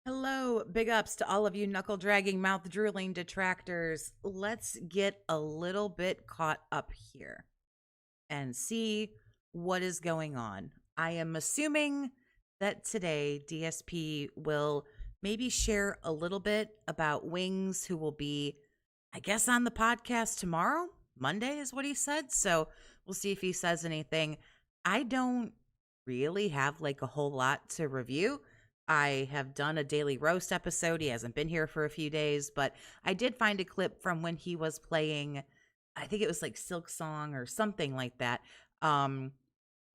Hello, big ups to all of you knuckle dragging, mouth drooling detractors. Let's get a little bit caught up here and see what is going on. I am assuming that today DSP will maybe share a little bit about Wings, who will be, I guess, on the podcast tomorrow. Monday is what he said. So we'll see if he says anything. I don't really have like a whole lot to review. I have done a daily roast episode. He hasn't been here for a few days, but I did find a clip from when he was playing, I think it was like Silk Song or something like that, from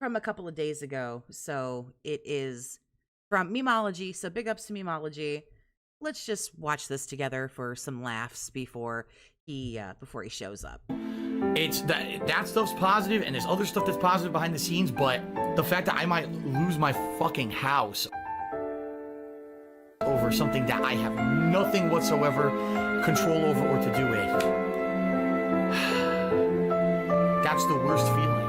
a couple of days ago. So it is from Memology. So big ups to Memology. Let's just watch this together for some laughs before he shows up. It's that stuff's positive, and there's other stuff that's positive behind the scenes, but the fact that I might lose my fucking house over something that I have nothing whatsoever control over or to do with, that's the worst feeling.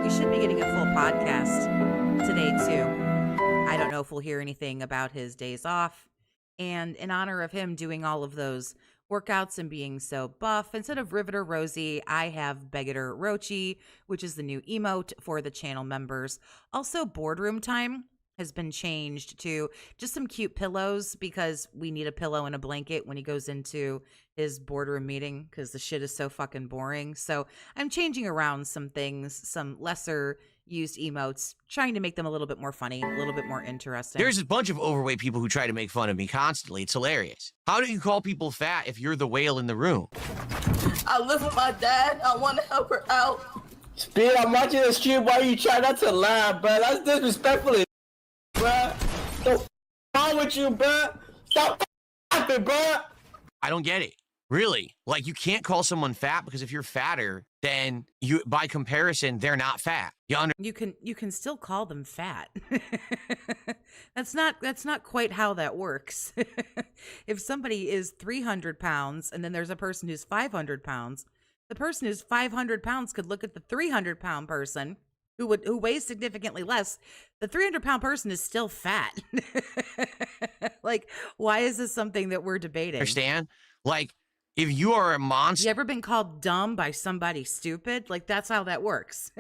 We should be getting a full podcast today too. I don't know if we'll hear anything about his days off. And in honor of him doing all of those workouts and being so buff, instead of Riveter Rosie, I have Begeter Rochi, which is the new emote for the channel members. Also, boardroom time has been changed to just some cute pillows, because we need a pillow and a blanket when he goes into his boardroom meeting, because the shit is so fucking boring. So I'm changing around some things, some lesser used emotes, trying to make them a little bit more funny, a little bit more interesting. There's a bunch of overweight people who try to make fun of me constantly. It's hilarious. How do you call people fat if you're the whale in the room? I live with my dad. I want to help her out. Speed, I'm watching the stream while you try not to laugh, bro. That's disrespectful, bro. What's wrong with you, bro? Stop laughing, bro. I don't get it. Really? Like, you can't call someone fat, because if you're fatter, then you, by comparison, they're not fat. You can still call them fat. That's not quite how that works. If somebody is 300 pounds and then there's a person who's 500 pounds, the person who's 500 pounds could look at the 300-pound person who weighs significantly less. The 300-pound person is still fat. Like, why is this something that we're debating? Understand? Like, if you are a monster... You ever been called dumb by somebody stupid? Like, that's how that works.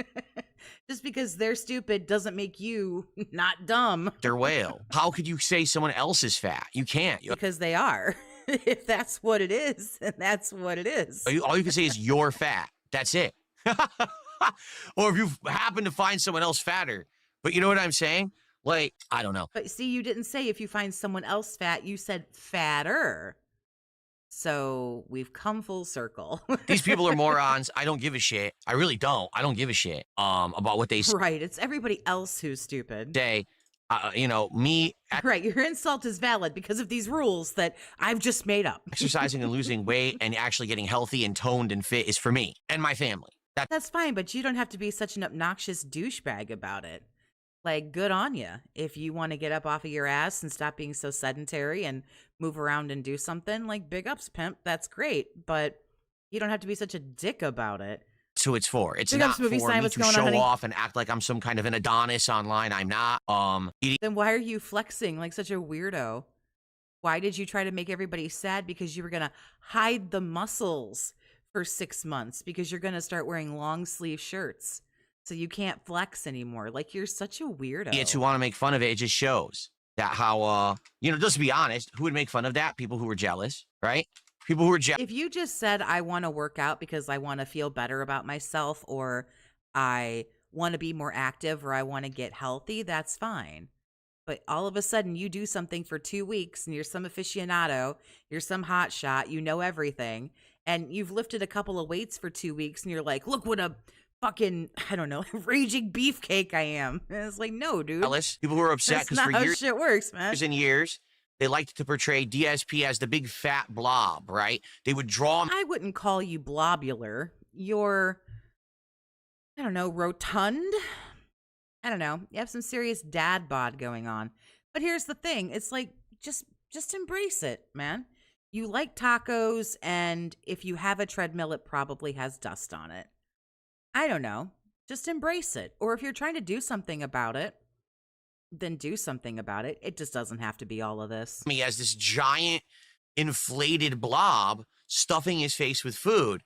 Just because they're stupid doesn't make you not dumb. They're whale. How could you say someone else is fat? You can't. Because they are. If that's what it is, then that's what it is. All you can say is you're fat. That's it. Or if you happen to find someone else fatter. But you know what I'm saying? Like, I don't know. But see, you didn't say if you find someone else fat. You said fatter. So we've come full circle. These people are morons. I don't give a shit. I really don't. I don't give a shit about what they say. Right. It's everybody else who's stupid. You know, me... Right. Your insult is valid because of these rules that I've just made up. Exercising and losing weight and actually getting healthy and toned and fit is for me and my family. That's fine, but you don't have to be such an obnoxious douchebag about it. Like, good on you. If you want to get up off of your ass and stop being so sedentary and move around and do something, like, big ups, pimp. That's great. But you don't have to be such a dick about it. That's who it's for. It's big not ups, movie for sign, me what's to going show on, honey? off and act like I'm some kind of an Adonis online. I'm not. Then why are you flexing like such a weirdo? Why did you try to make everybody sad? Because you were going to hide the muscles for 6 months, because you're going to start wearing long sleeve shirts. So you can't flex anymore. Like, you're such a weirdo. Idiots who want to make fun of it, it just shows that how, you know, just to be honest, who would make fun of that? People who were jealous, right? People who were jealous. If you just said, I want to work out because I want to feel better about myself, or I want to be more active, or I want to get healthy, that's fine. But all of a sudden you do something for 2 weeks and you're some aficionado, you're some hotshot, you know everything, and you've lifted a couple of weights for 2 weeks and you're like, look what a fucking, I don't know, raging beefcake I am. And it's like, no, dude. Jealous. People who are upset because for years shit works, man. and years, they liked to portray DSP as the big fat blob, right? They would draw... I wouldn't call you blobular. You're, I don't know, rotund? I don't know. You have some serious dad bod going on. But here's the thing. It's like, just embrace it, man. You like tacos, and if you have a treadmill, it probably has dust on it. I don't know. just embrace it. Or if you're trying to do something about it, then do something about it. It just doesn't have to be all of this. He has this giant inflated blob stuffing his face with food.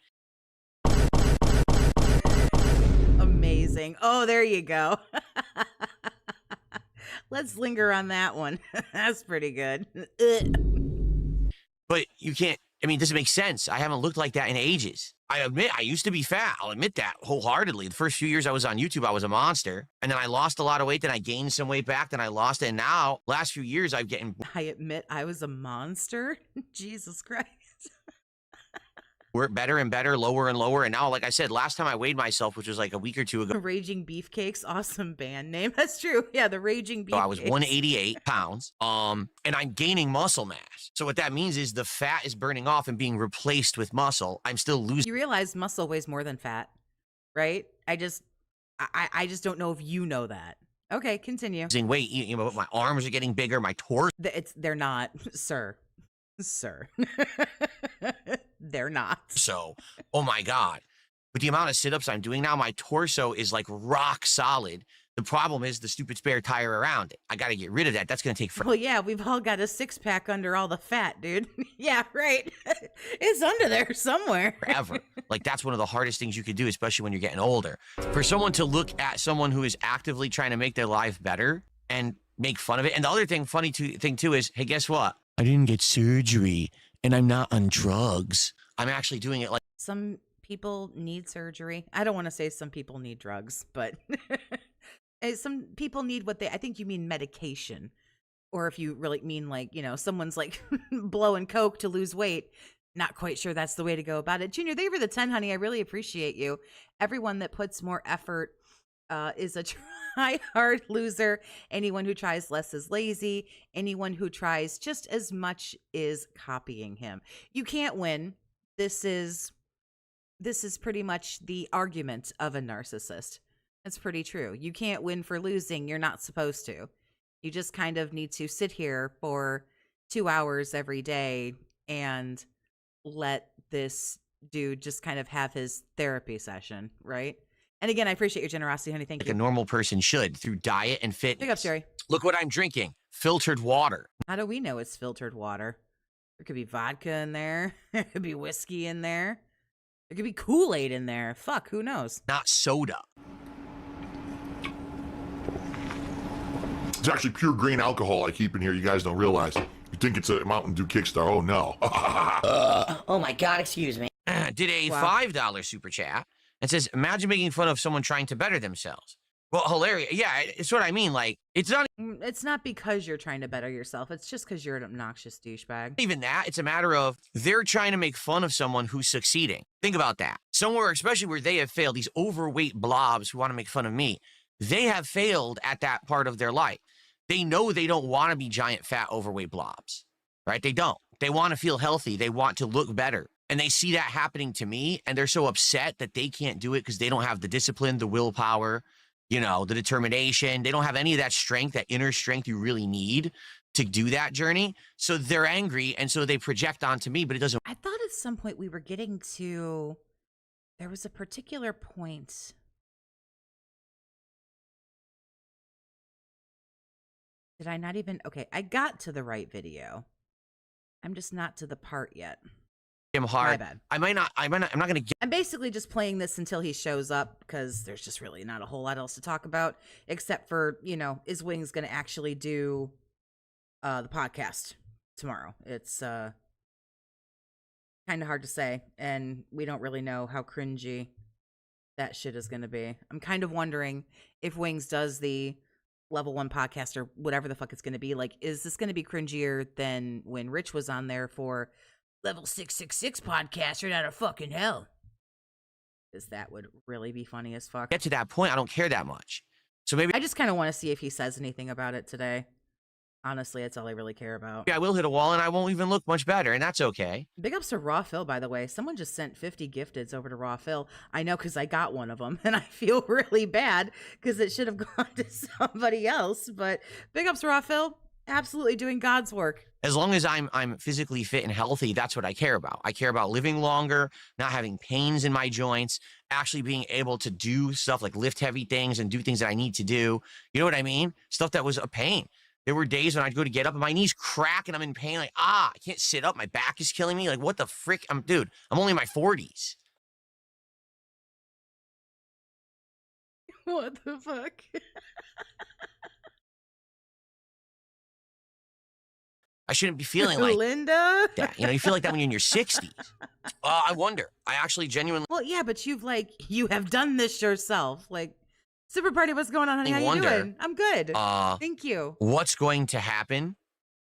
Amazing. Oh, there you go. Let's linger on that one. That's pretty good. But you can't, I mean, it doesn't make sense. I haven't looked like that in ages. I admit, I used to be fat. I'll admit that wholeheartedly. The first few years I was on YouTube, I was a monster. And then I lost a lot of weight. Then I gained some weight back. Then I lost it. And now, last few years, I've getting... I admit I was a monster. Jesus Christ. We're better and better, lower and lower. And now, like I said, last time I weighed myself, which was like a week or two ago. Raging Beefcakes, awesome band name. That's true. Yeah, the Raging Beefcakes. So I was 188 pounds, and I'm gaining muscle mass. So what that means is the fat is burning off and being replaced with muscle. I'm still losing. You realize muscle weighs more than fat, right? I just don't know if you know that. Okay, continue. Losing weight. You know, my arms are getting bigger. My torso. They're not, sir. Sir. They're not. So, oh my God. With the amount of sit-ups I'm doing now, my torso is like rock solid. The problem is the stupid spare tire around it. I got to get rid of that. That's going to take forever. Well, yeah, we've all got a six-pack under all the fat, dude. Yeah, right. It's under there somewhere. Forever. Like, that's one of the hardest things you could do, especially when you're getting older. For someone to look at someone who is actively trying to make their life better and make fun of it. And the other thing, thing too is, hey, guess what? I didn't get surgery and I'm not on drugs. I'm actually doing it like... Some people need surgery. I don't want to say some people need drugs, but some people need what I think you mean medication. Or if you really mean like, you know, someone's like blowing coke to lose weight. Not quite sure that's the way to go about it. Junior, thank you for the 10, honey. I really appreciate you. Everyone that puts more effort is a try-hard loser. Anyone who tries less is lazy. Anyone who tries just as much is copying him. You can't win. This is pretty much the argument of a narcissist. It's pretty true. You can't win for losing. You're not supposed to. You just kind of need to sit here for 2 hours every day and let this dude just kind of have his therapy session, right? And again, I appreciate your generosity, honey. Thank you. Like a normal person should, through diet and fitness. Big up, Jerry. Look what I'm drinking. Filtered water. How do we know it's filtered water? There could be vodka in there. There could be whiskey in there. There could be Kool-Aid in there. Fuck, who knows? Not soda. It's actually pure grain alcohol I keep in here. You guys don't realize. You think it's a Mountain Dew Kickstar. Oh, no. Oh, my God, excuse me. Did a Wow. $5 super chat and says, imagine making fun of someone trying to better themselves. Well, hilarious. Yeah, it's what I mean. Like, it's not because you're trying to better yourself. It's just because you're an obnoxious douchebag. even that. It's a matter of they're trying to make fun of someone who's succeeding. Think about that. Somewhere, especially where they have failed, these overweight blobs who want to make fun of me, they have failed at that part of their life. They know they don't want to be giant, fat, overweight blobs, right? They don't. They want to feel healthy. They want to look better. And they see that happening to me, and they're so upset that they can't do it because they don't have the discipline, the willpower, you know, the determination. They don't have any of that strength, that inner strength you really need to do that journey. So they're angry, and so they project onto me, but it doesn't. I thought at some point we were getting to, there was a particular point. Did I not even, okay, I got to the right video. I'm just not to the part yet. Hard. My bad. I'm not going to get. I'm basically just playing this until he shows up because there's just really not a whole lot else to talk about except for, you know, is Wings going to actually do the podcast tomorrow? It's kind of hard to say, and we don't really know how cringy that shit is going to be. I'm kind of wondering if Wings does the level 1 podcast or whatever the fuck it's going to be. Like, is this going to be cringier than when Rich was on there for level 666 podcast right out of fucking hell? Because that would really be funny as fuck. Get to that point, I don't care that much. So maybe I just kind of want to see if he says anything about it today. Honestly, that's all I really care about. I will hit a wall and I won't even look much better, and that's okay. Big ups to Raw Phil, by the way. Someone just sent 50 gifteds over to Raw Phil. I know because I got one of them, and I feel really bad because it should have gone to somebody else. But big ups to Raw Phil. Absolutely doing God's work. As long as I'm physically fit and healthy, that's what I care about. I care about living longer, not having pains in my joints, actually being able to do stuff like lift heavy things and do things that I need to do. You know what I mean? Stuff that was a pain. There were days when I'd go to get up and my knees crack and I'm in pain. Like, I can't sit up. My back is killing me. Like, what the frick? Dude, I'm only in my 40s. What the fuck? I shouldn't be feeling like Linda? that. You know, you feel like that when you're in your 60s. I wonder. I actually genuinely Well, yeah, but you have done this yourself. Like, Super Party, what's going on, honey? How you wonder, doing? I'm good. Thank you. What's going to happen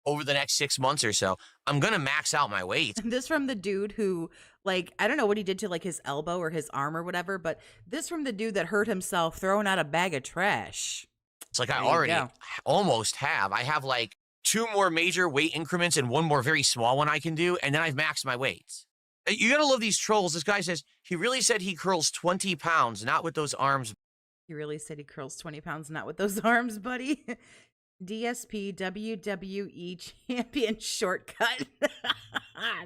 over the next 6 months or so? I'm going to max out my weight. This from the dude who, like, I don't know what he did to, like, his elbow or his arm or whatever, but this from the dude that hurt himself throwing out a bag of trash. It's like I There you already go. almost have. I have like 2 more major weight increments and 1 more very small one I can do, and then I've maxed my weights. You gotta love these trolls. This guy says, he really said he curls 20 pounds, not with those arms. He really said he curls 20 pounds, not with those arms, buddy. DSP WWE champion shortcut.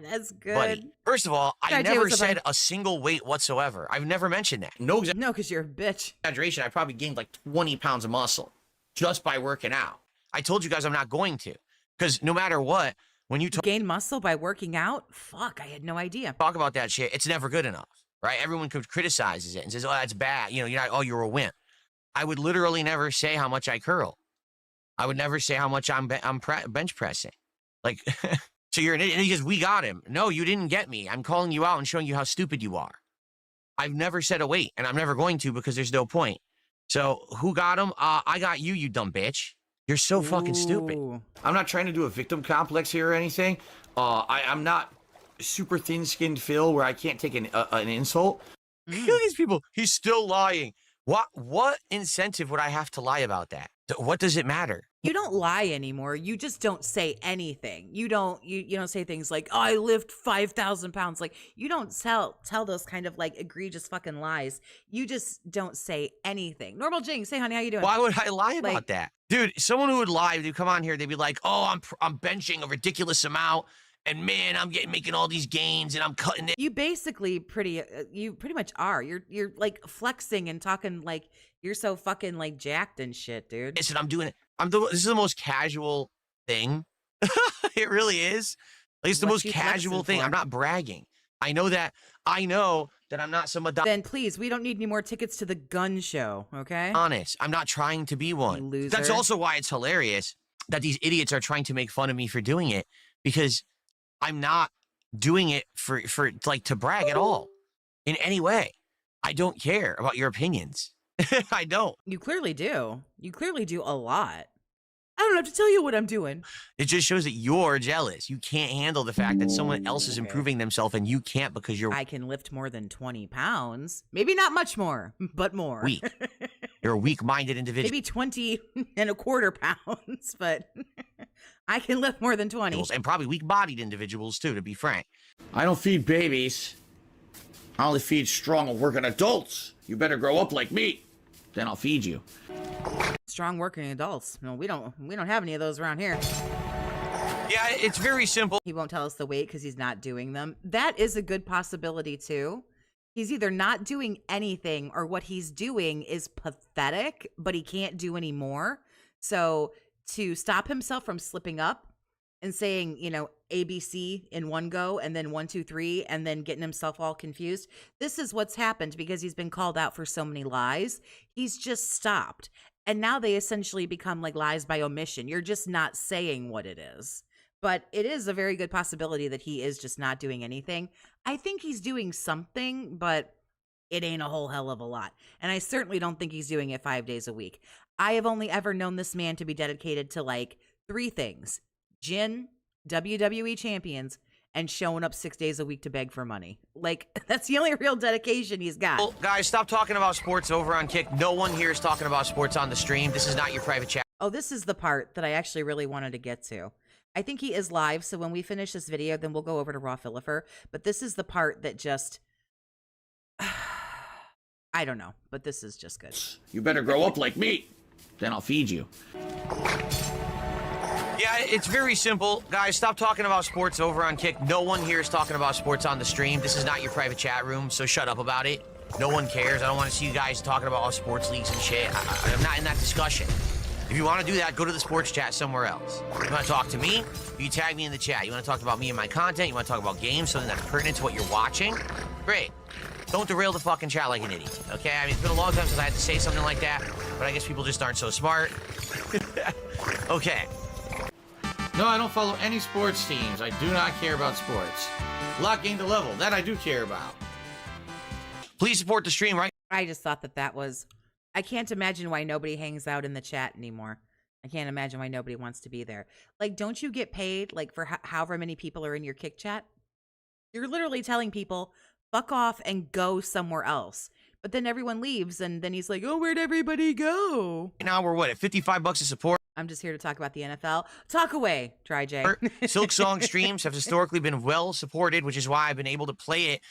That's good. Buddy, first of all, I Sorry, Jay, never what's up, said buddy? a single weight whatsoever. I've never mentioned that. No No, because you're a bitch. exaggeration. I probably gained like 20 pounds of muscle just by working out. I told you guys I'm not going to, because no matter what, when you Gain muscle by working out? Fuck, I had no idea. talk about that shit, it's never good enough, right? Everyone criticizes it and says, oh, that's bad. You know, you're not, oh, you're a wimp. I would literally never say how much I curl. I would never say how much I'm bench pressing. Like, so you're an idiot. And he goes, we got him. No, you didn't get me. I'm calling you out and showing you how stupid you are. I've never said a weight, and I'm never going to because there's no point. So who got him? I got you, you dumb bitch. You're so fucking stupid. Ooh. I'm not trying to do a victim complex here or anything. I'm not super thin-skinned Phil where I can't take an insult. Look at these people. He's still lying. What incentive would I have to lie about that? What does it matter? You don't lie anymore. You just don't say anything. You don't say things like, "Oh, I lift 5,000 pounds." Like, you don't tell those kind of like egregious fucking lies. You just don't say anything. Normal Jing, say, honey, how you doing? Why would I lie about Like- that? Dude, someone who would lie, they'd come on here, they'd be like, "Oh, I'm benching a ridiculous amount, and man, I'm making all these gains, and I'm cutting it." You basically you pretty much are. You're like flexing and talking like you're so fucking like jacked and shit, dude. Listen, I'm doing it. This is the most casual thing. It really is. Like, it's the What's most he casual flexing thing. I'm for? not bragging. I know that I'm not some Then please, we don't need any more tickets to the gun show, okay? honest. I'm not trying to be one. You That's loser. also why it's hilarious that these idiots are trying to make fun of me for doing it, because I'm not doing it for like to brag at all in any way. I don't care about your opinions. I don't. You clearly do. You clearly do a lot. I don't have to tell you what I'm doing. It just shows that you're jealous. You can't handle the fact that someone else is Okay. improving themselves and you can't because you're I can lift more than 20 pounds. Maybe not much more, but more. weak. You're a weak-minded individual. Maybe 20 and a quarter pounds, but I can lift more than 20. And probably weak-bodied individuals too, to be frank. I don't feed babies. I only feed strong and working adults. You better grow up like me. Then I'll feed you. Strong working adults. No, we don't have any of those around here. Yeah, it's very simple. He won't tell us the weight because he's not doing them. That is a good possibility too. He's either not doing anything or what he's doing is pathetic, but he can't do any more. So to stop himself from slipping up and saying, ABC in one go and then 1, 2, 3, and then getting himself all confused. This is what's happened because he's been called out for so many lies. He's just stopped. And now they essentially become like lies by omission. You're just not saying what it is. But it is a very good possibility that he is just not doing anything. I think he's doing something, but it ain't a whole hell of a lot. And I certainly don't think he's doing it 5 days a week. I have only ever known this man to be dedicated to like 3 things: gin, WWE champions, and showing up 6 days a week to beg for money. Like, that's the only real dedication he's got. Well, guys, stop talking about sports over on Kick. No one here is talking about sports on the stream. This is not your private chat. Oh, this is the part that I actually really wanted to get to. I think he is live, so when we finish this video, then we'll go over to Raw Philipper. But this is the part that just... I don't know, but this is just good. You better grow up like me. Then I'll feed you. Yeah, it's very simple. Guys, stop talking about sports over on Kick. No one here is talking about sports on the stream. This is not your private chat room, so shut up about it. No one cares. I don't want to see you guys talking about all sports leagues and shit. I'm not in that discussion. If you want to do that, go to the sports chat somewhere else. You want to talk to me? You tag me in the chat. You want to talk about me and my content? You want to talk about games, something that's pertinent to what you're watching? Great. Don't derail the fucking chat like an idiot, okay? I mean, it's been a long time since I had to say something like that, but I guess people just aren't so smart. Okay. No, I don't follow any sports teams. I do not care about sports. Lock gained a level. That I do care about. Please support the stream, right? I just thought that was... I can't imagine why nobody hangs out in the chat anymore. I can't imagine why nobody wants to be there. Like, don't you get paid, like, for however many people are in your Kick chat? You're literally telling people, fuck off and go somewhere else. But then everyone leaves, and then he's like, oh, where'd everybody go? Now we're, what, at $55 a support? I'm just here to talk about the NFL. Talk away, Try J. Silk Song streams have historically been well supported, which is why I've been able to play it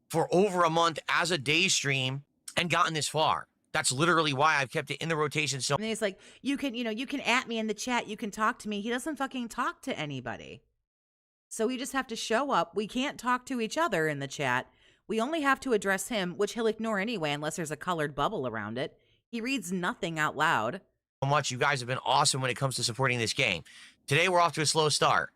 for over a month as a day stream and gotten this far. That's literally why I've kept it in the rotation. So and he's like, you can at me in the chat. You can talk to me. He doesn't fucking talk to anybody. So we just have to show up. We can't talk to each other in the chat. We only have to address him, which he'll ignore anyway, unless there's a colored bubble around it. He reads nothing out loud. Much. You guys have been awesome when it comes to supporting this game. Today, we're off to a slow start.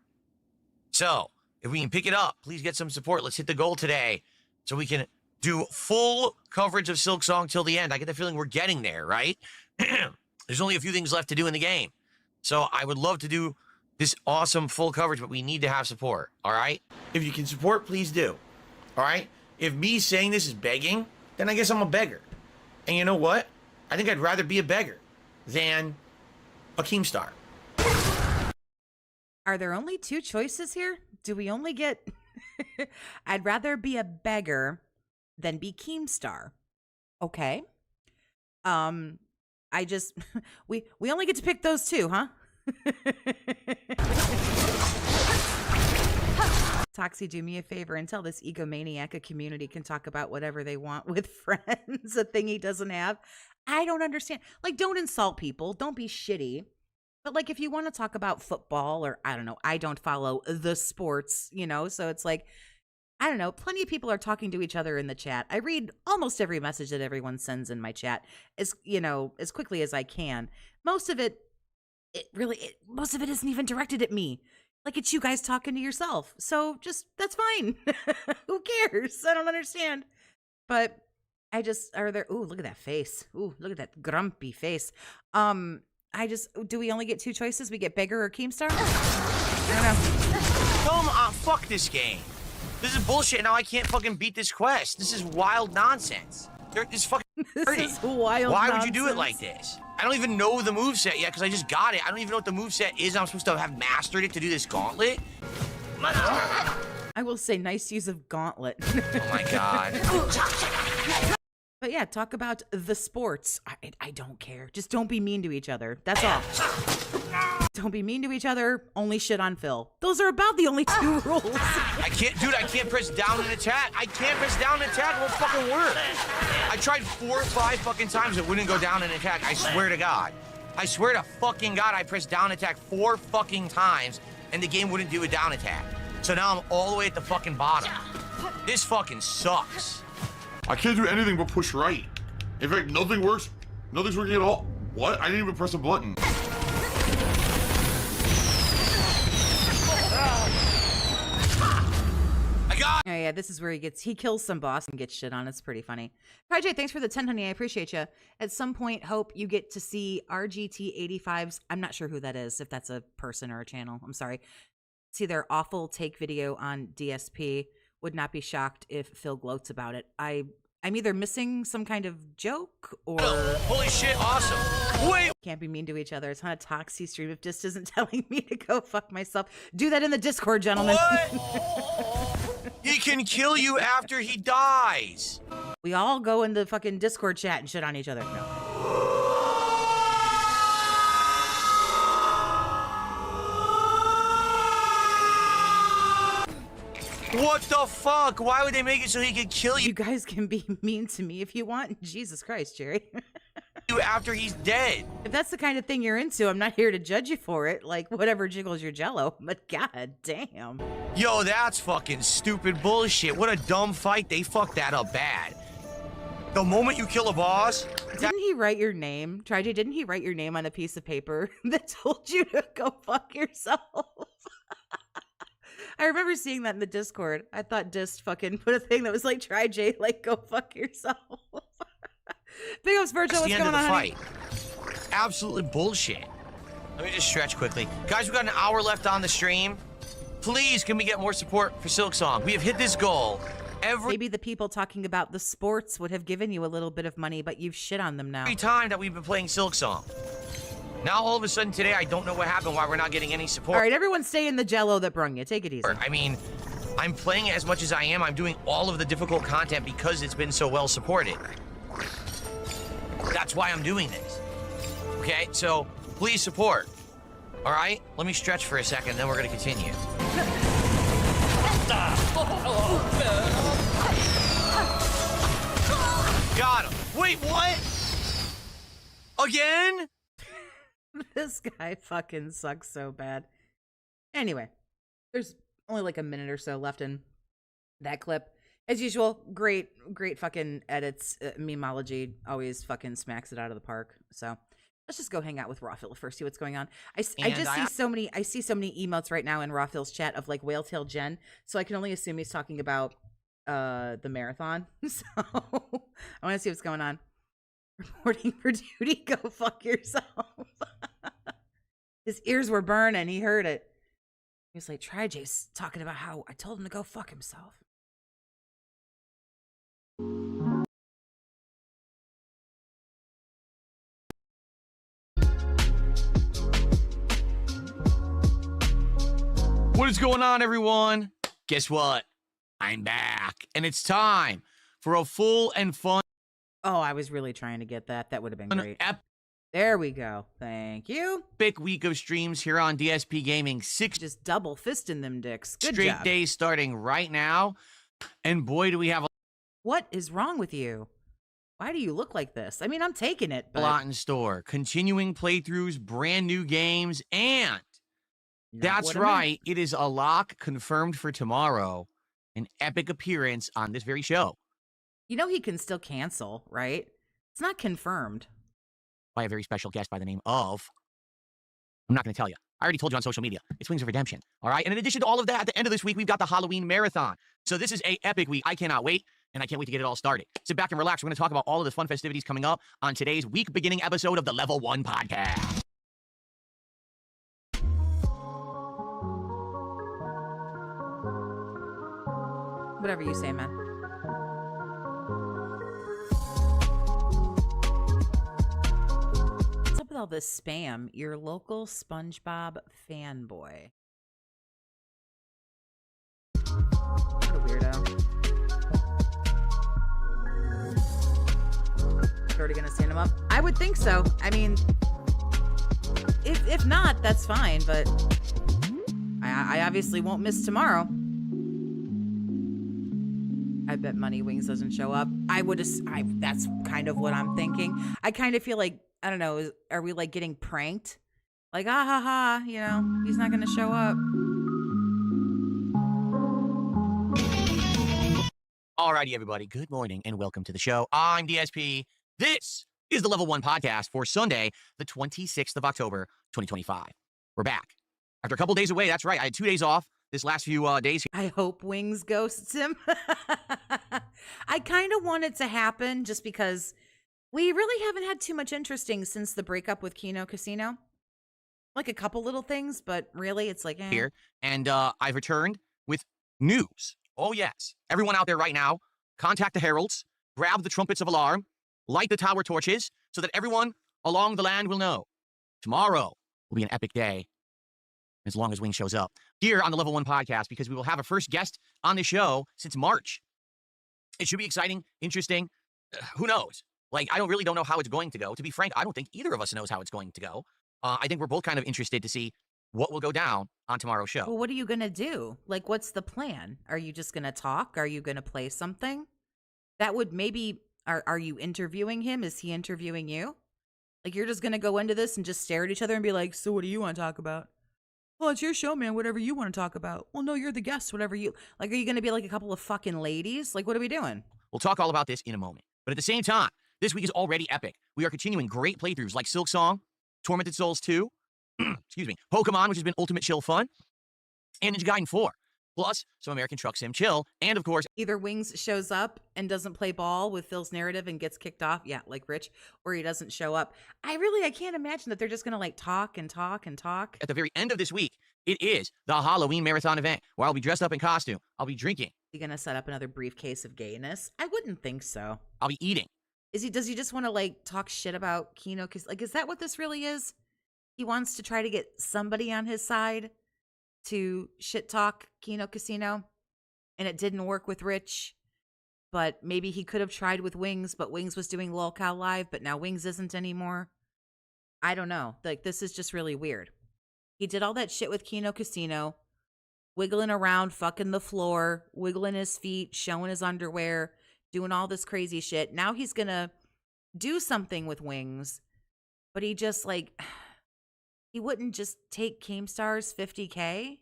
So if we can pick it up, please get some support. Let's hit the goal today so we can do full coverage of Silk Song till the end. I get the feeling we're getting there, right? There's only a few things left to do in the game. So I would love to do this awesome full coverage, but we need to have support, all right? If you can support, please do. All right? If me saying this is begging, then I guess I'm a beggar. And you know what? I think I'd rather be a beggar than a Keemstar. Are there only two choices here? Do we only get... I'd rather be a beggar than be Keemstar. Okay. I just... we only get to pick those two, huh? Toxie, do me a favor and tell this egomaniac a community can talk about whatever they want with friends, a thing he doesn't have. I don't understand. Like, don't insult people. Don't be shitty. But, like, if you want to talk about football or, I don't know, I don't follow the sports, so it's like, I don't know, plenty of people are talking to each other in the chat. I read almost every message that everyone sends in my chat as quickly as I can. Most of it isn't even directed at me. Like, it's you guys talking to yourself. So just, that's fine. Who cares? I don't understand. But ooh, look at that face. Ooh, look at that grumpy face. Do we only get two choices? We get beggar or Keemstar? I don't know. Come on, fuck this game. This is bullshit. Now I can't fucking beat this quest. This is wild nonsense. This fucking This is wild Why nonsense. would you do it like this? I don't even know the moveset yet because I just got it. I don't even know what the moveset is. I'm supposed to have mastered it to do this gauntlet. I will say nice use of gauntlet. Oh my god. But yeah, talk about the sports. I don't care. Just don't be mean to each other. That's all. Don't be mean to each other. Only shit on Phil. Those are about the only two rules. I can't press down and attack. I can't press down and attack. It won't fucking work. I tried 4 or 5 fucking times. It wouldn't go down and attack. I swear to God. I swear to fucking God, I pressed down attack 4 fucking times and the game wouldn't do a down attack. So now I'm all the way at the fucking bottom. This fucking sucks. I can't do anything but push right. In fact, nothing works. Nothing's working at all. What? I didn't even press a button. Oh yeah, this is where he kills some boss and gets shit on. It's pretty funny. Jay, thanks for the 10, honey. I appreciate you. At some point, hope you get to see RGT85's. I'm not sure who that is, if that's a person or a channel. I'm sorry. See their awful take video on DSP. Would not be shocked if Phil gloats about it. I'm either missing some kind of joke or... Holy shit, awesome. Wait. Can't be mean to each other. It's not a Toxie stream if Dis isn't telling me to go fuck myself. Do that in the Discord, gentlemen. What? He can kill you after he dies. We all go in the fucking Discord chat and shit on each other. No. What the fuck? Why would they make it so he could kill you You guys can be mean to me if you want. Jesus Christ, Jerry. do after he's dead. If that's the kind of thing you're into, I'm not here to judge you for it. Like, whatever jiggles your jello. But god damn. Yo, that's fucking stupid bullshit. What a dumb fight. They fucked that up bad. The moment you kill a boss... Didn't he write your name? Trijay, didn't he write your name on a piece of paper that told you to go fuck yourself? I remember seeing that in the Discord. I thought Dist fucking put a thing that was like, Trijay, like, go fuck yourself. Big ups, Virgil. What's going on, honey? Absolutely bullshit. Let me just stretch quickly. Guys, we've got an hour left on the stream. Please, can we get more support for Silksong? We have hit this goal. Maybe the people talking about the sports would have given you a little bit of money, but you've shit on them now. Every time that we've been playing Silksong. Now, all of a sudden today, I don't know what happened, why we're not getting any support. All right, everyone stay in the jello that brung you. Take it easy. I mean, I'm playing it as much as I am. I'm doing all of the difficult content because it's been so well supported. That's why I'm doing this. Okay, so please support. All right, let me stretch for a second, then we're going to continue. Got him. Wait, what? Again? This guy fucking sucks so bad. Anyway, there's only like a minute or so left in that clip. As usual, great fucking edits. Memeology always fucking smacks it out of the park. So let's just go hang out with Rawfill first, see what's going on. I see so many emotes right now in Rawfill's chat of like Whale Tail Jen. So I can only assume he's talking about the marathon. So I want to see what's going on. Reporting for duty, go fuck yourself. His ears were burning. He heard it. He was like, Trijay's talking about how I told him to go fuck himself. What is going on, everyone? Guess what? I'm back, and it's time for a full and fun. Oh, I was really trying to get that. That would have been great. There we go. Thank you. Epic week of streams here on DSP Gaming. 6 just double fisting them dicks. Good straight job. Days starting right now. And boy, do we have What is wrong with you? Why do you look like this? I mean, I'm taking it, but... a lot in store. Continuing playthroughs, brand new games, and that's right. It is a lock confirmed for tomorrow. An epic appearance on this very show. You know he can still cancel, right? It's not confirmed. By a very special guest by the name of... I'm not going to tell you. I already told you on social media. It's Wings of Redemption, all right? And in addition to all of that, at the end of this week, we've got the Halloween Marathon. So this is a epic week. I cannot wait, and I can't wait to get it all started. Sit back and relax. We're going to talk about all of the fun festivities coming up on today's week-beginning episode of the Level 1 Podcast. Whatever you say, man. What's up with all this spam? Your local SpongeBob fanboy. What a weirdo. Already gonna stand him up? I would think so. I mean, if not, that's fine, but I obviously won't miss tomorrow. I bet Money Wings doesn't show up. That's kind of what I'm thinking. I kind of feel like, I don't know, are we like getting pranked? Like, ah ha ha, you know, he's not gonna show up. Alrighty, everybody. Good morning and welcome to the show. I'm DSP. This is the Level 1 Podcast for Sunday, the 26th of October, 2025. We're back. After a couple days away, that's right. I had 2 days off this last few days. I hope Wings ghosts him. I kind of want it to happen just because we really haven't had too much interesting since the breakup with Kino Casino. Like a couple little things, but really it's like, Here. And I've returned with news. Oh, yes. Everyone out there right now, contact the heralds, grab the trumpets of alarm, light the tower torches so that everyone along the land will know. Tomorrow will be an epic day as long as Wing shows up here on the Level 1 Podcast, because we will have a first guest on the show since March. It should be exciting, interesting. Who knows? Like, I really don't know how it's going to go. To be frank, I don't think either of us knows how it's going to go. I think we're both kind of interested to see what will go down on tomorrow's show. Well, what are you going to do? Like, what's the plan? Are you just going to talk? Are you going to play something? That would maybe... Are you interviewing him? Is he interviewing you? Like, you're just going to go into this and just stare at each other and be like, so what do you want to talk about? Well, it's your show, man. Whatever you want to talk about. Well, no, you're the guest. Whatever you... Like, are you going to be like a couple of fucking ladies? Like, what are we doing? We'll talk all about this in a moment. But at the same time, this week is already epic. We are continuing great playthroughs like Silk Song, Tormented Souls 2, excuse me, Pokemon, which has been ultimate chill fun, and Ninja Gaiden 4. Plus, some American Truck Sim chill, and of course... Either Wings shows up and doesn't play ball with Phil's narrative and gets kicked off, yeah, like Rich, or he doesn't show up. I can't imagine that they're just going to, like, talk and talk and talk. At the very end of this week, it is the Halloween Marathon event, where I'll be dressed up in costume, I'll be drinking. Is he going to set up another briefcase of gayness? I wouldn't think so. I'll be eating. Does he just want to, like, talk shit about Kino? Like, is that what this really is? He wants to try to get somebody on his side to shit talk Kino Casino, and it didn't work with Rich, but maybe he could have tried with Wings, but Wings was doing LolCal Live, but now Wings isn't anymore. I don't know. Like, this is just really weird. He did all that shit with Kino Casino, wiggling around, fucking the floor, wiggling his feet, showing his underwear, doing all this crazy shit. Now he's gonna do something with Wings, but he just, like... He wouldn't just take Keemstar's $50K.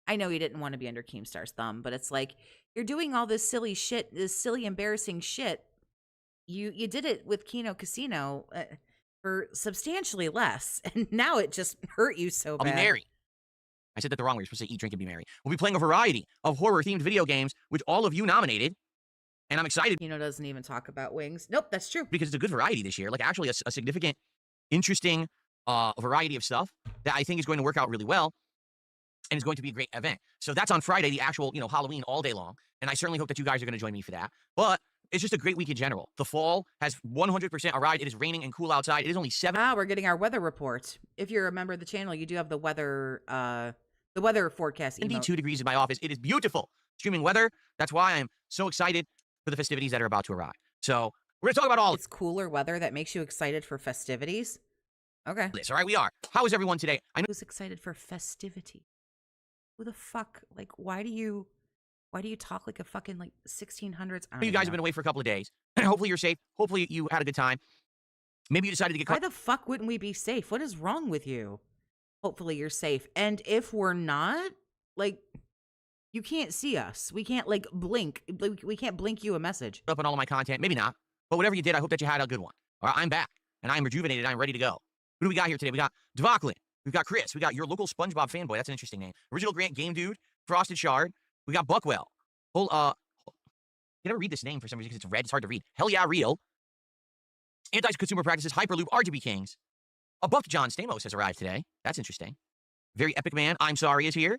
I know he didn't want to be under Keemstar's thumb, but it's like, you're doing all this silly shit, this silly, embarrassing shit. You did it with Kino Casino for substantially less, and now it just hurt you so bad. I'll be merry. I said that the wrong way. You're supposed to say eat, drink, and be merry. We'll be playing a variety of horror-themed video games, which all of you nominated, and I'm excited. Kino doesn't even talk about Wings. Nope, that's true. Because it's a good variety this year. Like, actually, a significant, interesting... variety of stuff that I think is going to work out really well, and is going to be a great event. So that's on Friday, the actual, Halloween all day long, and I certainly hope that you guys are going to join me for that. But it's just a great week in general. The fall has 100% arrived. It is raining and cool outside. It is only 7. Wow, we're getting our weather report. If you're a member of the channel, you do have the weather forecast emote. 72 degrees in my office. It is beautiful. Streaming weather. That's why I'm so excited for the festivities that are about to arrive. So we're going to talk about all It's cooler weather that makes you excited for festivities. Okay. this. All right, we are. How is everyone today? I know Who's excited for festivity? Who the fuck? Like, why do you talk like a fucking, like, 1600s? you guys have been away for a couple of days. Hopefully you're safe. Hopefully you had a good time. Maybe you decided to get Why the fuck wouldn't we be safe? What is wrong with you? Hopefully you're safe. And if we're not, like, you can't see us. We can't, like, blink. We can't blink you a message. up on all of my content. Maybe not. But whatever you did, I hope that you had a good one. All right, I'm back. And I'm rejuvenated. I'm ready to go. Who do we got here today? We got Devoclin. We've got Chris. We got your local SpongeBob fanboy. That's an interesting name. Original Grant Game Dude. Frosted Shard. We got Buckwell. You never read this name for some reason because it's red. It's hard to read. Hell yeah, real. Anti-consumer practices. Hyperloop. RGB Kings. A buffed John Stamos has arrived today. That's interesting. Very epic man. I'm sorry is here.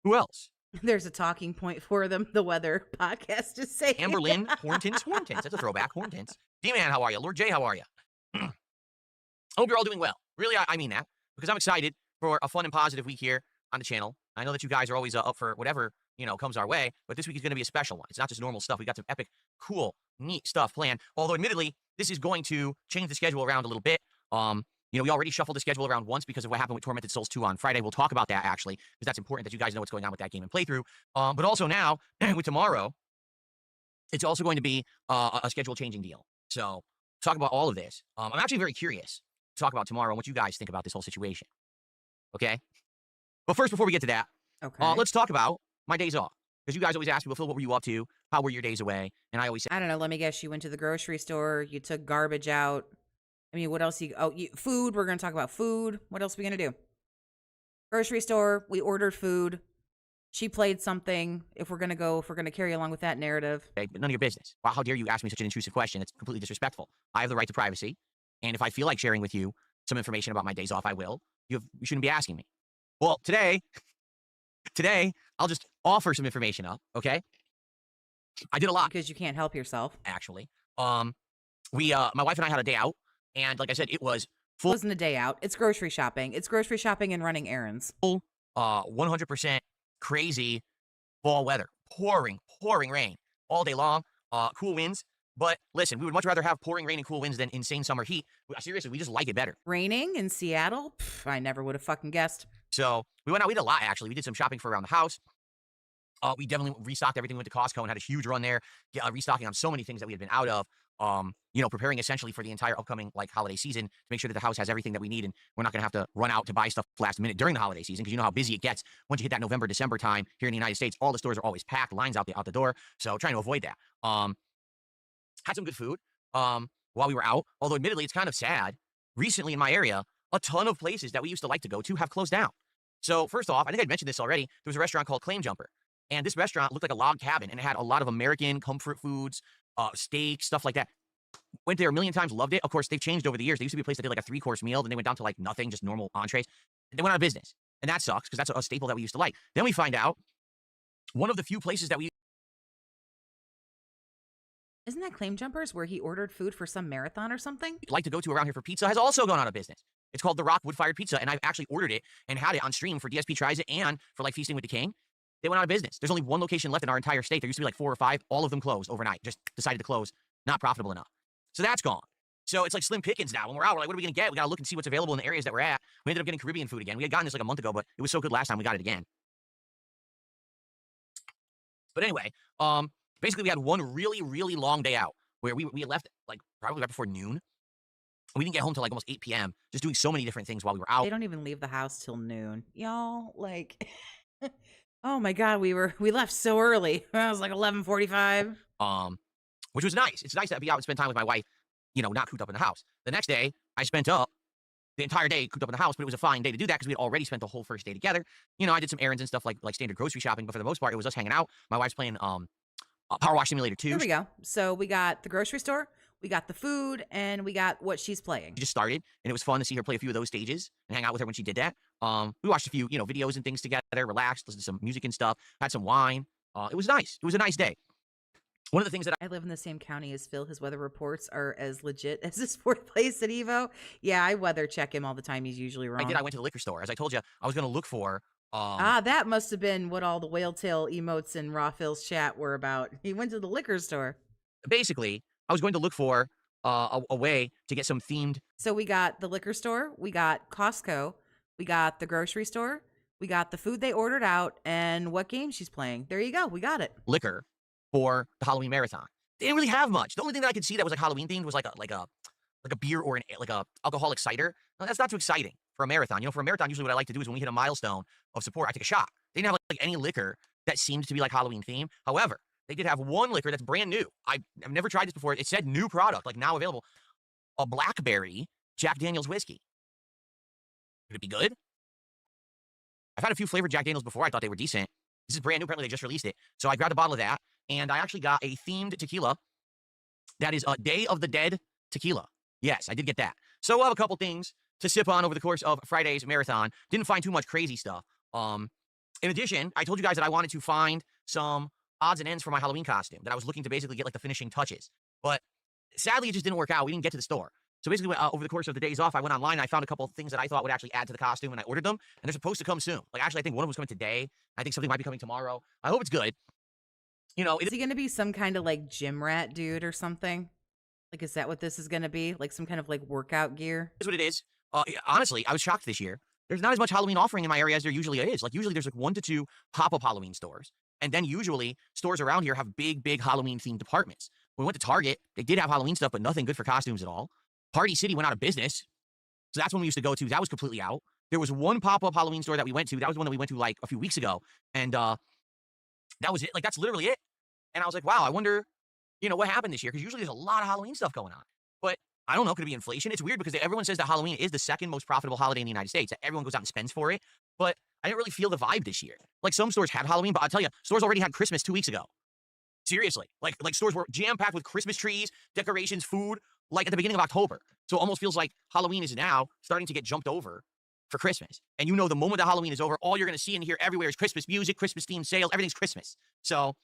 Who else? There's a talking point for them. The weather podcast is saying. Amber Lynn. Horntons. That's a throwback. Horntons. D-Man, how are you? Lord J, how are you? I hope you're all doing well. Really, I mean that. Because I'm excited for a fun and positive week here on the channel. I know that you guys are always up for whatever, comes our way. But this week is going to be a special one. It's not just normal stuff. We got some epic, cool, neat stuff planned. Although, admittedly, this is going to change the schedule around a little bit. We already shuffled the schedule around once because of what happened with Tormented Souls 2 on Friday. We'll talk about that, actually, because that's important that you guys know what's going on with that game and playthrough. But also now, with tomorrow, it's also going to be a schedule-changing deal. So, talk about all of this. I'm actually very curious to talk about tomorrow and what you guys think about this whole situation. Okay? But first, before we get to that, Okay. let's talk about my days off. Because you guys always ask me, well, Phil, what were you up to? How were your days away? And I always say, I don't know. Let me guess. You went to the grocery store. You took garbage out. I mean, what else? Food. We're going to talk about food. What else are we going to do? Grocery store. We ordered food. She played something. If we're going to carry along with that narrative. okay, but none of your business. Wow, how dare you ask me such an intrusive question? It's completely disrespectful. I have the right to privacy. And if I feel like sharing with you some information about my days off, I will. You shouldn't be asking me. Well, today, I'll just offer some information up, okay? I did a lot, Because you can't help yourself. actually. My wife and I had a day out, and like I said, it was It full, wasn't a day out. It's grocery shopping. It's grocery shopping and running errands. 100% crazy fall weather. Pouring rain all day long, cool winds. But listen, we would much rather have pouring rain and cool winds than insane summer heat. Seriously, we just like it better. Raining in Seattle? Pff, I never would have fucking guessed. So we went out. We did a lot, actually. We did some shopping for around the house. We definitely restocked everything. Went to Costco and had a huge run there, restocking on so many things that we had been out of. preparing essentially for the entire upcoming like holiday season to make sure that the house has everything that we need and we're not going to have to run out to buy stuff last minute during the holiday season because you know how busy it gets once you hit that November, December time here in the United States. All the stores are always packed, lines out the door. So trying to avoid that. Had some good food while we were out, although admittedly it's kind of sad. Recently in my area, a ton of places that we used to like to go to have closed down. So first off, I think I'd mentioned this already. There was a restaurant called Claim Jumper. And this restaurant looked like a log cabin, and it had a lot of American comfort foods, steak, stuff like that. Went there a million times, loved it. Of course, they've changed over the years. They used to be a place that did like a 3-course meal, then they went down to like nothing, just normal entrees. They went out of business, and that sucks because that's a staple that we used to like. Then we find out one of the few places that we Isn't that Claim Jumpers where he ordered food for some marathon or something? like to go to around here for pizza has also gone out of business. It's called The Rock Wood-Fired Pizza, and I've actually ordered it and had it on stream for DSP Tries It and for like Feasting with the King. They went out of business. There's only one location left in our entire state. There used to be like 4 or 5. All of them closed overnight. Just decided to close. Not profitable enough. So that's gone. So it's like slim pickings now. When we're out, we're like, what are we going to get? We got to look and see what's available in the areas that we're at. We ended up getting Caribbean food again. We had gotten this like a month ago, but it was so good last time we got it again. But anyway, basically we had one really, really long day out where we left like probably right before noon. We didn't get home till like almost 8 p.m. just doing so many different things while we were out. They don't even leave the house till noon. Y'all, like, oh my God, we left so early. It was like 11:45. Which was nice. It's nice to be out and spend time with my wife, not cooped up in the house. The next day, I spent up the entire day cooped up in the house, but it was a fine day to do that because we had already spent the whole first day together. I did some errands and stuff like standard grocery shopping, but for the most part, it was us hanging out. My wife's playing Power Wash Simulator 2. Here we go. So we got the grocery store, we got the food, and we got what she's playing. She just started, and it was fun to see her play a few of those stages and hang out with her when she did that. We watched a few, videos and things together, relaxed, listened to some music and stuff, had some wine. It was nice. It was a nice day. One of the things that I live in the same county as Phil. His weather reports are as legit as his fourth place at Evo. Yeah, I weather check him all the time. He's usually wrong. I went to the liquor store. As I told you, I was going to look for... that must have been what all the whale tail emotes in Raw Phil's chat were about. He went to the liquor store. Basically, I was going to look for a way to get some themed... So we got the liquor store, we got Costco, we got the grocery store, we got the food they ordered out, and what game she's playing. There you go. We got it. Liquor for the Halloween marathon. They didn't really have much. The only thing that I could see that was like Halloween themed was like a beer or like a alcoholic cider. No, that's not too exciting for a marathon. For a marathon, usually what I like to do is when we hit a milestone of support, I take a shot. They didn't have like any liquor that seemed to be like Halloween themed. However, they did have one liquor that's brand new. I've never tried this before. It said new product, like now available. A blackberry Jack Daniels whiskey. Could it be good? I've had a few flavored Jack Daniels before. I thought they were decent. This is brand new. Apparently, they just released it. So I grabbed a bottle of that, and I actually got a themed tequila that is a Day of the Dead tequila. Yes, I did get that. So we'll have a couple things to sip on over the course of Friday's marathon. Didn't find too much crazy stuff. In addition, I told you guys that I wanted to find some odds and ends for my Halloween costume, that I was looking to basically get like the finishing touches. But sadly, it just didn't work out. We didn't get to the store. So basically, over the course of the days off, I went online and I found a couple of things that I thought would actually add to the costume, and I ordered them, and they're supposed to come soon. Like, actually, I think one of them was coming today. I think something might be coming tomorrow. I hope it's good. Is he going to be some kind of like gym rat dude or something? Like, is that what this is going to be? Like some kind of like workout gear? That's what it is. Honestly, I was shocked this year. There's not as much Halloween offering in my area as there usually is. Like, usually there's like 1 to 2 pop-up Halloween stores. And then usually stores around here have big Halloween-themed departments. When we went to Target, they did have Halloween stuff, but nothing good for costumes at all. Party City went out of business. So that's when we used to go to. That was completely out. There was one pop-up Halloween store that we went to. That was the one that we went to like a few weeks ago. And that was it. Like, that's literally it. And I was like, wow, I wonder, what happened this year? Because usually there's a lot of Halloween stuff going on. But I don't know. Could it be inflation? It's weird because everyone says that Halloween is the second most profitable holiday in the United States. That everyone goes out and spends for it. But I didn't really feel the vibe this year. Like, some stores had Halloween, but I'll tell you, stores already had Christmas 2 weeks ago. Seriously. Like stores were jam-packed with Christmas trees, decorations, food, like at the beginning of October. So it almost feels like Halloween is now starting to get jumped over for Christmas. And the moment that Halloween is over, all you're going to see and hear everywhere is Christmas music, Christmas-themed sales, everything's Christmas. So,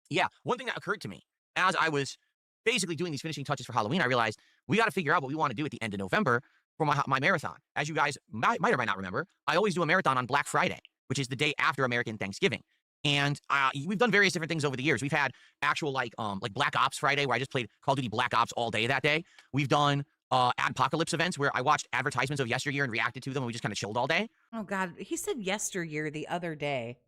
yeah, one thing that occurred to me as I was basically doing these finishing touches for Halloween, I realized we got to figure out what we want to do at the end of November for my marathon. As you guys might or might not remember, I always do a marathon on Black Friday, which is the day after American Thanksgiving. And we've done various different things over the years. We've had actual like Black Ops Friday, where I just played Call of Duty Black Ops all day that day. We've done Adpocalypse events where I watched advertisements of yesteryear and reacted to them, and we just kind of chilled all day. Oh God, he said yesteryear the other day.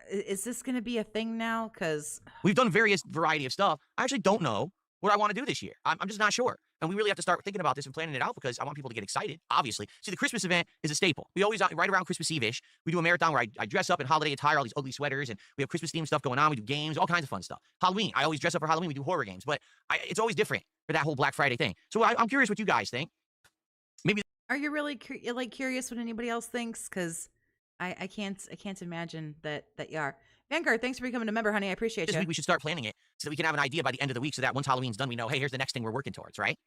Is this going to be a thing now? Because we've done various variety of stuff. I actually don't know what I want to do this year. I'm just not sure. And we really have to start thinking about this and planning it out because I want people to get excited, obviously. See, the Christmas event is a staple. We always, right around Christmas Eve-ish, we do a marathon where I dress up in holiday attire, all these ugly sweaters, and we have Christmas-themed stuff going on. We do games, all kinds of fun stuff. Halloween, I always dress up for Halloween. We do horror games. But it's always different for that whole Black Friday thing. So I'm curious what you guys think. Maybe. Are you really curious what anybody else thinks? Because I can't imagine that you are. Vanguard, thanks for becoming a member, honey. I appreciate this you. week we should start planning it so that we can have an idea by the end of the week so that once Halloween's done, we know, hey, here's the next thing we're working towards, right?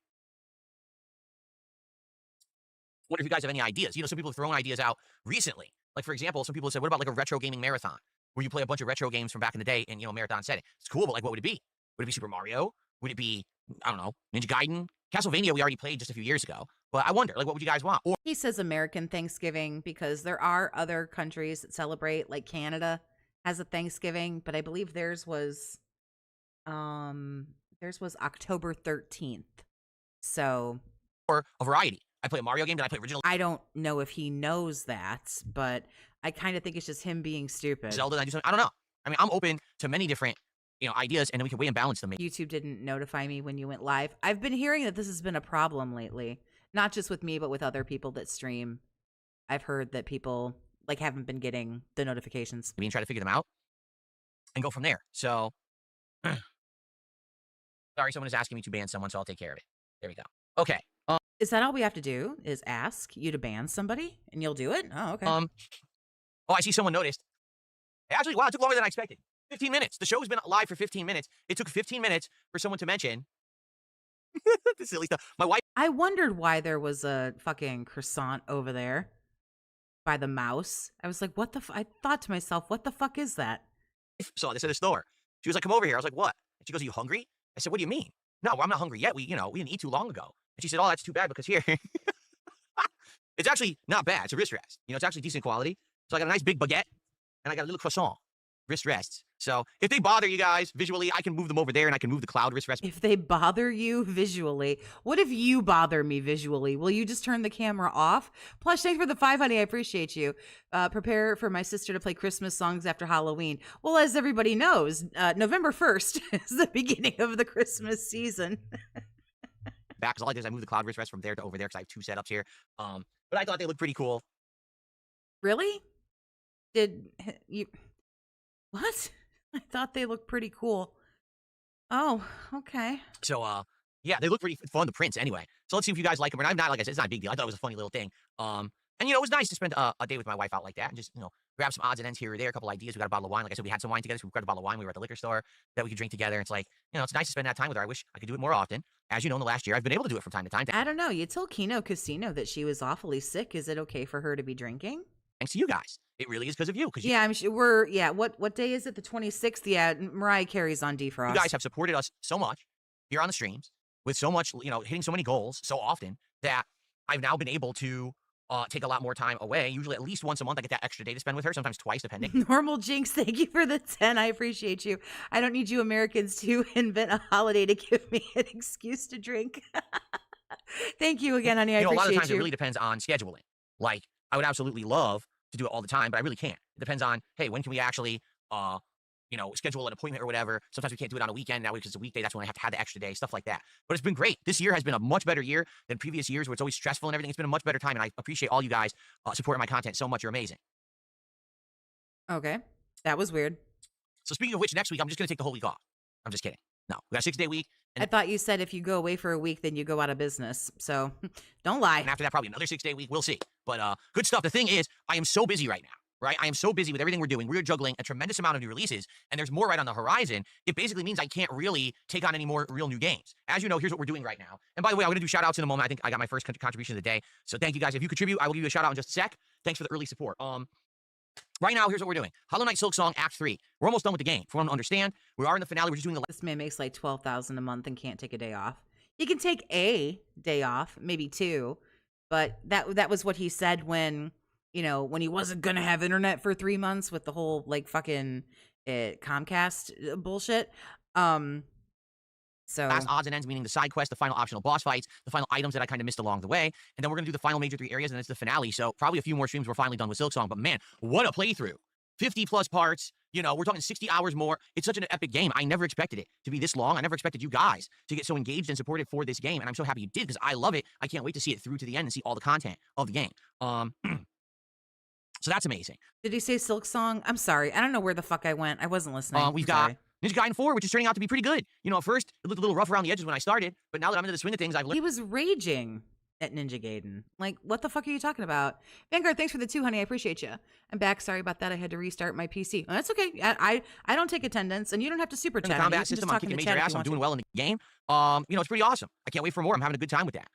Wonder if you guys have any ideas. You know, some people have thrown ideas out recently. Like, for example, some people have said, what about like a retro gaming marathon where you play a bunch of retro games from back in the day in, you know, marathon setting? It's cool, but like, what would it be? Would it be Super Mario? Would it be, I don't know, Ninja Gaiden? Castlevania we already played just a few years ago. But I wonder, like, what would you guys want? Or He says American Thanksgiving because there are other countries that celebrate, like Canada has a Thanksgiving, but I believe theirs was October 13th. So, or a variety. I play a Mario game, then I play original I don't know if he knows that, but I kind of think it's just him being stupid. Zelda. I do something. I don't know. I mean, I'm open to many different, you know, ideas, and then we can weigh and balance them. YouTube didn't notify me when you went live. I've been hearing that this has been a problem lately, not just with me, but with other people that stream. I've heard that people like haven't been getting the notifications. I mean, try to figure them out and go from there. So, sorry, someone is asking me to ban someone, so I'll take care of it. There we go. Okay. Is that all we have to do? Is ask you to ban somebody and you'll do it? Oh, okay. Oh, I see someone noticed. Actually, wow, it took longer than I expected. 15 minutes. The show's been live for 15 minutes. It took 15 minutes for someone to mention the silly stuff. My wife. I wondered why there was a fucking croissant over there by the mouse. I was like, what the I thought to myself, what the fuck is that? Saw this at the store. She was like, come over here. I was like, what? And she goes, are you hungry? I said, what do you mean? No, I'm not hungry yet. We didn't eat too long ago. And she said, oh, that's too bad because here. It's actually not bad. It's a wrist rest. You know, it's actually decent quality. So I got a nice big baguette and I got a little croissant. Wrist rests. So if they bother you guys visually, I can move them over there and I can move the cloud wrist rest. If they bother you visually, what if you bother me visually? Will you just turn the camera off? Plus, thanks for the 5, honey. I appreciate you. Prepare for my sister to play Christmas songs after Halloween. Well, as everybody knows, November 1st is the beginning of the Christmas season. Back, because all I did is I moved the cloud wrist rest from there to over there because I have 2 setups here. But I thought they looked pretty cool. Really? Did you... What? I thought they looked pretty cool. Oh, okay. So, yeah, they look pretty fun to print anyway. So let's see if you guys like them. And I'm not, like I said, it's not a big deal. I thought it was a funny little thing. And, you know, it was nice to spend a day with my wife out like that and just, you know, grab some odds and ends here or there, a couple ideas. We got a bottle of wine. Like I said, we had some wine together, so we grabbed a bottle of wine. We were at the liquor store that we could drink together. It's like, you know, it's nice to spend that time with her. I wish I could do it more often. As you know, in the last year, I've been able to do it from time to time. I don't know. You told Kino Casino that she was awfully sick. Is it okay for her to be drinking? Thanks to you guys. It really is because of you. Yeah, I'm sure what day is it? The 26th? Yeah, Mariah Carey's on Defrost. You guys have supported us so much here on the streams with so much, you know, hitting so many goals so often that I've now been able to take a lot more time away. Usually at least once a month, I get that extra day to spend with her, sometimes twice, depending. Normal Jinx, thank you for the 10. I appreciate you. I don't need you Americans to invent a holiday to give me an excuse to drink. Thank you again, honey. I appreciate you. A lot of times it really depends on scheduling. Like, I would absolutely love to do it all the time, but I really can't. It depends on, hey, when can we actually, you know, schedule an appointment or whatever. Sometimes we can't do it on a weekend. Now because it's a weekday, that's when I have to have the extra day, stuff like that. But it's been great. This year has been a much better year than previous years where it's always stressful and everything. It's been a much better time, and I appreciate all you guys supporting my content so much. You're amazing. Okay. That was weird. So speaking of which, next week, I'm just going to take the whole week off. I'm just kidding. No, we got a 6-day week. I thought you said if you go away for a week, then you go out of business. So don't lie. And after that, probably another 6-day week. We'll see. But good stuff. The thing is, I am so busy right now. Right? I am so busy with everything we're doing. We're juggling a tremendous amount of new releases, and there's more right on the horizon. It basically means I can't really take on any more real new games. As you know, here's what we're doing right now. And by the way, I'm going to do shout-outs in a moment. I think I got my first contribution of the day. So thank you guys. If you contribute, I will give you a shout-out in just a sec. Thanks for the early support. Right now, here's what we're doing. Hollow Knight Silk Song Act 3. We're almost done with the game. For one to understand, we are in the finale. We're just doing the... This man makes like $12,000 a month and can't take a day off. He can take a day off, maybe 2. But that was what he said when... You know, when he wasn't going to have internet for 3 months with the whole, like, fucking Comcast bullshit. So last odds and ends, meaning the side quest, the final optional boss fights, the final items that I kind of missed along the way. And then we're going to do the final major 3 areas, and it's the finale. So probably a few more streams, we're finally done with Silksong. But man, what a playthrough. 50+ parts, You know, we're talking 60 hours more. It's such an epic game. I never expected it to be this long. I never expected you guys to get so engaged and supported for this game. And I'm so happy you did because I love it. I can't wait to see it through to the end and see all the content of the game. So that's amazing. Did he say Silk Song? I'm sorry. I don't know where the fuck I went. I wasn't listening. We've I'm got sorry. Ninja Gaiden 4, which is turning out to be pretty good. You know, at first, it looked a little rough around the edges when I started, but now that I'm into the swing of things, I've learned. He was raging at Ninja Gaiden. Like, what the fuck are you talking about? Vanguard, thanks for the 2, honey. I appreciate you. I'm back. Sorry about that. I had to restart my PC. Oh, that's okay. I don't take attendance, and you don't have to super The chat. combat You can just system, talk I'm in kicking the major chat if ass. you I'm want doing to. well in the game. You know, it's pretty awesome. I can't wait for more. I'm having a good time with that.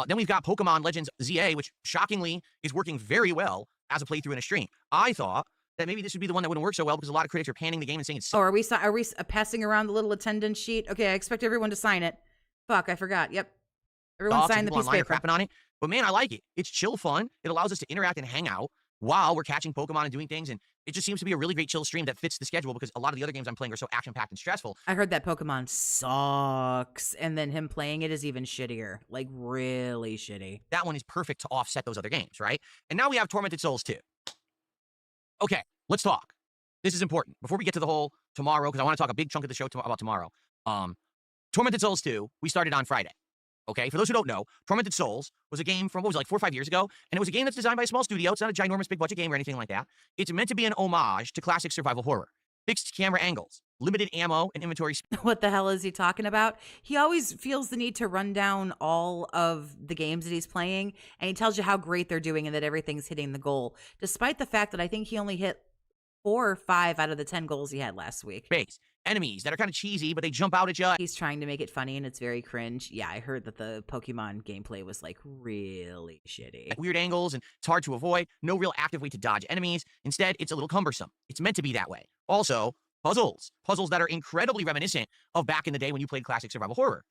Then we've got Pokemon Legends ZA, which shockingly is working very well as a playthrough in a stream. I thought that maybe this would be the one that wouldn't work so well because a lot of critics are panning the game and saying it's. Oh, are we passing around the little attendance sheet? Okay, I expect everyone to sign it. Fuck, I forgot. Yep. Everyone sign the piece of paper. Crapping on it. But man, I like it. It's chill fun. It allows us to interact and hang out while we're catching Pokemon and doing things. And it just seems to be a really great chill stream that fits the schedule because a lot of the other games I'm playing are so action-packed and stressful. I heard that Pokemon sucks, and then him playing it is even shittier. Like, really shitty. That one is perfect to offset those other games, right? And now we have Tormented Souls 2. Okay, let's talk. This is important. Before we get to the whole tomorrow, because I want to talk a big chunk of the show about tomorrow. Tormented Souls 2, we started on Friday. Okay, for those who don't know, Tormented Souls was a game from, what was it, like 4 or 5 years ago? And it was a game that's designed by a small studio. It's not a ginormous big budget game or anything like that. It's meant to be an homage to classic survival horror. Fixed camera angles, limited ammo and inventory space. What the hell is he talking about? He always feels the need to run down all of the games that he's playing, and he tells you how great they're doing and that everything's hitting the goal, despite the fact that I think he only hit 4 or 5 out of the 10 goals he had last week. Enemies that are kind of cheesy, but they jump out at you. He's trying to make it funny, and it's very cringe. Yeah, I heard that the Pokemon gameplay was, like, really shitty. At weird angles, and it's hard to avoid. No real active way to dodge enemies. Instead, it's a little cumbersome. It's meant to be that way. Also, puzzles that are incredibly reminiscent of back in the day when you played classic survival horror.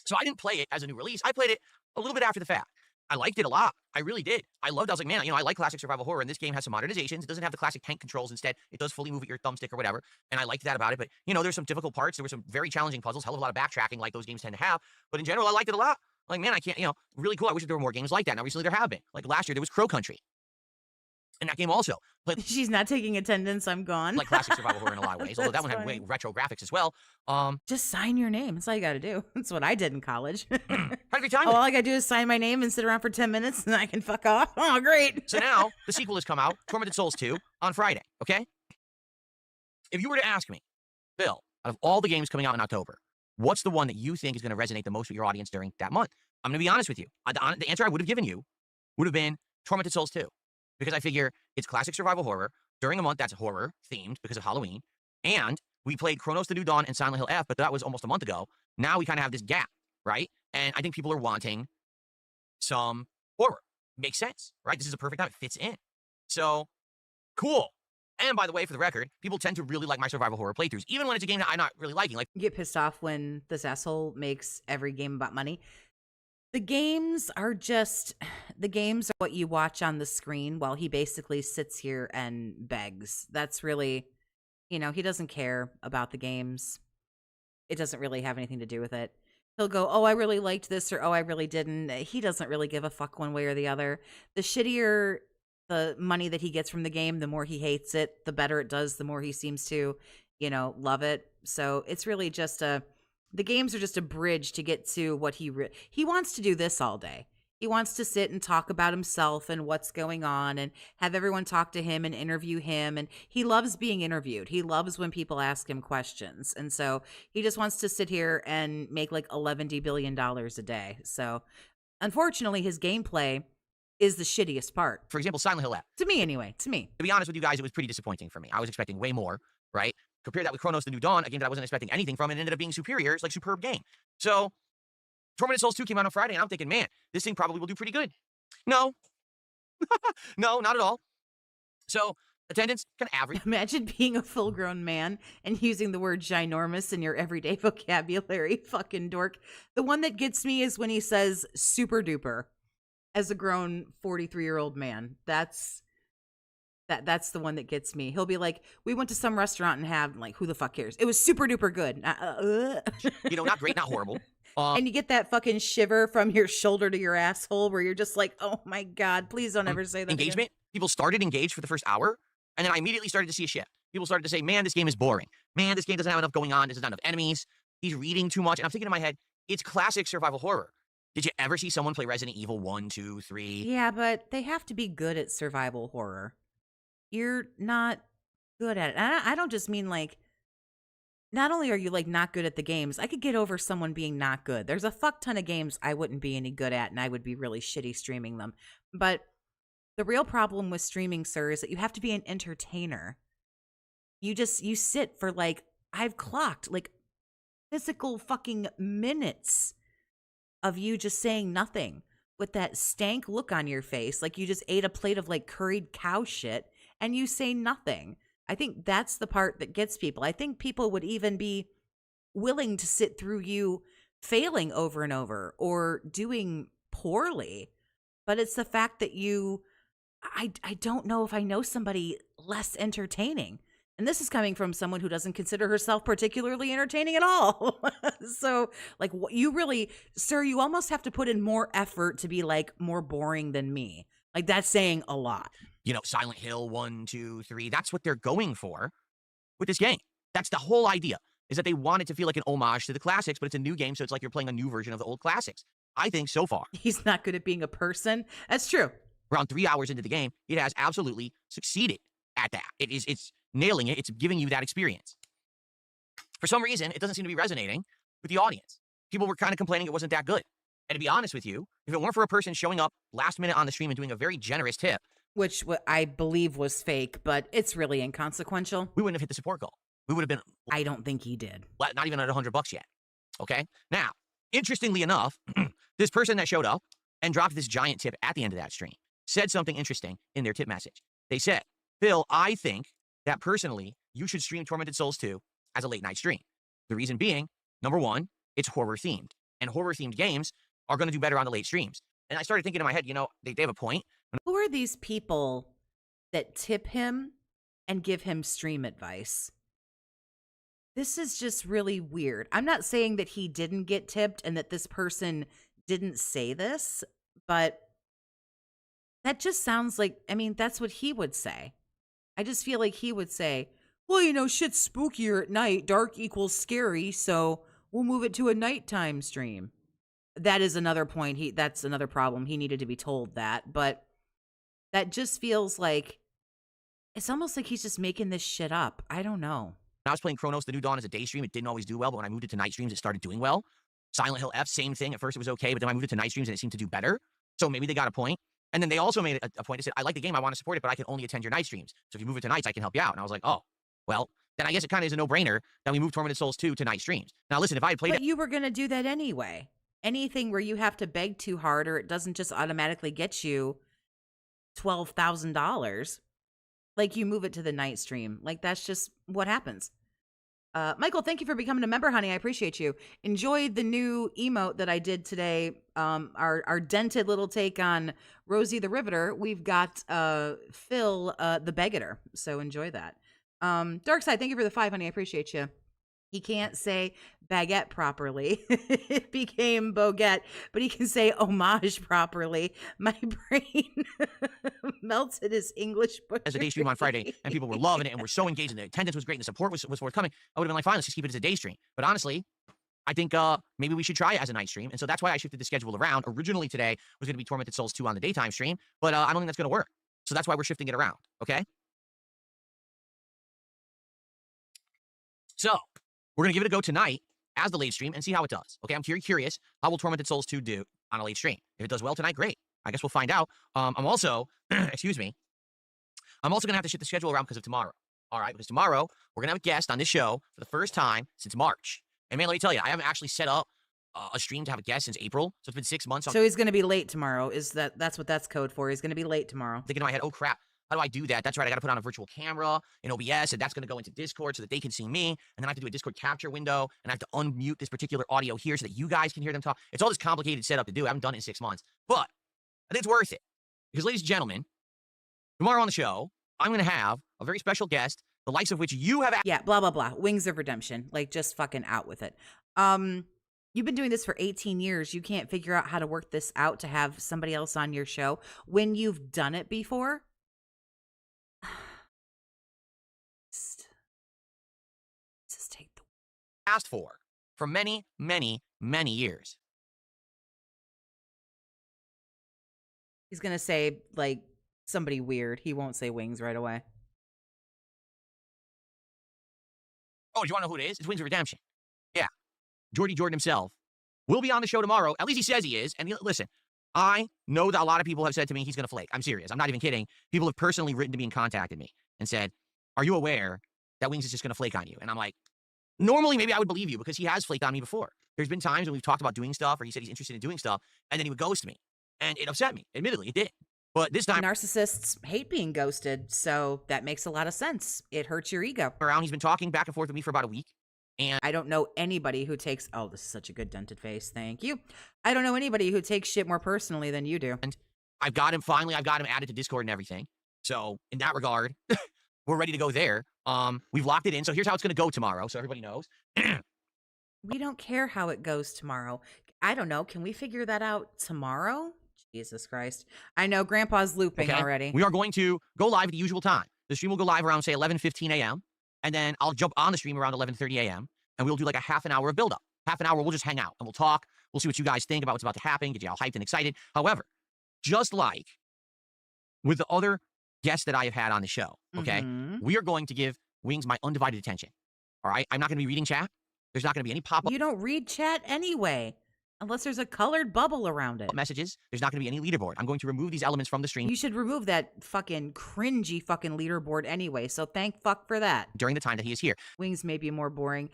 So I didn't play it as a new release. I played it a little bit after the fact. I liked it a lot. I really did. I was like, man, you know, I like classic survival horror, and this game has some modernizations. It doesn't have the classic tank controls. Instead, it does fully move at your thumbstick or whatever, and I liked that about it. But, you know, there's some difficult parts. There were some very challenging puzzles, hell of a lot of backtracking like those games tend to have. But in general, I liked it a lot. Like, man, I can't, you know, really cool. I wish there were more games like that. Now, recently there have been. Like last year, there was Crow Country. And that game also. But she's not taking attendance. I'm gone. Like classic survival horror in a lot of ways. Although that one had way retro graphics as well. Just sign your name. That's all you got to do. That's what I did in college. Had a great time. All I got to do is sign my name and sit around for 10 minutes, and I can fuck off. Oh, great. So now the sequel has come out, Tormented Souls 2, on Friday. Okay. If you were to ask me, Bill, out of all the games coming out in October, what's the one that you think is going to resonate the most with your audience during that month? I'm going to be honest with you. The answer I would have given you would have been Tormented Souls 2. Because I figure it's classic survival horror during a month that's horror themed because of Halloween. And we played Chronos the New Dawn and Silent Hill F, but that was almost a month ago. Now we kind of have this gap, right? And I think people are wanting some horror. Makes sense, right? This is a perfect time. It fits in. So, cool. And by the way, for the record, people tend to really like my survival horror playthroughs, even when it's a game that I'm not really liking. Like, you get pissed off when this asshole makes every game about money. The games are what you watch on the screen while he basically sits here and begs. That's really, you know, he doesn't care about the games. It doesn't really have anything to do with it. He'll go, oh, I really liked this, or oh, I really didn't. He doesn't really give a fuck one way or the other. The shittier the money that he gets from the game, the more he hates it, the better it does, the more he seems to, you know, love it. So it's really just the games are just a bridge to get to what he wants to do this all day. He wants to sit and talk about himself and what's going on and have everyone talk to him and interview him. And he loves being interviewed. He loves when people ask him questions. And so he just wants to sit here and make like $11 billion a day. So unfortunately, his gameplay is the shittiest part. for example, Silent Hill F. To me, anyway. To me. To be honest with you guys, it was pretty disappointing for me. I was expecting way more, right? Compare that with Chronos the New Dawn, a game that I wasn't expecting anything from, and it ended up being superior. It's like a superb game. So, Tormented Souls 2 came out on Friday, and I'm thinking, man, this thing probably will do pretty good. No. No, not at all. So, attendance, kind of average. Imagine being a full-grown man and using the word ginormous in your everyday vocabulary. Fucking dork. The one that gets me is when he says super duper as a grown 43-year-old man. That's the one that gets me. He'll be like, we went to some restaurant and have, like, who the fuck cares? It was super duper good. You know, not great, not horrible. And you get that fucking shiver from your shoulder to your asshole where you're just like, oh my God, please don't ever say that Engagement. again. People started engaged for the first hour, and then I immediately started to see a shift. people started to say, man, this game is boring. Man, this game doesn't have enough going on. There's not enough enemies. He's reading too much. And I'm thinking in my head, it's classic survival horror. Did you ever see someone play Resident Evil 1, 2, 3? Yeah, but they have to be good at survival horror. You're not good at it. And I don't just mean like, not only are you like not good at the games, I could get over someone being not good. There's a fuck ton of games I wouldn't be any good at and I would be really shitty streaming them. But the real problem with streaming, sir, is that you have to be an entertainer. You sit for like, I've clocked like physical fucking minutes of you just saying nothing with that stank look on your face. Like you just ate a plate of like curried cow shit and you say nothing. I think that's the part that gets people. I think people would even be willing to sit through you failing over and over or doing poorly. But it's the fact that I don't know if I know somebody less entertaining. And this is coming from someone who doesn't consider herself particularly entertaining at all. So, like, you really, sir, you almost have to put in more effort to be, like, more boring than me. Like, that's saying a lot. You know, Silent Hill 1, 2, 3. That's what they're going for with this game. That's the whole idea, is that they want it to feel like an homage to the classics, but it's a new game, so it's like you're playing a new version of the old classics. I think so far. He's not good at being a person. That's true. Around 3 hours into the game, it has absolutely succeeded at that. It's nailing it. It's giving you that experience. For some reason, it doesn't seem to be resonating with the audience. People were kind of complaining it wasn't that good. And to be honest with you, if it weren't for a person showing up last minute on the stream and doing a very generous tip, which I believe was fake, but it's really inconsequential, we wouldn't have hit the support goal. We would have been... I don't think he did. Not even at $100 yet. Okay? Now, interestingly enough, this person that showed up and dropped this giant tip at the end of that stream said something interesting in their tip message. They said, Phil, I think that personally, you should stream Tormented Souls 2 as a late night stream. The reason being, number one, it's horror themed. And horror themed games are going to do better on the late streams. And I started thinking in my head, you know, they have a point. Who are these people that tip him and give him stream advice? This is just really weird. I'm not saying that he didn't get tipped and that this person didn't say this, but that just sounds like, I mean, that's what he would say. I just feel like he would say, well, you know, shit's spookier at night. Dark equals scary, so we'll move it to a nighttime stream. That is another point. That's another problem. He needed to be told that, but that just feels like, it's almost like he's just making this shit up. I don't know. When I was playing Chronos: The New Dawn as a day stream, it didn't always do well, but when I moved it to night streams, it started doing well. Silent Hill F, same thing. At first it was okay, but then I moved it to night streams and it seemed to do better. So maybe they got a point. And then they also made a point. They said, I like the game, I want to support it, but I can only attend your night streams. So if you move it to nights, I can help you out. And I was like, oh, well, then I guess it kind of is a no-brainer that we move Tormented Souls 2 to night streams. Now listen, if I had played But you were going to do that anyway. Anything where you have to beg too hard or it doesn't just automatically get you $12,000, like you move it to the night stream. Like that's just what happens. Michael, thank you for becoming a member, honey. I appreciate you. Enjoyed the new emote that I did today. Our dented little take on Rosie the Riveter. We've got Phil the Beggator. So enjoy that. Darkside, thank you for the 5, honey. I appreciate you. He can't say baguette properly. It became boguette, but he can say homage properly. My brain melted his English book. As a day stream on Friday, and people were loving it and were so engaged, and the attendance was great, and the support was forthcoming, I would have been like, fine, let's just keep it as a day stream. But honestly, I think maybe we should try it as a night stream, and so that's why I shifted the schedule around. Originally today was going to be Tormented Souls 2 on the daytime stream, but I don't think that's going to work. So that's why we're shifting it around, okay? So we're going to give it a go tonight as the late stream and see how it does. Okay, I'm very curious. How will Tormented Souls 2 do on a late stream? If it does well tonight, great. I guess we'll find out. I'm also, excuse me, I'm also going to have to shift the schedule around because of tomorrow. All right, because tomorrow we're going to have a guest on this show for the first time since March. And man, let me tell you, I haven't actually set up a stream to have a guest since April. So it's been 6 months. So he's going to be late tomorrow. That's what that's code for? He's going to be late tomorrow. Thinking in my head, oh crap. How do I do that? That's right. I got to put on a virtual camera in OBS, and that's going to go into Discord so that they can see me. And then I have to do a Discord capture window, and I have to unmute this particular audio here so that you guys can hear them talk. It's all this complicated setup to do. I haven't done it in 6 months, but I think it's worth it. Because, ladies and gentlemen, tomorrow on the show, I'm going to have a very special guest, the likes of which you have. Yeah, blah, blah, blah. Wings of Redemption. Like, just fucking out with it. You've been doing this for 18 years. You can't figure out how to work this out to have somebody else on your show when you've done it before. asked for many, many, many years. He's gonna say like somebody weird. He won't say Wings right away. Oh, do you want to know who it is? It's Wings of Redemption. Yeah. Jordy Jordan himself will be on the show tomorrow. At least he says he is. And listen, I know that a lot of people have said to me he's going to flake. I'm serious. I'm not even kidding. People have personally written to me and contacted me and said, are you aware that Wings is just going to flake on you? And I'm like, normally maybe I would believe you because he has flaked on me before. There's been times when we've talked about doing stuff or he said he's interested in doing stuff and then he would ghost me. And it upset me. Admittedly, it did. But this time Narcissists hate being ghosted, so that makes a lot of sense. It hurts your ego. around, he's been talking back and forth with me for about a week. And I don't know anybody who takes, oh, this is such a good dented face. Thank you. I don't know anybody who takes shit more personally than you do. I've got him added to Discord and everything. So in that regard, we're ready to go there. We've locked it in. So here's how it's going to go tomorrow. So everybody knows. We don't care how it goes tomorrow. I don't know. Can we figure that out tomorrow? Jesus Christ. I know Grandpa's looping already. We are going to go live at the usual time. The stream will go live around, say, 11:15 a.m. And then I'll jump on the stream around 11:30 a.m. And we'll do like a half an hour of build-up. Half an hour, we'll just hang out and we'll talk. We'll see what you guys think about what's about to happen, get you all hyped and excited. However, just like with the other guests that I have had on the show, okay, we are going to give Wings my undivided attention. All right? I'm not going to be reading chat. There's not going to be any pop-up You don't read chat anyway, unless there's a colored bubble around it. messages. There's not going to be any leaderboard. I'm going to remove these elements from the stream You should remove that fucking cringy fucking leaderboard anyway, so thank fuck for that. during the time that he is here. Wings may be more boring.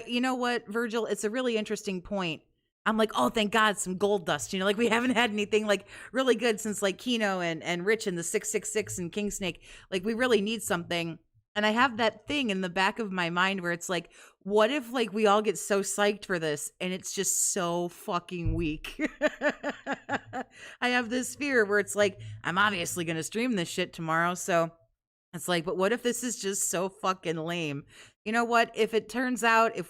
You know what, Virgil? It's a really interesting point. I'm like, oh, thank God, some gold dust. You know, like we haven't had anything like really good since like Kino and Rich and the 666 and King Snake. Like we really need something. And I have that thing in the back of my mind where it's like, what if like we all get so psyched for this and it's just so fucking weak? I have this fear where it's like, I'm obviously going to stream this shit tomorrow. So it's like, but what if this is just so fucking lame? You know what? If it turns out, if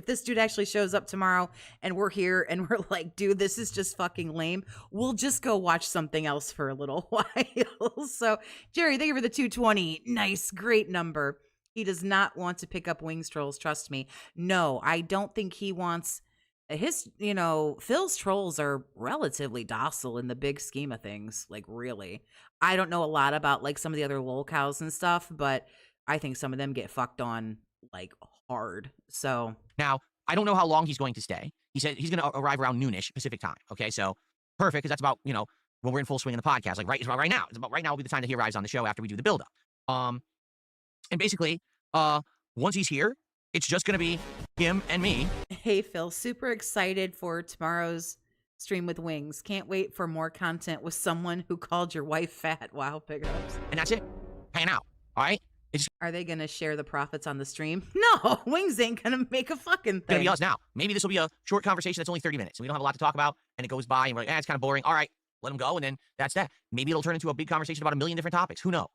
this dude actually shows up tomorrow and we're here and we're like, dude, this is just fucking lame, we'll just go watch something else for a little while. So, Jerry, thank you for the 220. Nice, great number. He does not want to pick up Wings trolls, trust me. No, I don't think he wants his, Phil's trolls are relatively docile in the big scheme of things. Like, really. I don't know a lot about like some of the other lol cows and stuff, but I think some of them get fucked on like hard. So Now, I don't know how long he's going to stay. He said he's going to arrive around noonish Pacific time. Okay, so perfect, because that's about, when we're in full swing in the podcast. Like it's about right now. It's about right now will be the time that he arrives on the show after we do the build-up. And basically, once he's here, it's just going to be him and me. Hey, Phil, super excited for tomorrow's stream with Wings. Can't wait for more content with someone who called your wife fat. Wow, pickups. And that's it. Hanging out. All right? Are they going to share the profits on the stream? No, Wings ain't going to make a fucking It's going to thing. be us now. Maybe this will be a short conversation that's only 30 minutes. And we don't have a lot to talk about. And it goes by and we're like, it's kind of boring. All right, let him go. And then that's that. Maybe it'll turn into a big conversation about a million different topics. Who knows?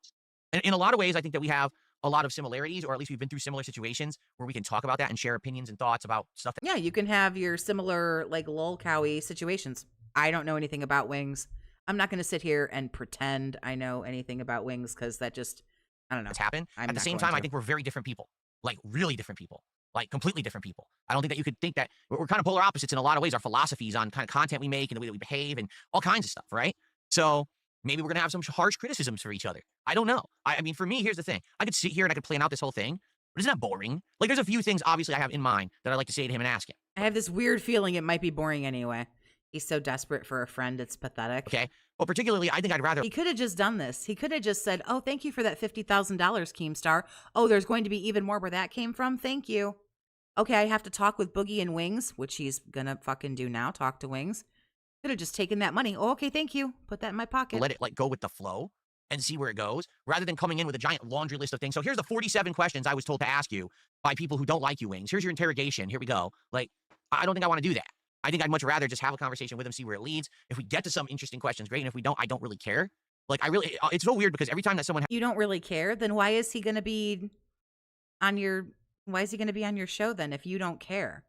And in a lot of ways, I think that we have a lot of similarities, or at least we've been through similar situations where we can talk about that and share opinions and thoughts about stuff. Yeah, you can have your similar like lol cowy situations. I don't know anything about Wings. I'm not going to sit here and pretend I know anything about Wings because that just, I don't know. That's happened. I'm At the not same going time, to. I think we're very different people, like really different people, like completely different people. I don't think that you could think that we're kind of polar opposites in a lot of ways. Our philosophies on kind of content we make and the way that we behave and all kinds of stuff, right? So maybe we're going to have some harsh criticisms for each other. I don't know. I mean, for me, here's the thing. I could sit here and I could plan out this whole thing, but isn't that boring? Like, there's a few things, obviously, I have in mind that I'd like to say to him and ask him. I have this weird feeling it might be boring anyway. He's so desperate for a friend, it's pathetic. Okay? Well, particularly, I think I'd rather... He could have just done this. He could have just said, oh, thank you for that $50,000, Keemstar. Oh, there's going to be even more where that came from. Thank you. Okay, I have to talk with Boogie and Wings, which he's gonna fucking do now, talk to Wings. Could have just taken that money. Oh, okay, thank you. Put that in my pocket. Let it, like, go with the flow and see where it goes, rather than coming in with a giant laundry list of things. So here's the 47 questions I was told to ask you by people who don't like you, Wings. Here's your interrogation. Here we go. Like, I don't think I want to do that. I think I'd much rather just have a conversation with him, see where it leads. If we get to some interesting questions, great. And if we don't, I don't really care. Like, it's so weird because every time that someone... You don't really care? Then why is he going to be on your show then if you don't care?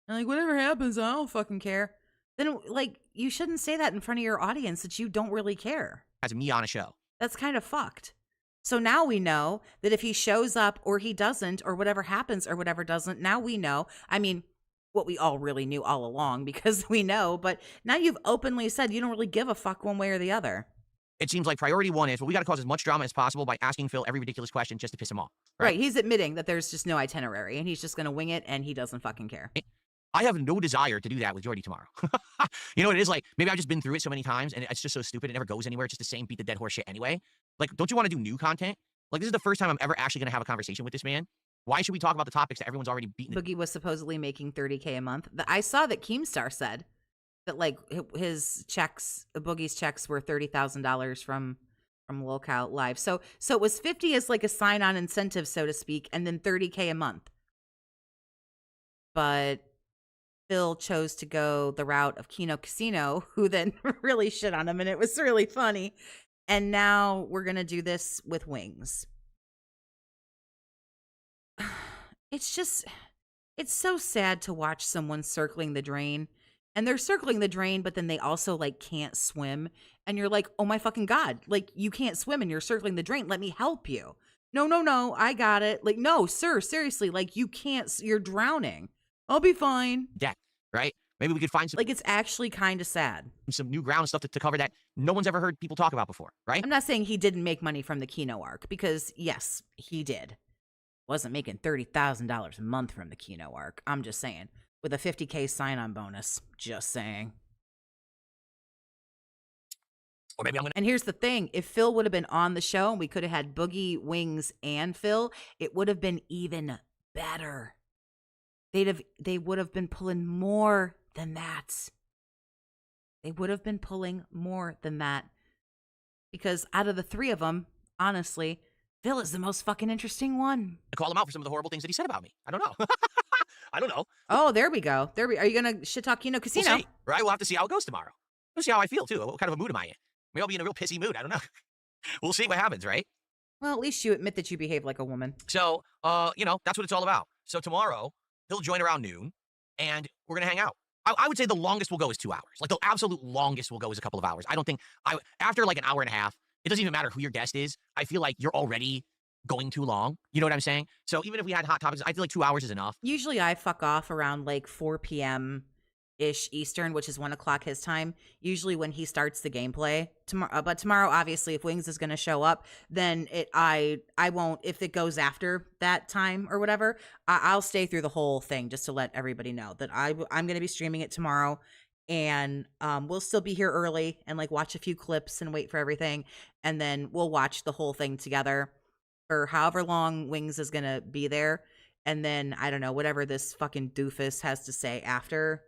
And like, whatever happens, I don't fucking care. Then, like, you shouldn't say that in front of your audience that you don't really care. has me on a show. That's kind of fucked. So now we know that if he shows up or he doesn't, or whatever happens or whatever doesn't, now we know. I mean, what we all really knew all along because we know, but now you've openly said you don't really give a fuck one way or the other. It seems like priority one is, well, we got to cause as much drama as possible by asking Phil every ridiculous question just to piss him off. Right. He's admitting that there's just no itinerary and he's just going to wing it and he doesn't fucking care. I have no desire to do that with Jordy tomorrow. You know what it is? Like, maybe I've just been through it so many times and it's just so stupid. It never goes anywhere. It's just the same beat the dead horse shit anyway. Like, don't you want to do new content? Like, this is the first time I'm ever actually going to have a conversation with this man. Why should we talk about the topics that everyone's already beaten? Boogie was supposedly making $30K a month. I saw that Keemstar said that, like, his checks, Boogie's checks were $30,000 from Lolcow Live. So it was 50 as like a sign-on incentive, so to speak, and then $30K a month. But Phil chose to go the route of Kino Casino, who then really shit on him, and it was really funny. And now we're going to do this with Wings. It's just, it's so sad to watch someone circling the drain. And they're circling the drain, but then they also, like, can't swim. And you're like, oh my fucking God. Like, you can't swim and you're circling the drain. Let me help you. No, I got it. Like, no, sir, seriously. Like, you can't, you're drowning. I'll be fine. Deck, right? Maybe we could find some, like, it's actually kind of sad. Some new ground stuff to cover that no one's ever heard people talk about before, right? I'm not saying he didn't make money from the Kino arc, because yes, he did. Wasn't making $30,000 a month from the Kino arc. I'm just saying. With a 50K sign-on bonus. Just saying. Or maybe I'm gonna. And here's the thing. If Phil would have been on the show and we could have had Boogie, Wings, and Phil, it would have been even better. They would have been pulling more than that. They would have been pulling more than that. Because out of the three of them, honestly, Phil is the most fucking interesting one. I call him out for some of the horrible things that he said about me. I don't know. I don't know. Oh, there we go. Are you going to shit talk Kino Casino? We'll see, right? We'll have to see how it goes tomorrow. We'll see how I feel, too. What kind of a mood am I in? Maybe I'll be in a real pissy mood. I don't know. We'll see what happens, right? Well, at least you admit that you behave like a woman. So, you know, that's what it's all about. So tomorrow, he'll join around noon, and we're going to hang out. I would say the longest we'll go is 2 hours. Like, the absolute longest we'll go is a couple of hours. I don't think, after like an hour and a half, it doesn't even matter who your guest is. I feel like you're already going too long. You know what I'm saying? So even if we had hot topics, I feel like 2 hours is enough. Usually I fuck off around like 4 p.m.-ish Eastern, which is 1 o'clock his time, usually when he starts the gameplay. But tomorrow, obviously, if Wings is going to show up, then I won't, if it goes after that time or whatever, I'll stay through the whole thing just to let everybody know that I'm going to be streaming it tomorrow. And we'll still be here early and like watch a few clips and wait for everything. And then we'll watch the whole thing together for however long Wings is going to be there. And then, I don't know, whatever this fucking doofus has to say after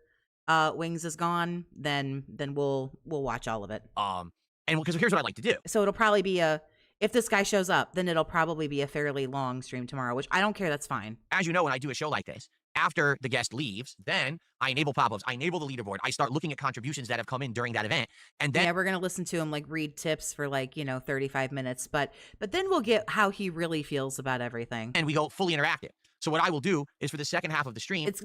Wings is gone, then we'll watch all of it. And because here's what I'd like to do. So it'll probably be if this guy shows up, then it'll probably be a fairly long stream tomorrow, which I don't care. That's fine. As you know, when I do a show like this, after the guest leaves, then I enable pop-ups, I enable the leaderboard, I start looking at contributions that have come in during that event, and then... Yeah, we're going to listen to him, like, read tips for, like, 35 minutes, but then we'll get how he really feels about everything. And we go fully interactive. So what I will do is for the second half of the stream... It's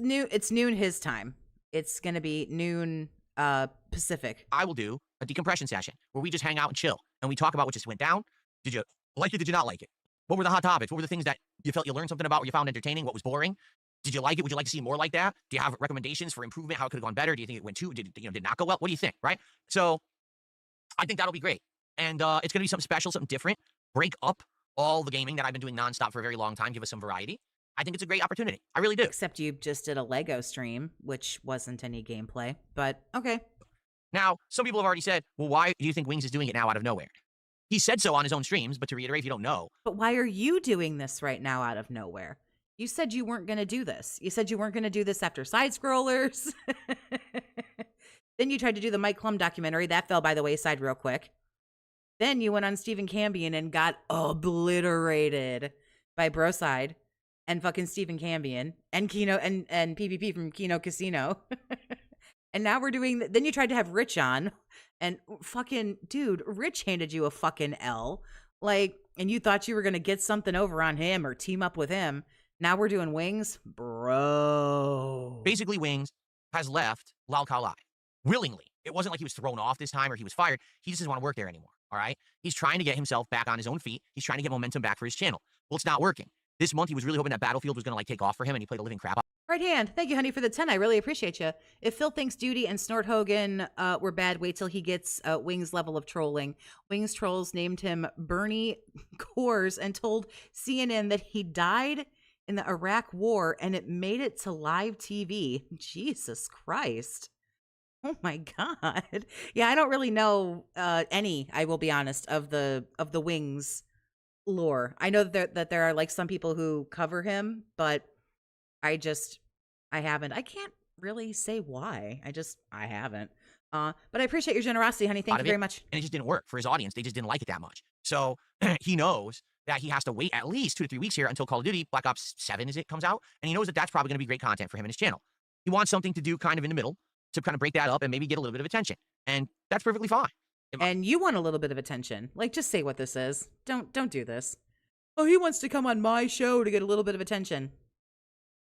noon his time. It's going to be noon Pacific. I will do a decompression session where we just hang out and chill, and we talk about what just went down. Did you like it? Did you not like it? What were the hot topics? What were the things that you felt you learned something about, or you found entertaining? What was boring? Did you like it? Would you like to see more like that? Do you have recommendations for improvement? How it could have gone better? Do you think it went did not go well? What do you think, right? So I think that'll be great. And it's going to be something special, something different. Break up all the gaming that I've been doing nonstop for a very long time. Give us some variety. I think it's a great opportunity. I really do. Except you just did a Lego stream, which wasn't any gameplay, but okay. Now, some people have already said, well, why do you think Wings is doing it now out of nowhere? He said so on his own streams, but to reiterate, if you don't know. But why are you doing this right now out of nowhere? You said you weren't going to do this. You said you weren't going to do this after Side Scrollers. Then you tried to do the Mike Klum documentary. That fell by the wayside real quick. Then you went on Stephen Cambion and got obliterated by Broside and fucking Stephen Cambion and Kino and PPP from Kino Casino. And now we're doing... Then you tried to have Rich on. And fucking... Dude, Rich handed you a fucking L. Like, and you thought you were going to get something over on him or team up with him. Now we're doing Wings? Bro. Basically, Wings has left Lolcow Live willingly. It wasn't like he was thrown off this time or he was fired. He just doesn't want to work there anymore. all right? He's trying to get himself back on his own feet. He's trying to get momentum back for his channel. Well, it's not working. This month, he was really hoping that Battlefield was going to, like, take off for him, and he played a living crap out. Right hand. Thank you, honey, for the 10. I really appreciate you. If Phil thinks Duty and Snort Hogan were bad, wait till he gets Wings' level of trolling. Wings trolls named him Bernie Coors and told CNN that he died in the Iraq War and it made it to live TV. Jesus Christ. Oh my God. Yeah, I don't really know any, I will be honest, of the Wings lore. I know that there are like some people who cover him, but I haven't. I can't really say why. I haven't. But I appreciate your generosity, honey. Thank you very much. And it just didn't work for his audience. They just didn't like it that much. So he knows that he has to wait at least 2 to 3 weeks here until Call of Duty Black Ops 7 comes out. And he knows that that's probably going to be great content for him and his channel. He wants something to do kind of in the middle to kind of break that up and maybe get a little bit of attention. And that's perfectly fine. And you want a little bit of attention. Like, just say what this is. Don't do this. Oh, he wants to come on my show to get a little bit of attention.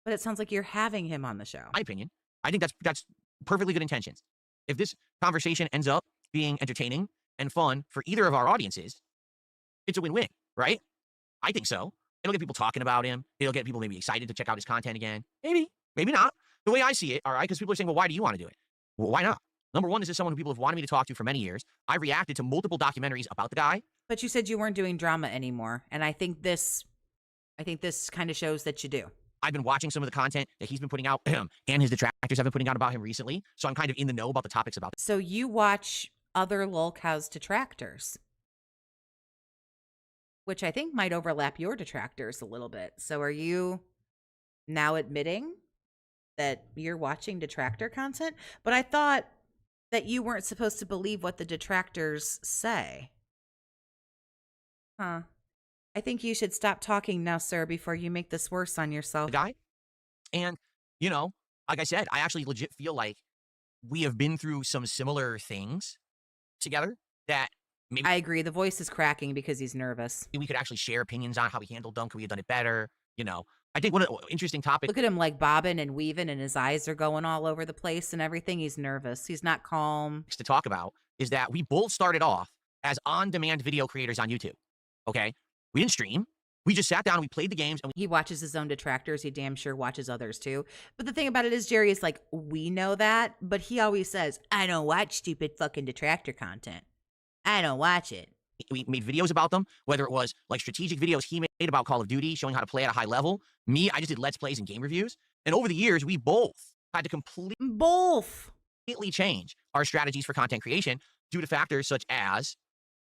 But it sounds like you're having him on the show. My opinion. I think that's perfectly good intentions. If this conversation ends up being entertaining and fun for either of our audiences, it's a win-win, right? I think so. It'll get people talking about him. It'll get people maybe excited to check out his content again. Maybe not. The way I see it, all right, because people are saying, well, why do you want to do it? Well, why not? Number one, this is someone who people have wanted me to talk to for many years. I've reacted to multiple documentaries about the guy. But you said you weren't doing drama anymore. And I think this kind of shows that you do. I've been watching some of the content that he's been putting out and his detractors have been putting out about him recently. So I'm kind of in the know about the topics about this. So you watch other lolcows detractors, which I think might overlap your detractors a little bit. So are you now admitting that you're watching detractor content? But I thought that you weren't supposed to believe what the detractors say. Huh. I think you should stop talking now, sir, before you make this worse on yourself. The guy. And, you know, like I said, I actually legit feel like we have been through some similar things together that maybe I agree. The voice is cracking because he's nervous. we could actually share opinions on how we handled them. Could we have done it better? You know, I think one of the interesting topics Look at him like bobbing and weaving and his eyes are going all over the place and everything. He's nervous. He's not calm. to talk about is that we both started off as on-demand video creators on YouTube. Okay? We didn't stream. We just sat down, we played the games, and He watches his own detractors. He damn sure watches others too. But the thing about it is, Jerry, is like, we know that, but he always says, I don't watch stupid fucking detractor content. I don't watch it. we made videos about them, whether it was like strategic videos he made about Call of Duty, showing how to play at a high level. Me, I just did Let's Plays and game reviews. And over the years, we both had to completely change our strategies for content creation due to factors such as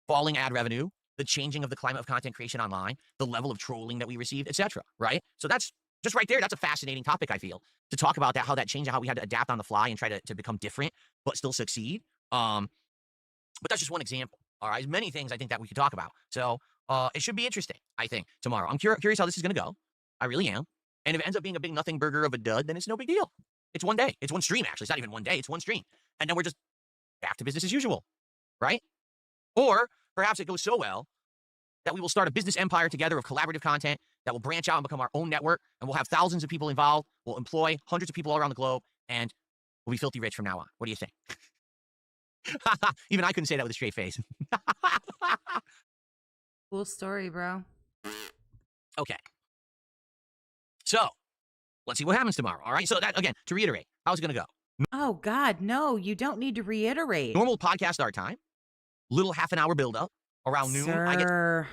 falling ad revenue, the changing of the climate of content creation online, the level of trolling that we received, etc. Right? So that's just right there. That's a fascinating topic, I feel, to talk about that, how that changed and how we had to adapt on the fly and try to become different, but still succeed. But that's just one example. All right. There's many things I think that we could talk about. So it should be interesting, I think, tomorrow. I'm curious how this is going to go. I really am. And if it ends up being a big nothing burger of a dud, then it's no big deal. It's one day. It's one stream, actually. It's not even one day. It's one stream. And then we're just back to business as usual. Right? Or perhaps it goes so well that we will start a business empire together of collaborative content that will branch out and become our own network. And we'll have thousands of people involved. We'll employ hundreds of people all around the globe. And we'll be filthy rich from now on. What do you think? Even I couldn't say that with a straight face. Cool story, bro. Okay. So, let's see what happens tomorrow. All right. So that, again, to reiterate, how's it going to go? Oh, God, no, you don't need to reiterate. Normal podcast start time, little half an hour build up around noon. I get. Sir.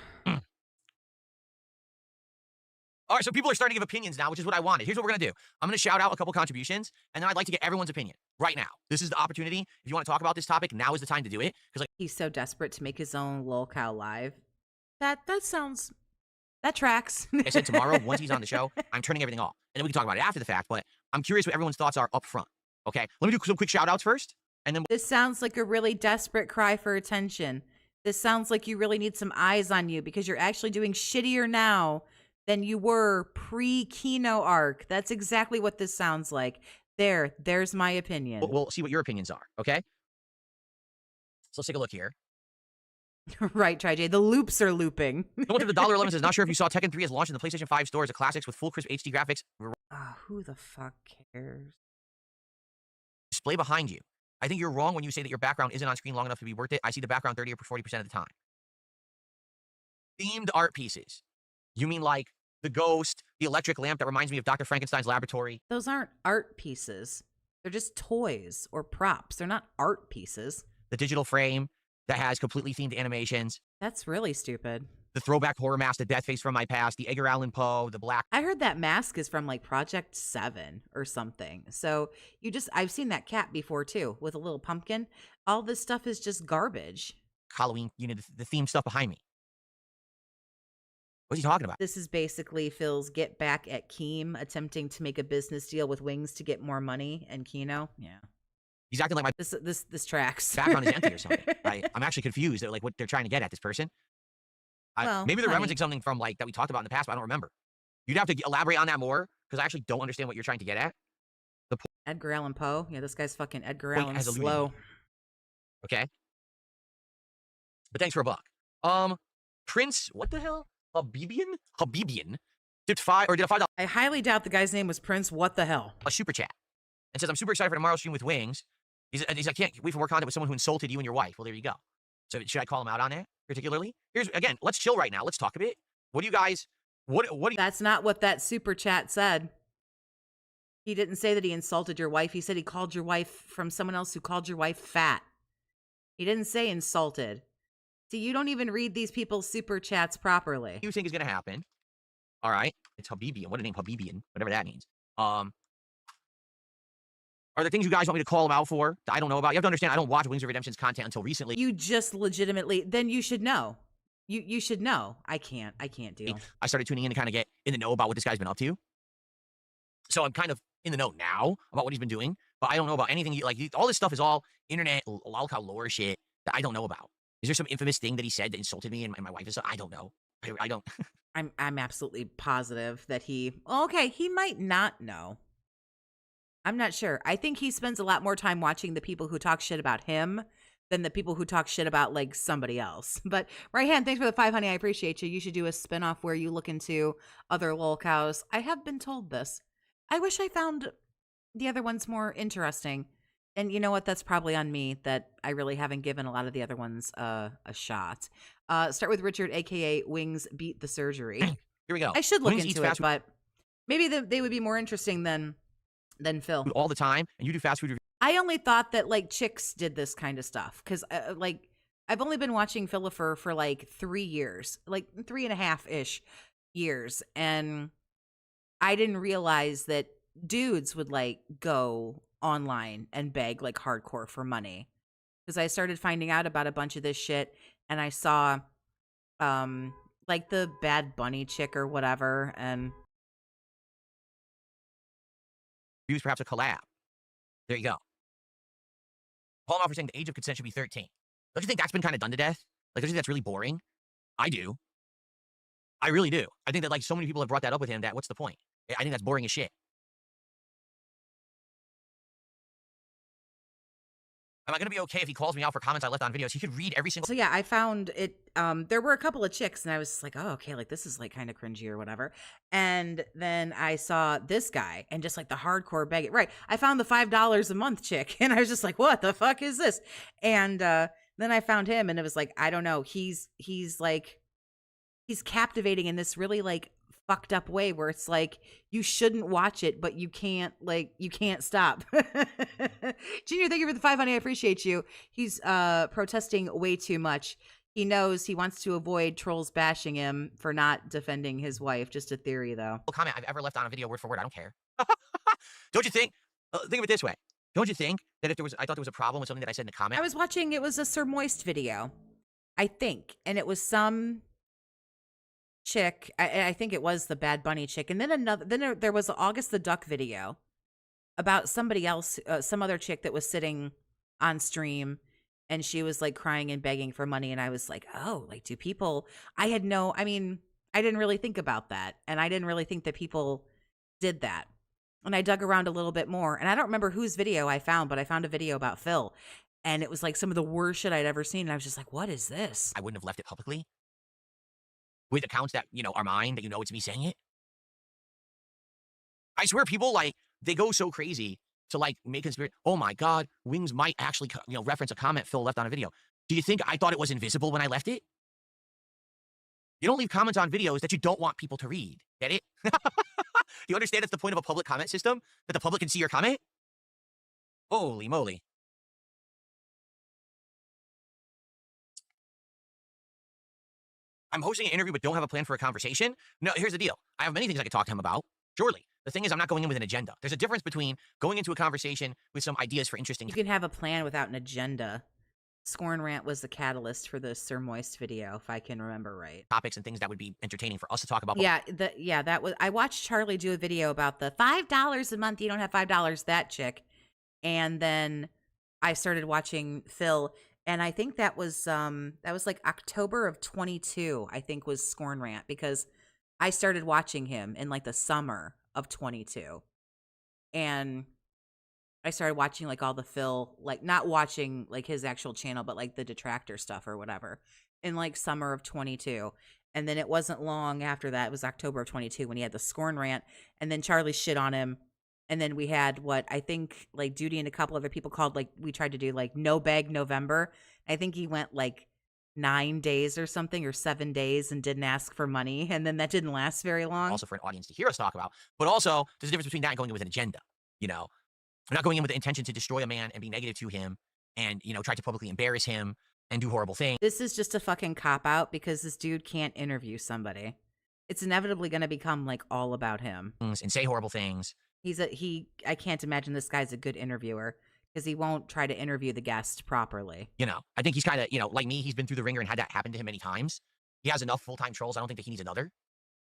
All right. So people are starting to give opinions now, which is what I wanted. Here's what we're going to do. I'm going to shout out a couple contributions, and then I'd like to get everyone's opinion right now. This is the opportunity. If you want to talk about this topic, now is the time to do it. Because, like, He's so desperate to make his own lolcow live. That sounds... That tracks. I said, tomorrow, once he's on the show, I'm turning everything off. And then we can talk about it after the fact, but I'm curious what everyone's thoughts are up front. Okay? Let me do some quick shout outs first, and then This sounds like a really desperate cry for attention. This sounds like you really need some eyes on you because you're actually doing shittier now than you were pre-Kino arc. That's exactly what this sounds like. There's my opinion. we'll see what your opinions are. Okay? So let's take a look here. Right, Tri-J. The loops are looping. Someone to the $11 says, not sure if you saw Tekken 3 is launched in the PlayStation 5 stores, a classics with full crisp HD graphics Oh, who the fuck cares? display behind you. I think you're wrong when you say that your background isn't on screen long enough to be worth it. I see the background 30 or 40% of the time. Themed art pieces. You mean like the ghost, the electric lamp that reminds me of Dr. Frankenstein's laboratory? Those aren't art pieces. They're just toys or props. They're not art pieces. The digital frame that has completely themed animations. That's really stupid. The throwback horror mask, the death face from my past, the Edgar Allan Poe, the black. I heard that mask is from like Project 7 or something. So I've seen that cat before too with a little pumpkin. All this stuff is just garbage. Halloween, the theme stuff behind me. What's he talking about? This is basically Phil's get back at Keem attempting to make a business deal with Wings to get more money and Kino. Yeah. He's acting like my this tracks. background is empty or something. I'm actually confused at like what they're trying to get at this person. Well, maybe they're referencing something from like that we talked about in the past, but I don't remember. You'd have to elaborate on that more because I actually don't understand what you're trying to get at. Edgar Allan Poe. Yeah, this guy's fucking Edgar Wait, Allan has alluded Slow. to me. Okay. But thanks for a buck. Prince, what the hell? Habibian did a $5 I highly doubt the guy's name was Prince. What the hell? a super chat and says, I'm super excited for tomorrow's stream with Wings. He's I can't wait for more content with someone who insulted you and your wife. Well, there you go. So should I call him out on that particularly? Again, let's chill right now. Let's talk a bit. What do you guys, what do you, That's not what that super chat said. He didn't say that he insulted your wife. He said he called your wife from someone else who called your wife fat. He didn't say insulted. See, you don't even read these people's super chats properly. you think is going to happen? All right. It's Habibian. What a name, Habibian. Whatever that means. Are there things you guys want me to call him out for that I don't know about? You have to understand, I don't watch Wings of Redemption's content until recently. You just legitimately, then you should know. You should know. I can't deal. I started tuning in to kind of get in the know about what this guy's been up to. So I'm kind of in the know now about what he's been doing, but I don't know about anything. Like, all this stuff is all internet, lore shit that I don't know about. Is there some infamous thing that he said that insulted me and my wife? I don't know. I don't. I'm absolutely positive that he might not know. I'm not sure. I think he spends a lot more time watching the people who talk shit about him than the people who talk shit about like somebody else. But right hand, thanks for the 5, honey. I appreciate you. You should do a spinoff where you look into other lol cows. I have been told this. I wish I found the other ones more interesting. And you know what? That's probably on me that I really haven't given a lot of the other ones a shot. Start with Richard, a.k.a. Wings Beat the Surgery. Here we go. I should look Wings into it, but maybe they would be more interesting than Phil. all the time, and you do fast food reviews. I only thought that like chicks did this kind of stuff because like I've only been watching Philipper for like 3 years, like 3.5-ish years. And I didn't realize that dudes would like go online and beg like hardcore for money because I started finding out about a bunch of this shit and I saw like the Bad Bunny chick or whatever and Use perhaps a collab. There you go. Paul Malfoy saying the age of consent should be 13. Don't you think that's been kind of done to death? Like, don't you think that's really boring? I do. I really do. I think that like so many people have brought that up with him that what's the point? I think that's boring as shit. Am I going to be okay if he calls me out for comments I left on videos? He could read every single... So yeah, I found it, there were a couple of chicks and I was like, oh, okay, like this is like kind of cringy or whatever. And then I saw this guy and just like the hardcore begging. Right. I found the $5 a month chick and I was just like, what the fuck is this? And then I found him and it was like, I don't know. He's captivating in this really like fucked up way where it's like you shouldn't watch it but you can't stop. Junior, thank you for the 5, honey. I appreciate you. He's protesting way too much. He knows he wants to avoid trolls bashing him for not defending his wife. Just a theory though. comment I've ever left on a video word for word. I don't care. Don't you think, think of it this way, don't you think that if I thought there was a problem with something that I said in the comment? I was watching, it was a Sir Moist video, I think, and it was some chick, I think it was the Bad Bunny chick, and then there was the August the Duck video about somebody else, some other chick that was sitting on stream and she was like crying and begging for money, and I was like, oh, like do people, I didn't really think about that, and I didn't really think that people did that. And I dug around a little bit more, and I don't remember whose video I found, but I found a video about Phil, and it was like some of the worst shit I'd ever seen, and I was just like, what is this? I wouldn't have left it publicly with accounts that, are mine, that it's me saying it. I swear people, like, they go so crazy to like make conspiracy. Oh my God, Wings might actually, reference a comment Phil left on a video. Do you think I thought it was invisible when I left it? You don't leave comments on videos that you don't want people to read. Get it? Do you understand that's the point of a public comment system? That the public can see your comment? Holy moly. I'm hosting an interview but don't have a plan for a conversation? No, here's the deal. I have many things I could talk to him about. Surely. The thing is, I'm not going in with an agenda. There's a difference between going into a conversation with some ideas for interesting... You can have a plan without an agenda. Scorn Rant was the catalyst for the Sir Moist video, if I can remember right. Topics and things that would be entertaining for us to talk about. Yeah, that was... I watched Charlie do a video about the $5 a month, you don't have $5, that chick. And then I started watching Phil, and I think that was like October of 22, I think was Scorn Rant, because I started watching him in like the summer of 22. And I started watching like all the Phil, like not watching like his actual channel, but like the detractor stuff or whatever in like summer of 22. And then it wasn't long after that. It was October of 22 when he had the Scorn Rant, and then Charlie shit on him. And then we had what I think like Duty and a couple other people called, like, we tried to do like No Bag November. I think he went like 9 days or something, or 7 days, and didn't ask for money. And then that didn't last very long. Also for an audience to hear us talk about. But also, there's a difference between that and going in with an agenda. You know, I'm not going in with the intention to destroy a man and be negative to him and, try to publicly embarrass him and do horrible things. This is just a fucking cop-out because this dude can't interview somebody. It's inevitably going to become like all about him. And say horrible things. I can't imagine this guy's a good interviewer because he won't try to interview the guest properly. I think he's kind of, like me, he's been through the ringer and had that happen to him many times. He has enough full-time trolls. I don't think that he needs another,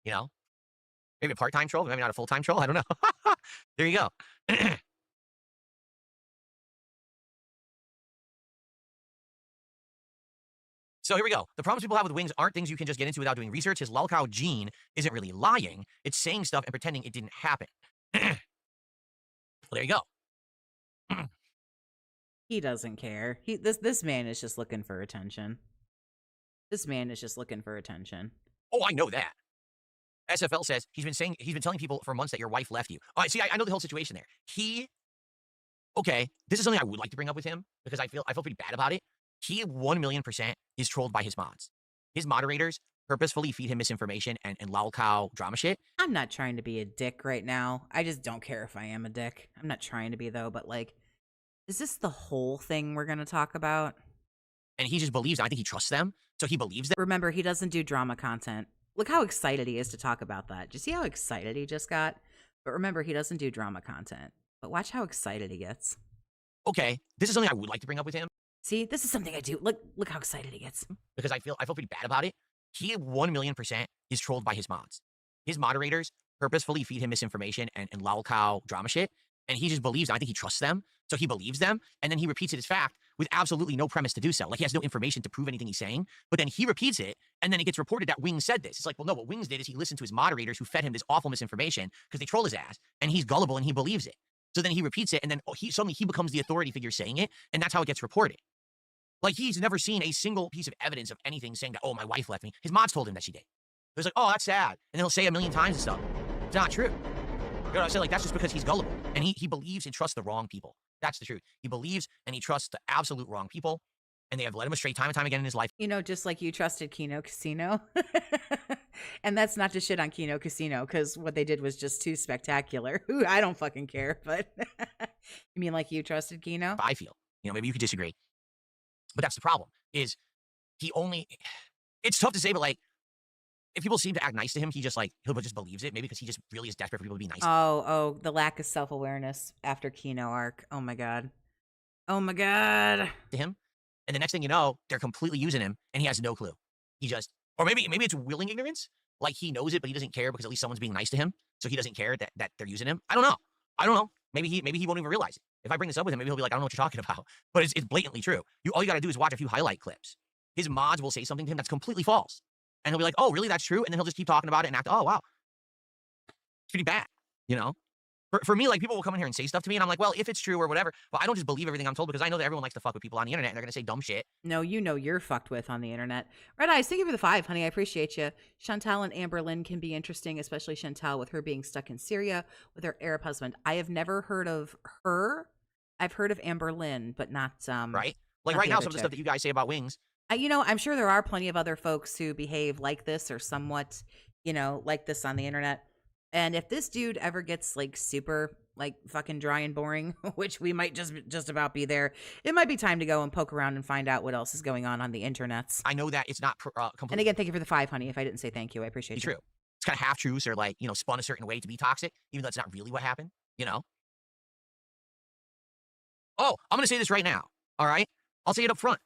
maybe a part-time troll, maybe not a full-time troll. I don't know. There you go. So here we go. The problems people have with Wings aren't things you can just get into without doing research. His lolcow gene isn't really lying. It's saying stuff and pretending it didn't happen. Well, there you go. He doesn't care. This man is just looking for attention. This man is just looking for attention. Oh, I know that. SFL says he's been telling people for months that your wife left you. All right, see, I know the whole situation there. Okay, this is something I would like to bring up with him because I feel pretty bad about it. He 1,000,000% is trolled by his mods. His moderators purposefully feed him misinformation and lolcow drama shit. I'm not trying to be a dick right now. I just don't care if I am a dick. I'm not trying to be, though, but like, is this the whole thing we're going to talk about? And he just believes, I think he trusts them, so he believes them. Remember, he doesn't do drama content. Look how excited he is to talk about that. Do you see how excited he just got? But remember, he doesn't do drama content. But watch how excited he gets. Okay, this is something I would like to bring up with him. See, this is something I do. Look how excited he gets. Because I feel pretty bad about it. He 1,000,000% is trolled by his mods. His moderators purposefully feed him misinformation and lolcow drama shit. And he just believes, I think he trusts them, so he believes them. And then he repeats it as fact with absolutely no premise to do so. Like, he has no information to prove anything he's saying. But then he repeats it, and then it gets reported that Wings said this. It's like, well, no, what Wings did is he listened to his moderators who fed him this awful misinformation because they troll his ass. And he's gullible and he believes it. So then he repeats it, and then suddenly he becomes the authority figure saying it. And that's how it gets reported. Like, he's never seen a single piece of evidence of anything saying that, oh, my wife left me. His mods told him that she did. It was like, oh, that's sad. And he'll say 1,000,000 times and stuff. It's not true. You know what I'm saying? Like, that's just because he's gullible. And he believes and trusts the wrong people. That's the truth. He believes and he trusts the absolute wrong people. And they have led him astray time and time again in his life. Just like you trusted Kino Casino. And that's not to shit on Kino Casino, because what they did was just too spectacular. I don't fucking care, but you mean like you trusted Kino? I feel. Maybe you could disagree. But that's the problem, is it's tough to say, but like, if people seem to act nice to him, he'll just believes it, maybe because he just really is desperate for people to be nice. Oh, the lack of self-awareness after Kino arc. Oh my God. To him. And the next thing you know, they're completely using him and he has no clue. Or maybe it's willing ignorance. Like, he knows it, but he doesn't care because at least someone's being nice to him. So he doesn't care that they're using him. I don't know. Maybe he won't even realize it. If I bring this up with him, maybe he'll be like, I don't know what you're talking about. But it's blatantly true. All you got to do is watch a few highlight clips. His mods will say something to him that's completely false. And he'll be like, oh, really? That's true? And then he'll just keep talking about it and act, oh, wow. It's pretty bad, For me, like, people will come in here and say stuff to me, and I'm like, well, if it's true or whatever, but I don't just believe everything I'm told because I know that everyone likes to fuck with people on the internet, and they're going to say dumb shit. No, you know you're fucked with on the internet. Red Eyes, thank you for the 5, honey. I appreciate you. Chantal and Amber Lynn can be interesting, especially Chantal with her being stuck in Syria with her Arab husband. I have never heard of her. I've heard of Amber Lynn, but not right. Like not right the now, other some of the chick. stuff that you guys say about Wings. You know, I'm sure there are plenty of other folks who behave like this or somewhat, you know, like this on the internet. And if this dude ever gets like super like fucking dry and boring, which we might just about be there, it might be time to go and poke around and find out what else is going on the internets. I know that it's not And completely again, thank you for the 5, honey. If I didn't say thank you, I appreciate you. true. It's kind of half truths or like, you know, spun a certain way to be toxic, even though it's not really what happened, you know? Oh, I'm going to say this right now. All right. I'll say it up front.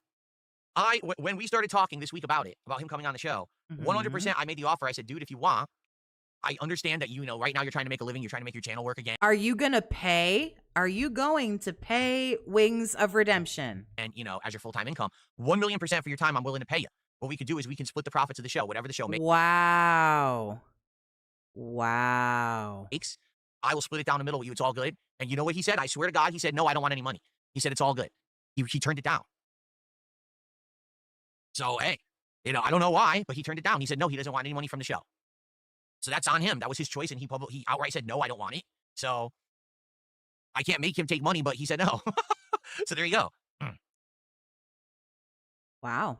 When we started talking this week about him coming on the show, 100% I made the offer. I said, dude, if you want, I understand that, you know, right now you're trying to make a living. You're trying to make your channel work again. Are you going to pay? Are you going to pay Wings of Redemption? And, you know, as your full-time income, 1,000,000% for your time, I'm willing to pay you. What we could do is we can split the profits of the show, whatever the show makes. Wow. I will split it down the middle with you. It's all good. And you know what he said? I swear to God, he said, no, I don't want any money. He said, it's all good. He turned it down. So, hey, you know, I don't know why, but he turned it down. He said, no, he doesn't want any money from the show. So that's on him. That was his choice. And he outright said, no, I don't want it. So I can't make him take money, but he said no. So there you go. Wow.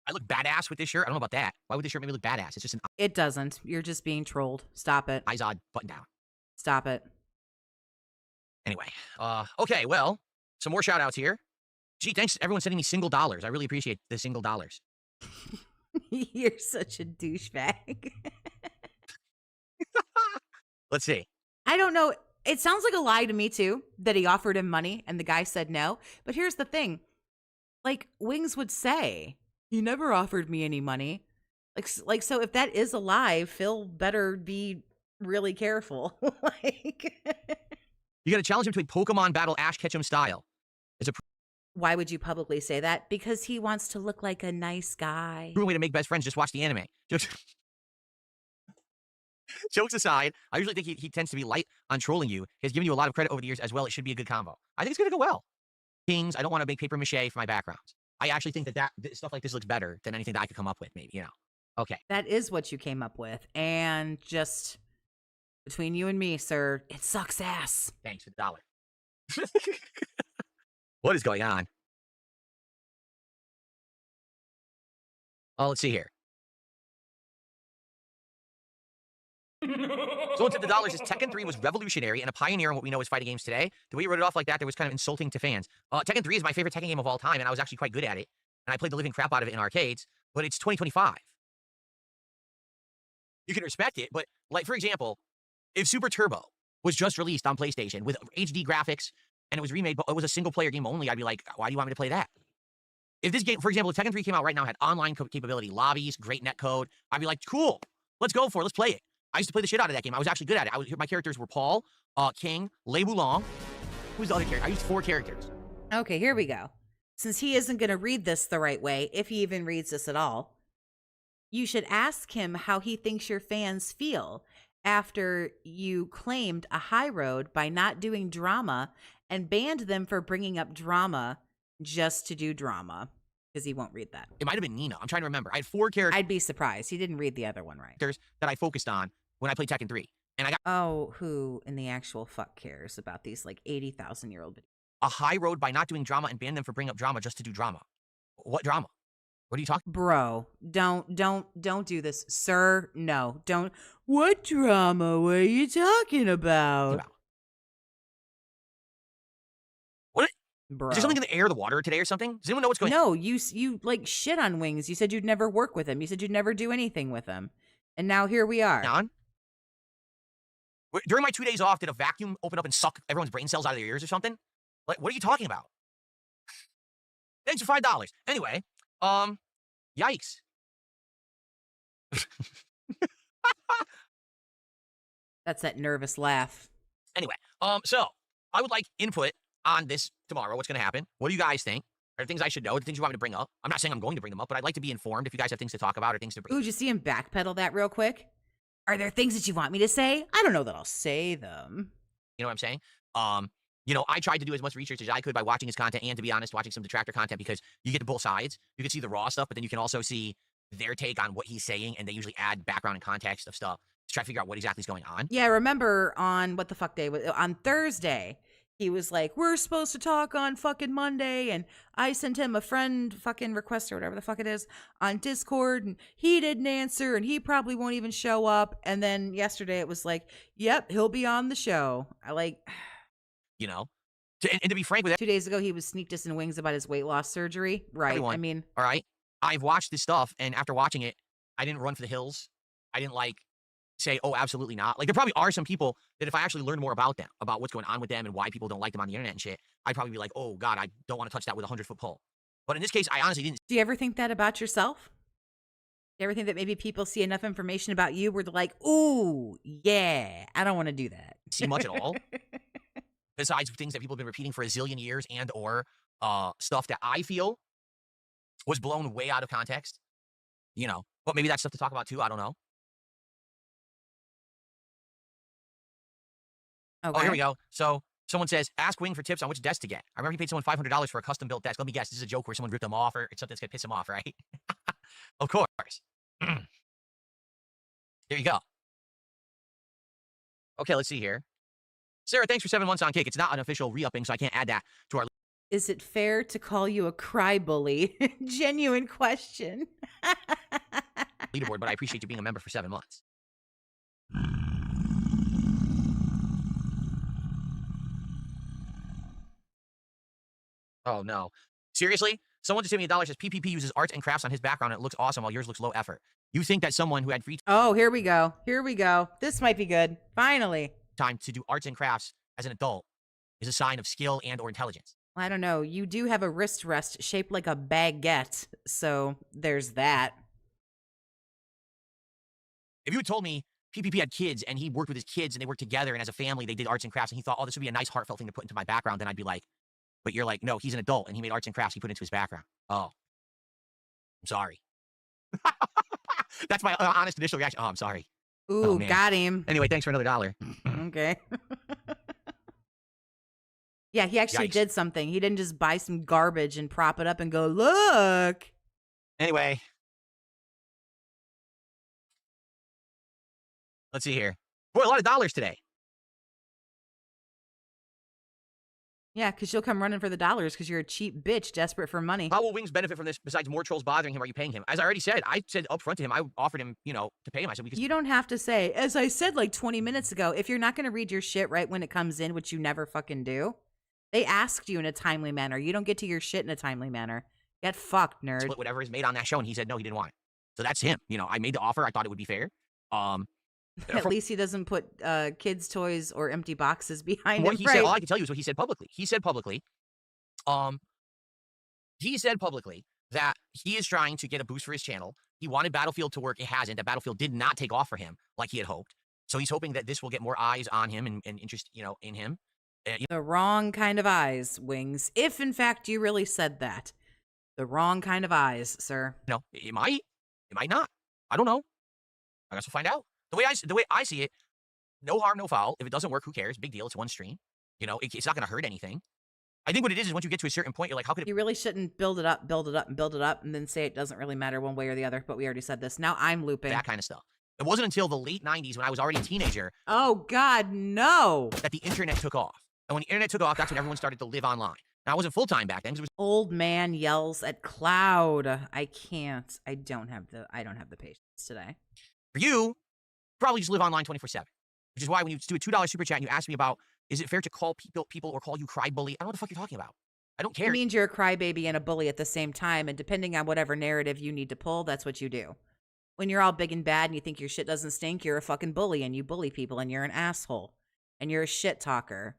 I look badass with this shirt. I don't know about that. Why would this shirt make me look badass? It's just an It doesn't. You're just being trolled. Stop it. Izod button down. Stop it. Anyway, okay, well, some more shout outs here. Gee, thanks everyone sending me single dollars. I really appreciate the single dollars. You're such a douchebag. Let's see. I don't know. It sounds like a lie to me too, that he offered him money and the guy said no. But here's the thing. Like Wings would say, he never offered me any money. Like so if that is a lie, Phil better be really careful. Like You got to challenge him to a Pokemon battle Ash Ketchum style. why would you publicly say that? Because he wants to look like a nice guy. Proven way to make best friends. Just watch the anime. Jokes aside, I usually think he tends to be light on trolling you. He has given you a lot of credit over the years as well. It should be a good combo. I think it's going to go well. Kings, I don't want to make paper mache for my backgrounds. I actually think that stuff like this looks better than anything that I could come up with, maybe, you know. Okay. That is what you came up with. And just between you and me, sir, it sucks ass. Thanks for the dollar. What is going on? Oh, let's see here. So what's at the dollars is Tekken 3 was revolutionary and a pioneer in what we know as fighting games today. The way you wrote it off like that, there was kind of insulting to fans. Tekken 3 is my favorite Tekken game of all time, and I was actually quite good at it. And I played the living crap out of it in arcades, but it's 2025. You can respect it, but like, for example, if Super Turbo was just released on PlayStation with HD graphics and it was remade, but it was a single-player game only, I'd be like, why do you want me to play that? If this game, for example, if Tekken 3 came out right now, had online capability, lobbies, great netcode, I'd be like, cool, let's go for it, let's play it. I used to play the shit out of that game. I was actually good at it. My characters were Paul, King, Lei Wulong. Who's the other character? I used 4 characters. Okay, here we go. Since he isn't going to read this the right way, if he even reads this at all, you should ask him how he thinks your fans feel after you claimed a high road by not doing drama and banned them for bringing up drama just to do drama, because he won't read that. It might have been Nina. I'm trying to remember. I had 4 characters I'd be surprised. He didn't read the other one right. that I focused on when I played Tekken 3. And I got Oh, who in the actual fuck cares about these like 80,000-year-old videos? a high road by not doing drama and banned them for bringing up drama just to do drama. What drama? What are you talking Bro, don't do this, sir. No, don't. What drama were you talking about? about? What? Bro. Is there something in the air, the water today or something? Does anyone know what's going on? No, you like shit on Wings. You said you'd never work with him. You said you'd never do anything with him. And now here we are. On? During my 2 days off, did a vacuum open up and suck everyone's brain cells out of their ears or something? Like, what are you talking about? Thanks for $5. Anyway, yikes. That's that nervous laugh. Anyway, so I would like input on this tomorrow. What's going to happen? What do you guys think? Are there things I should know? Things you want me to bring up? I'm not saying I'm going to bring them up, but I'd like to be informed if you guys have things to talk about or things to bring. Ooh, did you see him backpedal that real quick? Are there things that you want me to say? I don't know that I'll say them. You know what I'm saying? You know, I tried to do as much research as I could by watching his content and, to be honest, watching some detractor content, because you get both sides. You can see the raw stuff, but then you can also see their take on what he's saying, and they usually add background and context of stuff to try to figure out what exactly is going on. Yeah, I remember on what the fuck day was on Thursday, he was like, we're supposed to talk on fucking Monday, and I sent him a friend fucking request or whatever the fuck it is on Discord, and he didn't answer, and he probably won't even show up. And then yesterday it was like, yep, he'll be on the show. I like... You know? And to be frank with 2 days ago, he was sneak dissing Wings about his weight loss surgery. Right. everyone, I mean... all right? I've watched this stuff, and after watching it, I didn't run for the hills. I didn't, like, say, oh, absolutely not. Like, there probably are some people that if I actually learned more about them, about what's going on with them and why people don't like them on the internet and shit, I'd probably be like, oh, God, I don't want to touch that with a 100-foot pole. But in this case, I honestly didn't. Do you ever think that about yourself? Do you ever think that maybe people see enough information about you where they're like, ooh, yeah, I don't want to do that? See much at all. Besides things that people have been repeating for a zillion years and or stuff that I feel was blown way out of context. You know, but maybe that's stuff to talk about too. I don't know. Okay. Oh, here we go. So someone says, ask Wing for tips on which desk to get. I remember he paid someone $500 for a custom-built desk. Let me guess, this is a joke where someone ripped them off, or it's something that's going to piss him off, right? Of course. There you go. Okay, let's see here. Sarah, thanks for 7 months on Kick. It's not an official re-upping, so I can't add that to our Is it fair to call you a cry bully? Genuine question. leaderboard, but I appreciate you being a member for 7 months. Oh, no. Seriously? Someone just gave me $1 says PPP uses arts and crafts on his background and it looks awesome while yours looks low effort. You think that someone who had free Oh, here we go. Here we go. This might be good. Finally. time to do arts and crafts as an adult is a sign of skill and or intelligence. I don't know. You do have a wrist rest shaped like a baguette, so there's that. If you had told me PPP had kids and he worked with his kids and they worked together and as a family they did arts and crafts and he thought, oh, this would be a nice heartfelt thing to put into my background, then I'd be like, but you're like, no, he's an adult and he made arts and crafts he put into his background. Oh, I'm sorry. That's my honest initial reaction. Oh, I'm sorry. Ooh, Oh, man. got him. Anyway, thanks for another $1. Okay. Yeah, he actually Yikes. did something. He didn't just buy some garbage and prop it up and go, look. Anyway. Let's see here. Boy, a lot of dollars today. Yeah, because you'll come running for the dollars because you're a cheap bitch desperate for money. How will Wings benefit from this besides more trolls bothering him? Are you paying him? As I already said, I said up front to him, I offered him, you know, to pay him. I said, we could. You don't have to say, as I said like 20 minutes ago, if you're not going to read your shit right when it comes in, which you never fucking do, they asked you in a timely manner. You don't get to your shit in a timely manner. Get fucked, nerd. Split whatever is made on that show, and he said no, he didn't want it. So that's him. You know, I made the offer. I thought it would be fair. At least he doesn't put kids' toys or empty boxes behind what him. he Right. said, all I can tell you is what he said publicly. He said publicly that he is trying to get a boost for his channel. He wanted Battlefield to work. It hasn't. That Battlefield did not take off for him like he had hoped. So he's hoping that this will get more eyes on him and interest, you know, in him. The wrong kind of eyes, Wings. If, in fact, you really said that. The wrong kind of eyes, sir. You know, it might not. I don't know. I guess we'll find out. The way I see it, no harm, no foul. If it doesn't work, who cares? Big deal. It's one stream. You know, it's not going to hurt anything. I think what it is once you get to a certain point, you're like, how could it? You really shouldn't build it up, and then say it doesn't really matter one way or the other. But we already said this. Now I'm looping. That kind of stuff. It wasn't until the late 90s when I was already a teenager Oh, God, no. that the internet took off. And when the internet took off, that's when everyone started to live online. Now, I wasn't full-time back then because it was Old man yells at cloud. I can't. I don't have the patience today. for you, probably just live online 24/7. Which is why when you do a $2 super chat and you ask me about, is it fair to call people or call you cry bully? I don't know what the fuck you're talking about. I don't care. It means you're a crybaby and a bully at the same time, and depending on whatever narrative you need to pull, that's what you do. When you're all big and bad and you think your shit doesn't stink, you're a fucking bully and you bully people and you're an asshole and you're a shit talker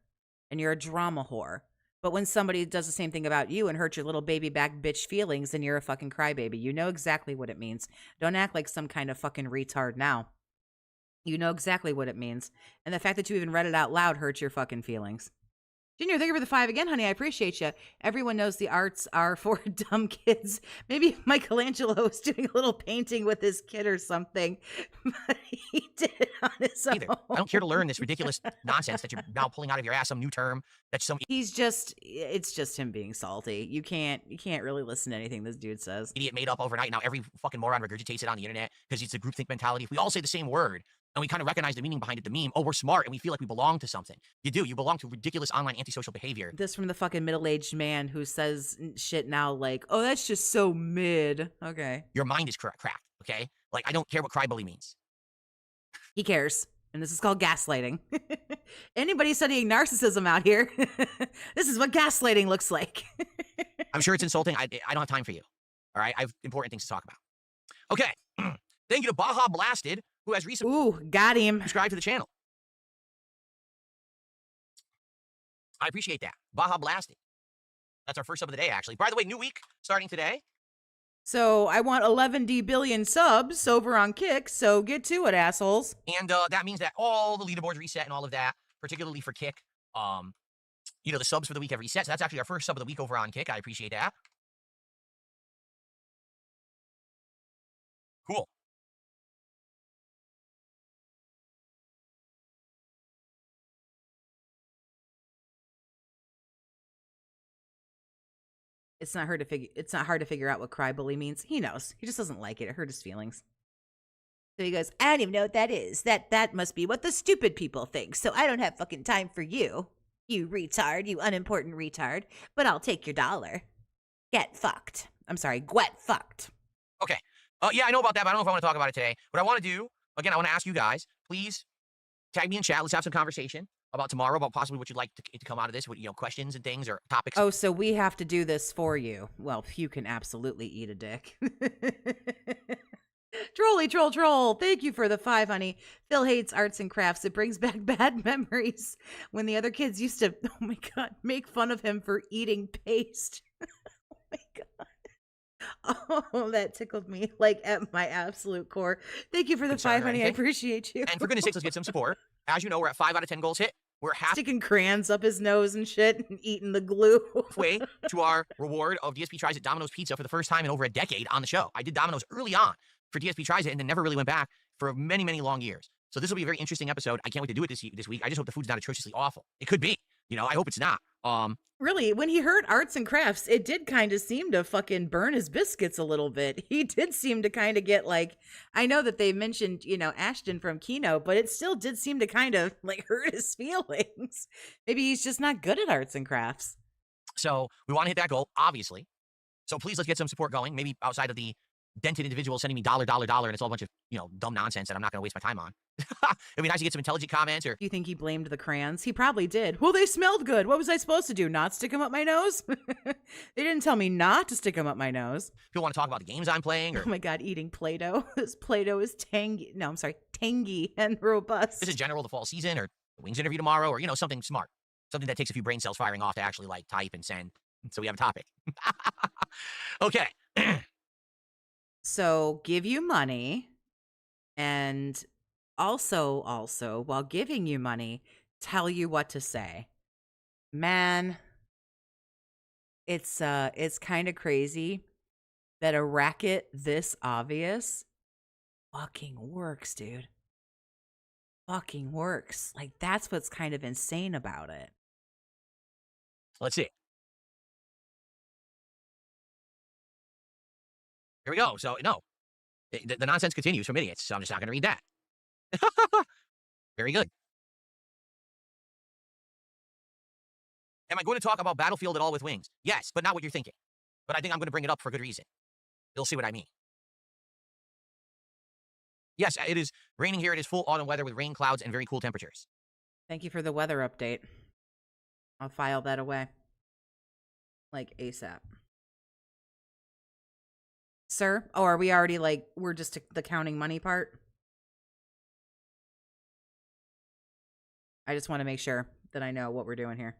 and you're a drama whore. But when somebody does the same thing about you and hurts your little baby back bitch feelings, then you're a fucking crybaby. You know exactly what it means. Don't act like some kind of fucking retard now. You know exactly what it means. And the fact that you even read it out loud hurts your fucking feelings. Junior, thank you for the 5 again, honey. I appreciate you. Everyone knows the arts are for dumb kids. Maybe Michelangelo was doing a little painting with his kid or something, but he did it on his own. Either. I don't care to learn this ridiculous nonsense that you're now pulling out of your ass, some new term that some It's just him being salty. You can't really listen to anything this dude says. idiot made up overnight. Now every fucking moron regurgitates it on the internet because it's a groupthink mentality. If we all say the same word and we kind of recognize the meaning behind it, the meme, oh, we're smart and we feel like we belong to something. You do. You belong to ridiculous online antisocial behavior. This from the fucking middle-aged man who says shit now like, oh, that's just so mid. Okay. Your mind is cracked, okay? Like, I don't care what crybully means. He cares. And this is called gaslighting. Anybody studying narcissism out here, this is what gaslighting looks like. I'm sure it's insulting. I don't have time for you. All right? I have important things to talk about. Okay. Thank you to Baja Blasted, who has recently got him. subscribed to the channel. I appreciate that. Baja Blasted. That's our first sub of the day, actually. By the way, new week starting today. So I want 11D billion subs over on Kick, so get to it, assholes. And that means that all the leaderboards reset and all of that, particularly for Kick. You know, the subs for the week have reset. So that's actually our first sub of the week over on Kick. I appreciate that. Cool. It's not hard to figure out what crybully means. He knows. He just doesn't like it. It hurt his feelings. So he goes, I don't even know what that is. That must be what the stupid people think. So I don't have fucking time for you. You retard, you unimportant retard. But I'll take your dollar. Get fucked. I'm sorry, get fucked. Okay. Yeah, I know about that, but I don't know if I want to talk about it today. What I want to do, again, I want to ask you guys, please tag me in chat. Let's have some conversation about tomorrow, about possibly what you'd like to come out of this, with, you know, questions and things or topics. Oh, so we have to do this for you. Well, you can absolutely eat a dick. Trolly troll. Thank you for the 5, honey. Phil hates arts and crafts. It brings back bad memories when the other kids used to, oh my God, make fun of him for eating paste. Oh my God. Oh, that tickled me, like, at my absolute core. Thank you for the 5, honey. I appreciate you. And for goodness sakes, let's get some support. As you know, we're at 5 out of 10 goals hit. We're sticking crayons up his nose and shit and eating the glue. halfway to our reward of DSP Tries It Domino's Pizza for the first time in over a decade on the show. I did Domino's early on for DSP Tries It and then never really went back for many, many long years. So this will be a very interesting episode. I can't wait to do it this week. I just hope the food's not atrociously awful. It could be. You know, I hope it's not. Really, when he heard arts and crafts, it did kind of seem to fucking burn his biscuits a little bit. He did seem to kind of get like, I know that they mentioned, you know, Ashton from Kino, but it still did seem to kind of like hurt his feelings. Maybe he's just not good at arts and crafts. So we want to hit that goal, obviously. So please, let's get some support going. Maybe outside of the dented individual sending me $, and it's all a bunch of, you know, dumb nonsense that I'm not going to waste my time on. It'd be nice to get some intelligent comments. Or you think he blamed the crayons? He probably did. Well, they smelled good. What was I supposed to do? Not stick them up my nose? They didn't tell me not to stick them up my nose. People want to talk about the games I'm playing. Or oh my God, eating Play-Doh. This Play-Doh is tangy. No, I'm sorry, tangy and robust. This is general the fall season, or the Wings interview tomorrow, or, you know, something smart. Something that takes a few brain cells firing off to actually, like, type and send. So we have a topic. Okay. So give you money, and also, while giving you money, tell you what to say. Man, it's kind of crazy that a racket this obvious fucking works, dude. Fucking works. Like, that's what's kind of insane about it. Let's see. Here we go. So, no. The nonsense continues from idiots, so I'm just not going to read that. Very good. Am I going to talk about Battlefield at all with Wings? Yes, but not what you're thinking. But I think I'm going to bring it up for good reason. You'll see what I mean. Yes, it is raining here. It is full autumn weather with rain clouds and very cool temperatures. Thank you for the weather update. I'll file that away. Like ASAP. Sir? Oh, are we already like, we're just the counting money part? I just want to make sure that I know what we're doing here.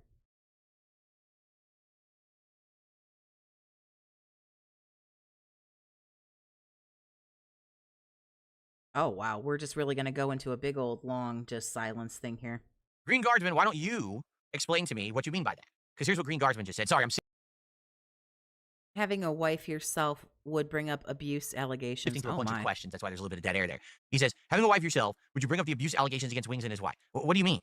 Oh, wow. We're just really going to go into a big old long just silence thing here. Green Guardsman, why don't you explain to me what you mean by that. Because here's what Green Guardsman just said. Sorry, I'm Having a wife yourself would bring up abuse allegations. shifting to a Oh bunch of my. questions. That's why there's a little bit of dead air there. He says, having a wife yourself, would you bring up the abuse allegations against Wings and his wife? What do you mean?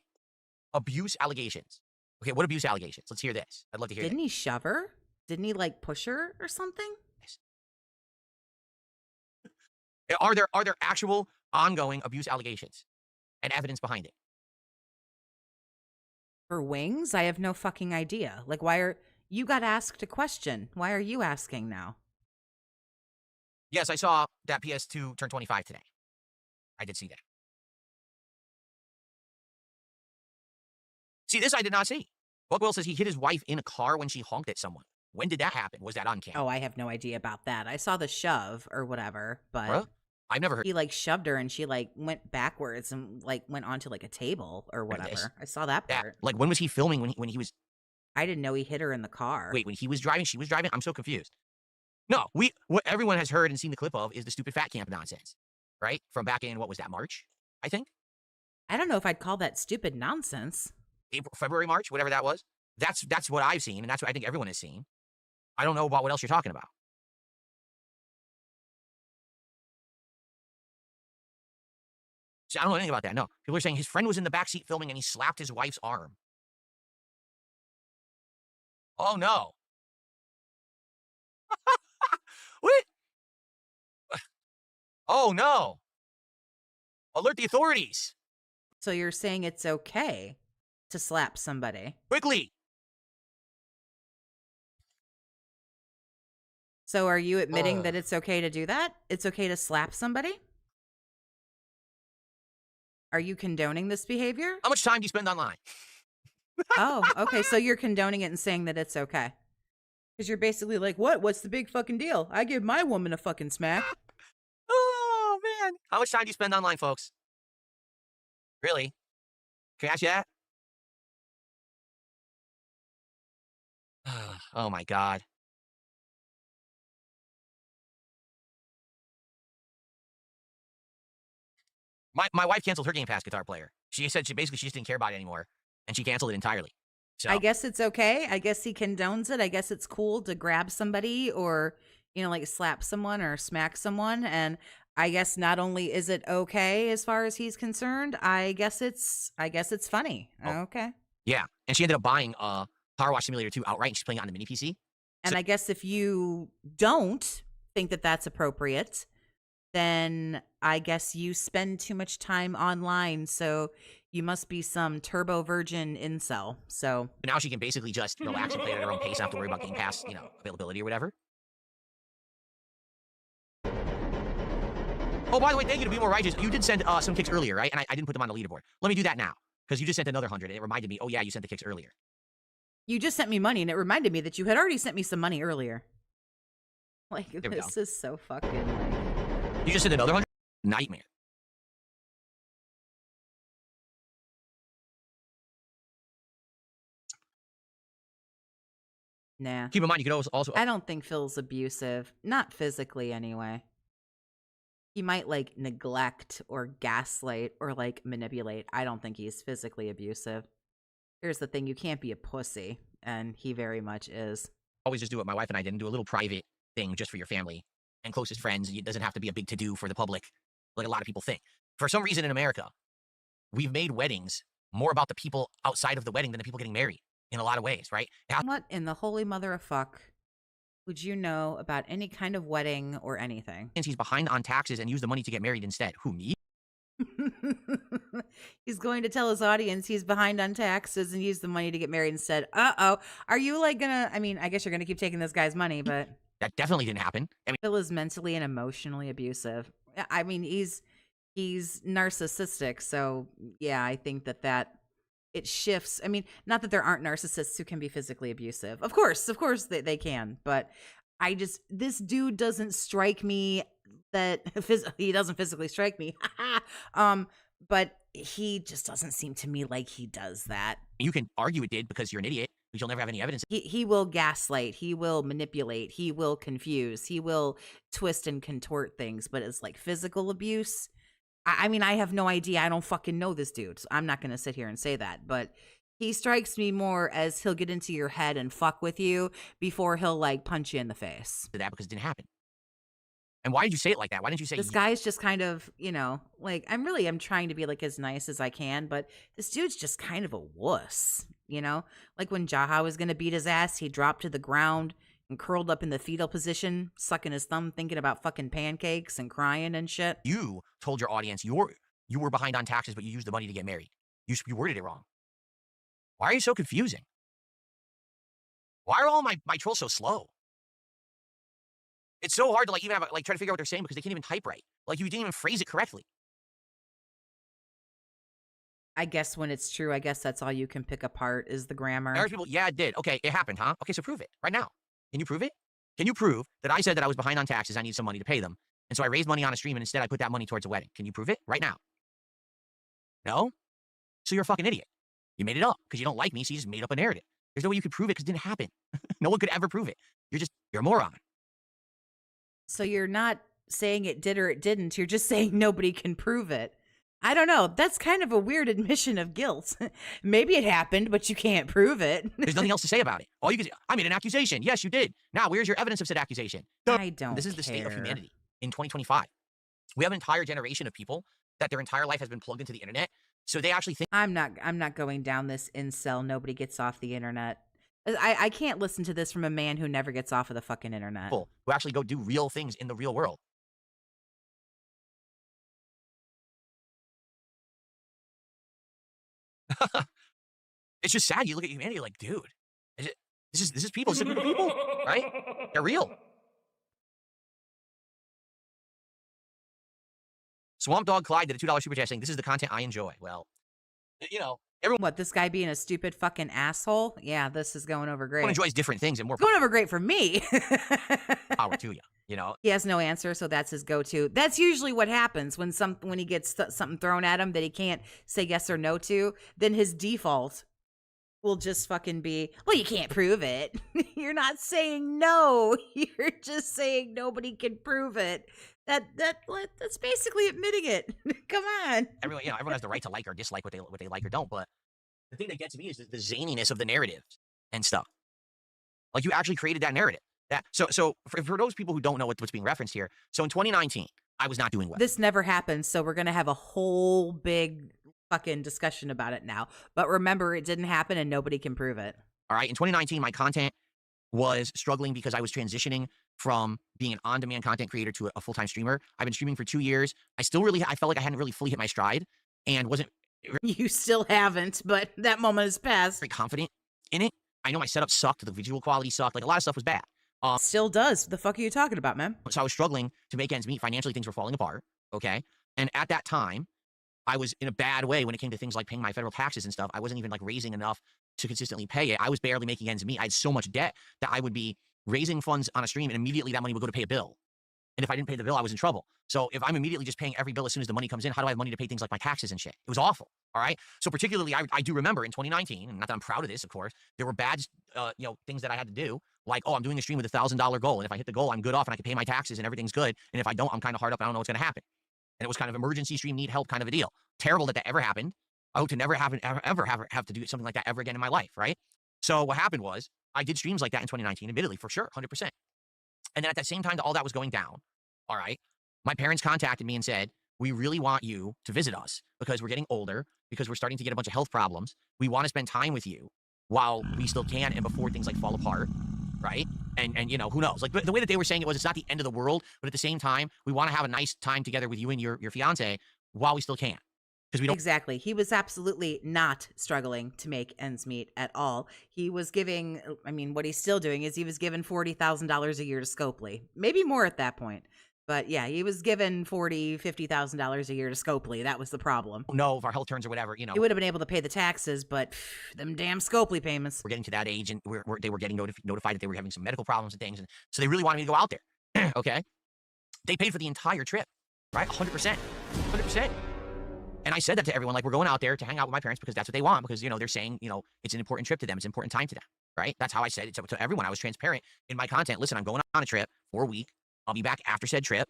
Abuse allegations. Okay, what abuse allegations? Let's hear this. I'd love to hear Didn't that. he shove her? Didn't he like push her or something? Are there actual ongoing abuse allegations and evidence behind it? For Wings? I have no fucking idea. Like, why are you got asked a question? Why are you asking now? Yes, I saw that PS2 turned 25 today. I did see that. See, this I did not see. Buck Will says he hit his wife in a car when she honked at someone. When did that happen? Was that on camera? Oh, I have no idea about that. I saw the shove or whatever, but Bruh? I've never heard. he like shoved her and she like went backwards and like went onto like a table or Heard this. whatever. I saw that that. part. Like, when was he filming when he was... I didn't know he hit her in the car. Wait, when he was driving, she was driving? I'm so confused. No, what everyone has heard and seen the clip of is the stupid fat camp nonsense, right? From back in, what was that, March, I think? I don't know if I'd call that stupid nonsense. April, February, March, whatever that was. That's what I've seen, and that's what I think everyone has seen. I don't know about what else you're talking about. See, I don't know anything about that, no. People are saying his friend was in the backseat filming and he slapped his wife's arm. Oh, no. What? Oh, no. Alert the authorities. So you're saying it's okay to slap somebody? Quickly. So are you admitting that it's okay to do that? It's okay to slap somebody? Are you condoning this behavior? How much time do you spend online? Oh, okay. So you're condoning it and saying that it's okay. Because you're basically like, what? What's the big fucking deal? I give my woman a fucking smack. Oh, man. How much time do you spend online, folks? Really? Can I ask you that? Oh, my God. My wife canceled her Game Pass Guitar Player. She said she just didn't care about it anymore, and she canceled it entirely. So I guess it's okay. I guess he condones it. I guess it's cool to grab somebody or, you know, like slap someone or smack someone. And I guess not only is it okay as far as he's concerned, I guess it's funny. Oh. Okay. yeah, and she ended up buying Power Wash Simulator 2 outright, and she's playing it on the mini PC. And I guess if you don't think that that's appropriate, then I guess you spend too much time online. So you must be some turbo virgin incel. So But now she can basically just relax and play it at her own pace, not have to worry about Game Pass, availability or whatever. Oh, by the way, thank you to Be More Righteous. You did send some kicks earlier, right? And I didn't put them on the leaderboard. Let me do that now, because you just sent another 100, and it reminded me, oh yeah, you sent the kicks earlier. you just sent me money and it reminded me that you had already sent me some money earlier. Like, we this go. is so fucking like... You just sent another 100? Nightmare. Nah. Keep in mind, you could also I don't think Phil's abusive. Not physically, anyway. He might, like, neglect or gaslight or, like, manipulate. I don't think he's physically abusive. Here's the thing. You can't be a pussy. And he very much is. always just do what my wife and I did and do a little private thing just for your family and closest friends. It doesn't have to be a big to-do for the public, like a lot of people think. For some reason in America, we've made weddings more about the people outside of the wedding than the people getting married in a lot of ways, right? What in the holy mother of fuck would you know about any kind of wedding or anything? Since he's behind on taxes and used the money to get married instead. Who, me? He's going to tell his audience he's behind on taxes and use the money to get married instead. Uh-oh. Are you like gonna, I mean, I guess you're gonna keep taking this guy's money, but That definitely didn't happen. I mean, Phil is mentally and emotionally abusive. I mean, he's narcissistic, so yeah, I think that it shifts. I mean, not that there aren't narcissists who can be physically abusive. Of course they can, but this dude doesn't strike me that he doesn't physically strike me. But he just doesn't seem to me like he does that. you can argue it did because you're an idiot, but you'll never have any evidence. He will gaslight, he will manipulate, he will confuse, he will twist and contort things, but it's like physical abuse. I mean, I have no idea. I don't fucking know this dude. So I'm not going to sit here and say that, but He strikes me more as he'll get into your head and fuck with you before he'll like punch you in the face. that because it didn't happen. And why did you say it like that? Why didn't you say This guy's just kind of, you know, like I'm trying to be like as nice as I can, but this dude's just kind of a wuss, you know? Like when Jaha was going to beat his ass, he dropped to the ground and curled up in the fetal position, sucking his thumb, thinking about fucking pancakes and crying and shit. you told your audience you were behind on taxes, but you used the money to get married. You worded it wrong. Why are you so confusing? Why are all my trolls so slow? It's so hard to like even have like try to figure out what they're saying because they can't even type right. Like you didn't even phrase it correctly. I guess when it's true, I guess that's all you can pick apart is the grammar. There's people, yeah, it did. Okay, it happened, huh? Okay, so prove it right now. Can you prove it? Can you prove that I said that I was behind on taxes, I need some money to pay them, and so I raised money on a stream and instead I put that money towards a wedding? Can you prove it right now? No? So you're a fucking idiot. You made it up because you don't like me, so you just made up a narrative. There's no way you could prove it because it didn't happen. No one could ever prove it. You're a moron. So you're not saying it did or it didn't. You're just saying nobody can prove it. I don't know. That's kind of a weird admission of guilt. Maybe it happened, but you can't prove it. There's nothing else to say about it. All you can say, I made an accusation. Yes, you did. Now, where's your evidence of said accusation? I don't This is the state of care. humanity in 2025. We have an entire generation of people that their entire life has been plugged into the internet, so they actually think I'm not going down this incel. Nobody gets off the internet. I can't listen to this from a man who never gets off of the fucking internet. people who actually go do real things in the real world. It's just sad. You look at humanity, you're like, dude, this is people. This is a group of people, right? They're real. Swamp Dog Clyde did a $2 super chat saying, "This is the content I enjoy." Well, you know, everyone What, this guy being a stupid fucking asshole? Yeah, this is going over great. enjoys different things and more Going over great for me. power to you. You know, He has no answer, so that's his go-to. That's usually what happens when he gets something thrown at him that he can't say yes or no to. Then his default will just fucking be, well, you can't prove it. You're not saying no. You're just saying nobody can prove it. That's basically admitting it. Come on. everyone has the right to like or dislike what they like or don't. But the thing that gets me is the zaniness of the narrative and stuff. Like you actually created that narrative. So for those people who don't know what's being referenced here, so in 2019, I was not doing well. This never happened, so we're gonna have a whole big fucking discussion about it now. But remember, it didn't happen, and nobody can prove it. All right, in 2019, my content was struggling because I was transitioning from being an on-demand content creator to a full-time streamer. I've been streaming for 2 years. I felt like I hadn't really fully hit my stride and wasn't You still haven't, but that moment has passed. very confident in it. I know my setup sucked, the visual quality sucked, like a lot of stuff was bad. Still does. The fuck are you talking about, man? So I was struggling to make ends meet. Financially, things were falling apart. Okay. And at that time, I was in a bad way when it came to things like paying my federal taxes and stuff. I wasn't even like raising enough to consistently pay it. I was barely making ends meet. I had so much debt that I would be raising funds on a stream and immediately that money would go to pay a bill. And if I didn't pay the bill, I was in trouble. So if I'm immediately just paying every bill as soon as the money comes in, how do I have money to pay things like my taxes and shit? It was awful. All right. So particularly, I do remember in 2019, and not that I'm proud of this, of course, there were bad, things that I had to do. Like, oh, I'm doing a stream with $1,000 goal. And if I hit the goal, I'm good off and I can pay my taxes and everything's good. And if I don't, I'm kind of hard up. I don't know what's going to happen. And it was kind of emergency stream, need help kind of a deal. Terrible that ever happened. I hope to never have to do something like that ever again in my life. Right. So what happened was I did streams like that in 2019, admittedly, for sure, 100%. And then at the same time that all that was going down, all right, my parents contacted me and said, we really want you to visit us because we're getting older, because we're starting to get a bunch of health problems. We want to spend time with you while we still can and before things like fall apart, right? And who knows? Like the way that they were saying it was, it's not the end of the world, but at the same time, we want to have a nice time together with you and your fiance while we still can. Because we don't Exactly. He was absolutely not struggling to make ends meet at all. He was giving, what he's still doing is he was given $40,000 a year to Scopely. Maybe more at that point. But yeah, he was given $40,000, $50,000 a year to Scopely. That was the problem. know if our health turns or whatever, He would have been able to pay the taxes, but them damn Scopely payments. we're getting to that age and they were getting notified that they were having some medical problems and things. And so they really wanted me to go out there. Okay. They paid for the entire trip, right? 100%. 100%. And I said that to everyone, like, we're going out there to hang out with my parents because that's what they want, because, they're saying, it's an important trip to them. It's an important time to them, right? That's how I said it to everyone. I was transparent in my content. Listen, I'm going on a trip for a week. I'll be back after said trip.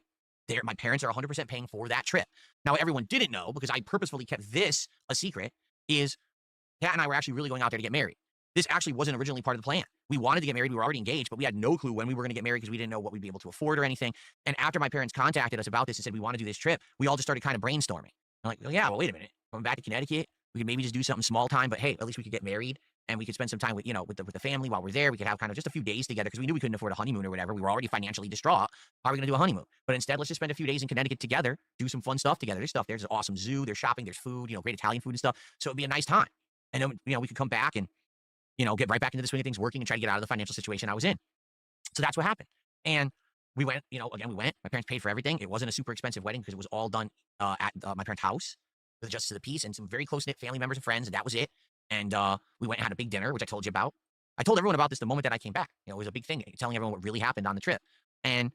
My parents are 100% paying for that trip. Now, everyone didn't know, because I purposefully kept this a secret, is Kat and I were actually really going out there to get married. This actually wasn't originally part of the plan. We wanted to get married. We were already engaged, but we had no clue when we were going to get married because we didn't know what we'd be able to afford or anything. And after my parents contacted us about this and said, we want to do this trip, we all just started kind of brainstorming. I'm like, well, yeah, well, wait a minute. Going back to Connecticut, we could maybe just do something small time, but hey, at least we could get married and we could spend some time with, with the family while we're there. We could have kind of just a few days together because we knew we couldn't afford a honeymoon or whatever. We were already financially distraught. How are we going to do a honeymoon? But instead, let's just spend a few days in Connecticut together, do some fun stuff together. There's stuff there. There's an awesome zoo. There's shopping. There's food, great Italian food and stuff. So it'd be a nice time. And then, we could come back and, get right back into the swing of things, working and try to get out of the financial situation I was in. So that's what happened. And we went, again, we went. My parents paid for everything. It wasn't a super expensive wedding because it was all done at my parents' house with the Justice of the Peace and some very close-knit family members and friends, and that was it. And we went and had a big dinner, which I told you about. I told everyone about this the moment that I came back. It was a big thing, telling everyone what really happened on the trip. And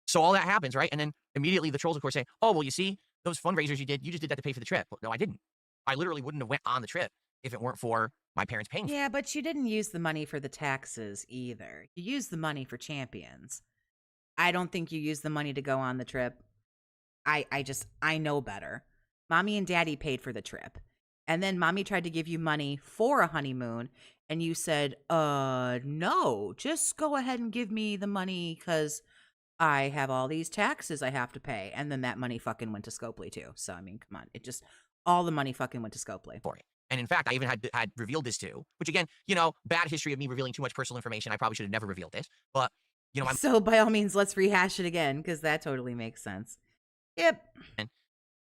so all that happens, right? And then immediately the trolls, of course, say, oh, well, you see, those fundraisers you just did that to pay for the trip. Well, no, I didn't. I literally wouldn't have went on the trip if it weren't for my parents paying for it. Yeah, but you didn't use the money for the taxes either. You used the money for champions. I don't think you used the money to go on the trip. I know better. Mommy and Daddy paid for the trip. And then Mommy tried to give you money for a honeymoon, and you said, no, just go ahead and give me the money because I have all these taxes I have to pay. And then that money fucking went to Scopely too. So, I mean, come on. All the money fucking went to Scopely. For it. And in fact, I even had revealed this too, which again, bad history of me revealing too much personal information. I probably should have never revealed this, but So by all means, let's rehash it again because that totally makes sense. Yep.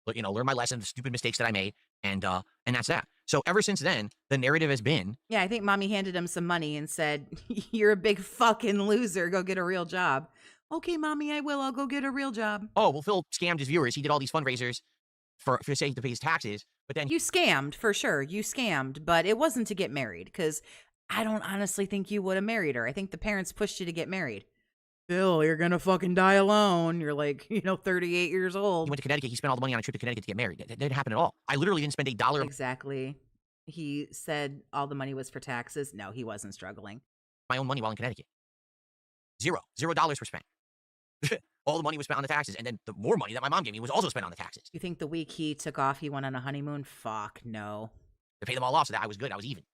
But learn my lesson, the stupid mistakes that I made, and that's that. So ever since then, the narrative has been, yeah, I think Mommy handed him some money and said, "You're a big fucking loser. Go get a real job." Okay, Mommy, I will. I'll go get a real job. Oh, well, Phil scammed his viewers. He did all these fundraisers for say to pay his taxes, but then you scammed for sure. You scammed, but it wasn't to get married because I don't honestly think you would have married her. I think the parents pushed you to get married. Phil, you're gonna fucking die alone. You're like, 38 years old. He went to Connecticut. He spent all the money on a trip to Connecticut to get married. That didn't happen at all. I literally didn't spend $1. Exactly. He said all the money was for taxes. No, he wasn't struggling. My own money while in Connecticut. $0 were spent. All the money was spent on the taxes, and then the more money that my mom gave me was also spent on the taxes. You think the week he took off, he went on a honeymoon? Fuck no. To pay them all off, so that I was good. I was even.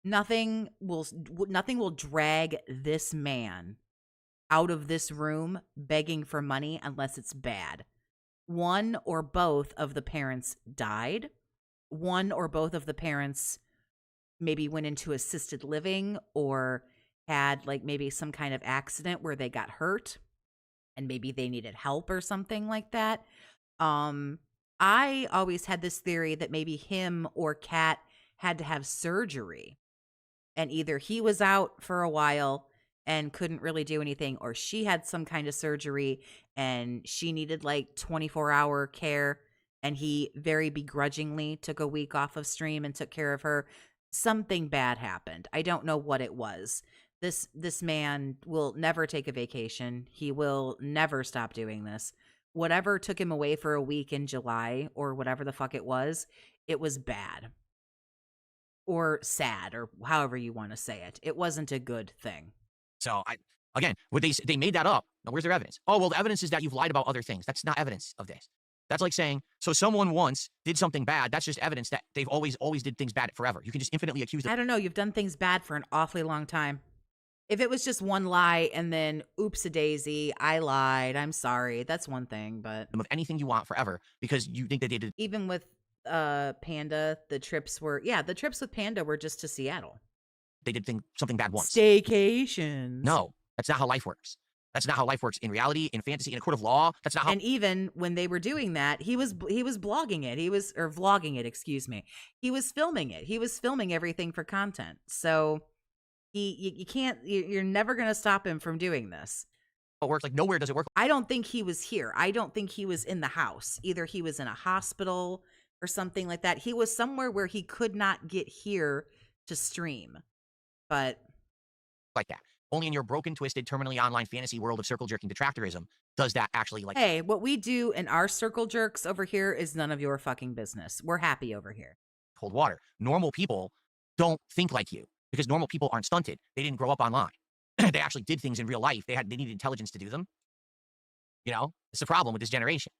Nothing will drag this man out of this room begging for money unless it's bad. One or both of the parents died. One or both of the parents maybe went into assisted living or had maybe some kind of accident where they got hurt and maybe they needed help or something like that. I always had this theory that maybe him or Kat had to have surgery, and either he was out for a while and couldn't really do anything, or she had some kind of surgery and she needed 24-hour care, and he very begrudgingly took a week off of stream and took care of her. Something bad happened. I don't know what it was. This man will never take a vacation. He will never stop doing this. Whatever took him away for a week in July or whatever the fuck it was bad. Or sad, or however you want to say it. It wasn't a good thing. So they made that up. Now, where's their evidence? Oh, well, the evidence is that you've lied about other things. That's not evidence of this. That's like saying, so someone once did something bad. That's just evidence that they've always did things bad forever. You can just infinitely accuse them. I don't know. You've done things bad for an awfully long time. If it was just one lie and then oops-a-daisy, I lied, I'm sorry, that's one thing, but of anything you want forever because you think that they did. Even with Panda, the trips with Panda were just to Seattle. They did something bad once. Staycations. No, that's not how life works. That's not how life works in reality, in fantasy, in a court of law. That's not how. And even when they were doing that, he was blogging it. Or vlogging it, excuse me. He was filming it. He was filming everything for content. So you can't. You're never going to stop him from doing this. It works nowhere does it work. I don't think he was here. I don't think he was in the house. Either he was in a hospital or something like that. He was somewhere where he could not get here to stream. But like that. Only in your broken, twisted, terminally online fantasy world of circle jerking detractorism does that actually Hey, what we do in our circle jerks over here is none of your fucking business. We're happy over here. Cold water. Normal people don't think like you because normal people aren't stunted. They didn't grow up online. They actually did things in real life. They needed intelligence to do them. You know, it's the problem with this generation.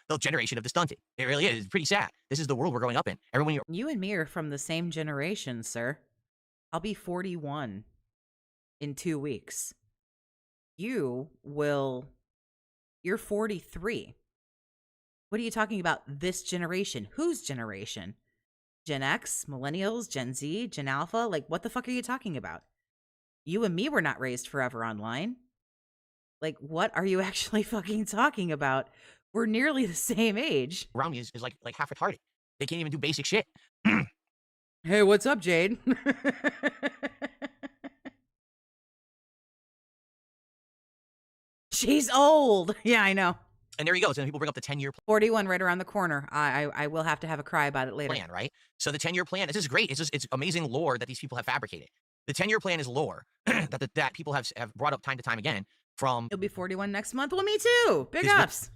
The generation of the stunted. It really is. It's pretty sad. This is the world we're growing up in. Everyone, You and me are from the same generation, sir. I'll be 41 in 2 weeks. You're 43. What are you talking about? This generation? Whose generation? Gen X, Millennials, Gen Z, Gen Alpha? Like, what the fuck are you talking about? You and me were not raised forever online. Like, what are you actually fucking talking about? We're nearly the same age. around me is like half retarded. They can't even do basic shit. Hey, what's up, Jade? She's old. Yeah, I know. And there you go. So then people bring up the 10-year 41 right around the corner. I will have to have a cry about it later. plan, right? So the 10-year plan, this is great. It's amazing lore that these people have fabricated. The 10-year plan is lore that people have brought up time to time again from You'll be 41 next month. Well, me too. Big His vi- ups.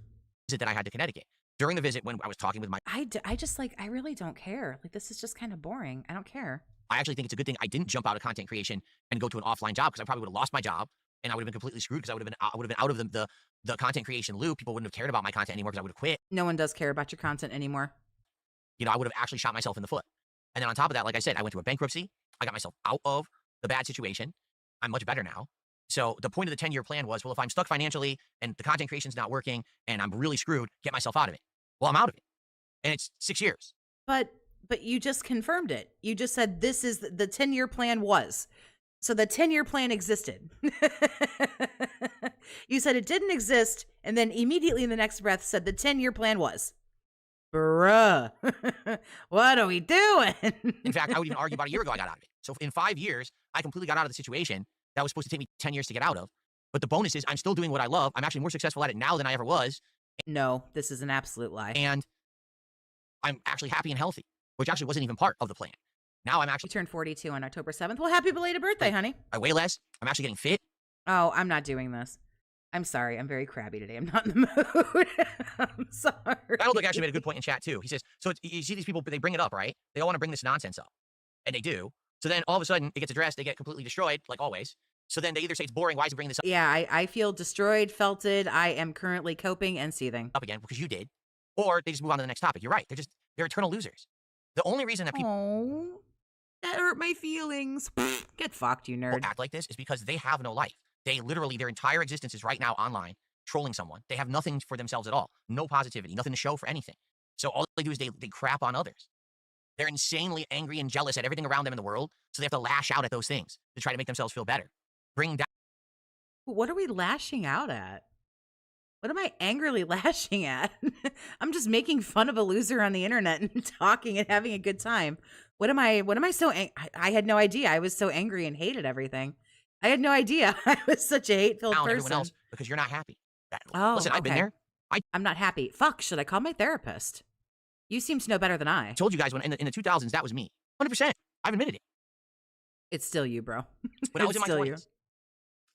visit that I had to Connecticut. During the visit, when I was talking with my, I just like, I really don't care. Like, this is just kind of boring. I don't care. I actually think it's a good thing I didn't jump out of content creation and go to an offline job, because I probably would have lost my job and I would have been completely screwed, because I would have been out of the content creation loop. People wouldn't have cared about my content anymore, because I would have quit. No one does care about your content anymore. You know, I would have actually shot myself in the foot. And then on top of that, like I said, I went through a bankruptcy. I got myself out of the bad situation. I'm much better now. So the point of the 10-year plan was, well, if I'm stuck financially and the content creation's not working and I'm really screwed, get myself out of it. Well, I'm out of it. And it's 6 years. But you just confirmed it. You just said this is the 10-year plan was. So the 10-year plan existed. You said it didn't exist, and then immediately in the next breath said the 10-year plan was. Bruh. What are we doing? In fact, I would even argue about a year ago I got out of it. So in 5 years, I completely got out of the situation that was supposed to take me 10 years to get out of. But the bonus is I'm still doing what I love. I'm actually more successful at it now than I ever was. No, this is an absolute lie. And I'm actually happy and healthy, which actually wasn't even part of the plan. Now I'm You actually, turned 42 on October 7th. Well, happy belated birthday, honey. I weigh less. I'm actually getting fit. Oh, I'm not doing this. I'm sorry. I'm very crabby today. I'm not in the mood. I'm sorry. Donald actually made a good point in chat too. He says, so you see these people, they bring it up, right? They all want to bring this nonsense up. And they do. So then all of a sudden it gets addressed. They get completely destroyed, like always. So then they either say it's boring. Why is he bringing this Yeah, I feel destroyed, felted. I am currently coping and seething. up again? Because you did. Or they just move on to the next topic. You're right. They're eternal losers. The only reason that people Oh, that hurt my feelings. Get fucked, you nerd. act like this is because they have no life. They literally, their entire existence is right now online, trolling someone. They have nothing for themselves at all. No positivity, nothing to show for anything. So all they do is they crap on others. They're insanely angry and jealous at everything around them in the world, so they have to lash out at those things to try to make themselves feel better. Bring down. What are we lashing out at? What am I angrily lashing at? I'm just making fun of a loser on the internet and talking and having a good time. What am I so I had no idea. I was so angry and hated everything. I had no idea. I was such a hate-filled Down person. everyone else because you're not happy. Oh, Listen, I've been okay. there. I'm not happy. Fuck, should I call my therapist? You seem to know better than I. I told you guys when in the 2000s that was me. 100%. I've admitted it. It's still you, bro. When I was in It's my still you. 20s,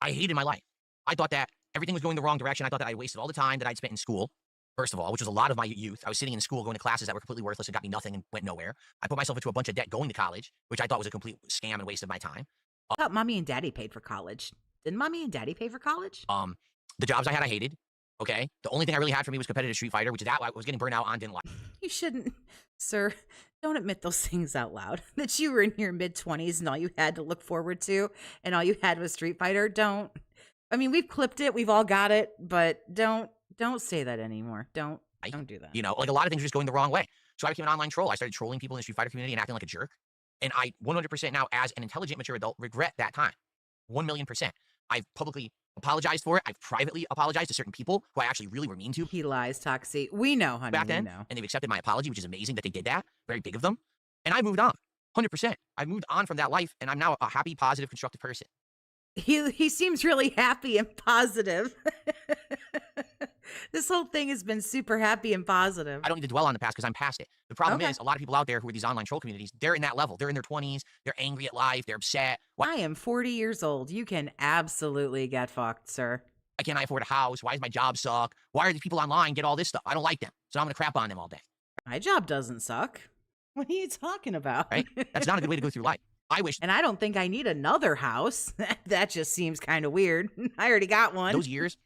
I hated my life. I thought that everything was going the wrong direction. I thought that I wasted all the time that I'd spent in school, first of all, which was a lot of my youth. I was sitting in school going to classes that were completely worthless and got me nothing and went nowhere. I put myself into a bunch of debt going to college, which I thought was a complete scam and waste of my time. I thought mommy and daddy paid for college. Didn't mommy and daddy pay for college? The jobs I had, I hated. Okay. The only thing I really had for me was competitive Street Fighter, which is that I was getting burnt out on, didn't like. You shouldn't, sir. Don't admit those things out loud. That you were in your mid-20s and all you had to look forward to and all you had was Street Fighter. Don't. I mean, we've clipped it. We've all got it. But don't say that anymore. Don't do that. You know, like a lot of things were just going the wrong way. So I became an online troll. I started trolling people in the Street Fighter community and acting like a jerk. And I 100% now, as an intelligent, mature adult, regret that time. 1,000,000%. I've publicly apologized for it. I've privately apologized to certain people who I actually really were mean to He lies, Toxie. We know, honey. back we then. know. And they've accepted my apology, which is amazing that they did that. Very big of them. And I moved on. 100%. I moved on from that life, and I'm now a happy, positive, constructive person. He seems really happy and positive. This whole thing has been super happy and positive. I don't need to dwell on the past because I'm past it. The problem Okay. is a lot of people out there who are these online troll communities, they're in that level. They're in their 20s. They're angry at life. They're upset. Why I am 40 years old. You can absolutely get fucked, sir. can't I afford a house? Why does my job suck? Why are these people online get all this stuff? I don't like them. So I'm going to crap on them all day. My job doesn't suck. What are you talking about? Right? That's not a good way to go through life. I wish And I don't think I need another house. That just seems kind of weird. I already got one. those years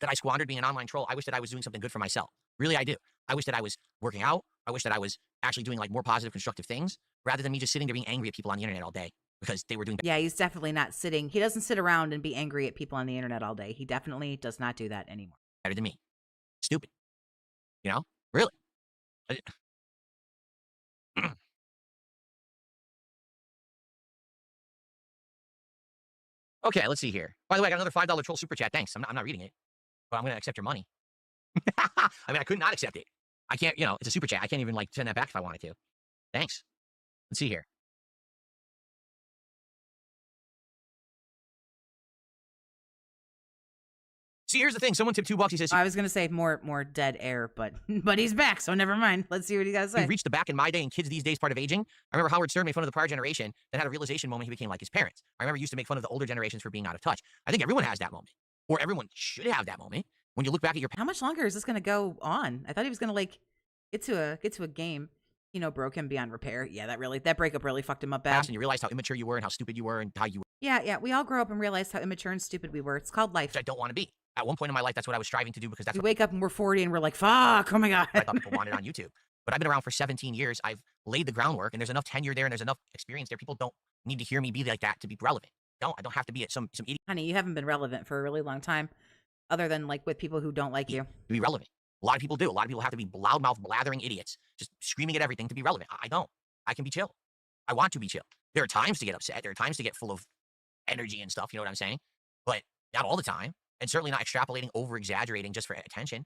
that I squandered being an online troll. I wish that I was doing something good for myself. Really, I do. I wish that I was working out. I wish that I was actually doing like more positive, constructive things rather than me just sitting there being angry at people on the internet all day because they were doing Yeah, he's definitely not sitting. He doesn't sit around and be angry at people on the internet all day. He definitely does not do that anymore. better than me. Stupid. You know? Really. Okay, let's see here. By the way, I got another $5 troll super chat. Thanks. I'm not reading it, but I'm going to accept your money. I mean, I could not accept it. I can't, it's a super chat. I can't even like send that back if I wanted to. Thanks. Let's see here. See, here's the thing. Someone tipped $2. He says, I was gonna say more dead air, but he's back, so never mind. Let's see what he got to say. we reached the back in my day and kids these days part of aging. I remember Howard Stern made fun of the prior generation, then had a realization moment he became like his parents. I remember he used to make fun of the older generations for being out of touch. I think everyone has that moment, or everyone should have that moment when you look back at your How much longer is this gonna go on? I thought he was gonna like get to a game. Broke him beyond repair. Yeah, that breakup really fucked him up bad. past and you realized how immature you were and how stupid you were and how you were, Yeah. We all grow up and realize how immature and stupid we were. It's called life. which I don't want to be. At one point in my life, that's what I was striving to do because that's We what wake up and we're 40 and we're like, fuck, oh my God. I thought people wanted on YouTube. But I've been around for 17 years. I've laid the groundwork and there's enough tenure there and there's enough experience there. People don't need to hear me be like that to be relevant. I don't have to be at some idiot Honey, you haven't been relevant for a really long time, other than like with people who don't like you. to be relevant. A lot of people do. A lot of people have to be loudmouth, blathering idiots, just screaming at everything to be relevant. I don't. I can be chill. I want to be chill. There are times to get upset. There are times to get full of energy and stuff. You know what I'm saying? But not all the time. And certainly not extrapolating, over-exaggerating just for attention.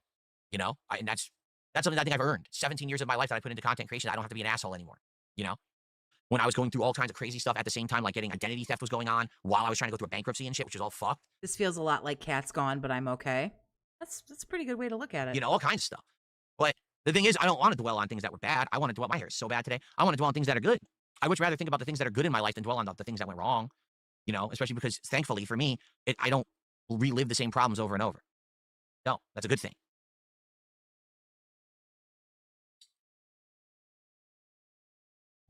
And that's something I think I've earned. 17 years of my life that I put into content creation. I don't have to be an asshole anymore. When I was going through all kinds of crazy stuff at the same time, like getting identity theft was going on while I was trying to go through a bankruptcy and shit, which is all fucked. This feels a lot like Cat's Gone, but I'm okay. That's a pretty good way to look at it. All kinds of stuff. But the thing is, I don't want to dwell on things that were bad. I want to dwell. My hair is so bad today. I want to dwell on things that are good. I would rather think about the things that are good in my life than dwell on the things that went wrong. Especially because thankfully for me, I don't relive the same problems over and over. No, that's a good thing.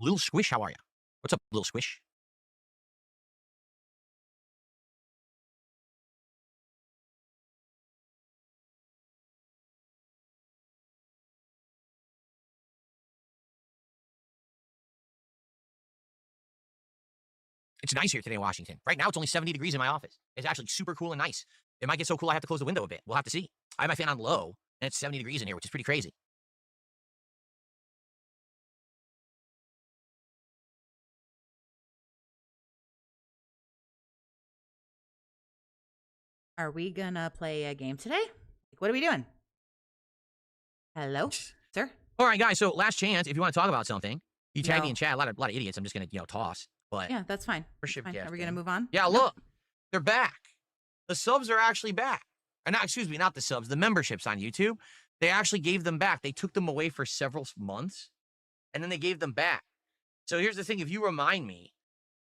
Lil Squish, how are you? What's up, Lil Squish? It's nice here today in Washington. Right now, it's only 70 degrees in my office. It's actually super cool and nice. It might get so cool I have to close the window a bit. We'll have to see. I have my fan on low, and it's 70 degrees in here, which is pretty crazy. Are we gonna play a game today? What are we doing? Hello, sir? All right, guys. So last chance, if you want to talk about something, you tag No. me in chat. A lot of idiots. I'm just gonna toss. But Yeah, that's fine. Worship Fine. gift, Are we gonna man. move on? yeah, No. look, they're back. The subs are actually back. Excuse me, not the subs. The memberships on YouTube. They actually gave them back. They took them away for several months, and then they gave them back. So here's the thing: if you remind me,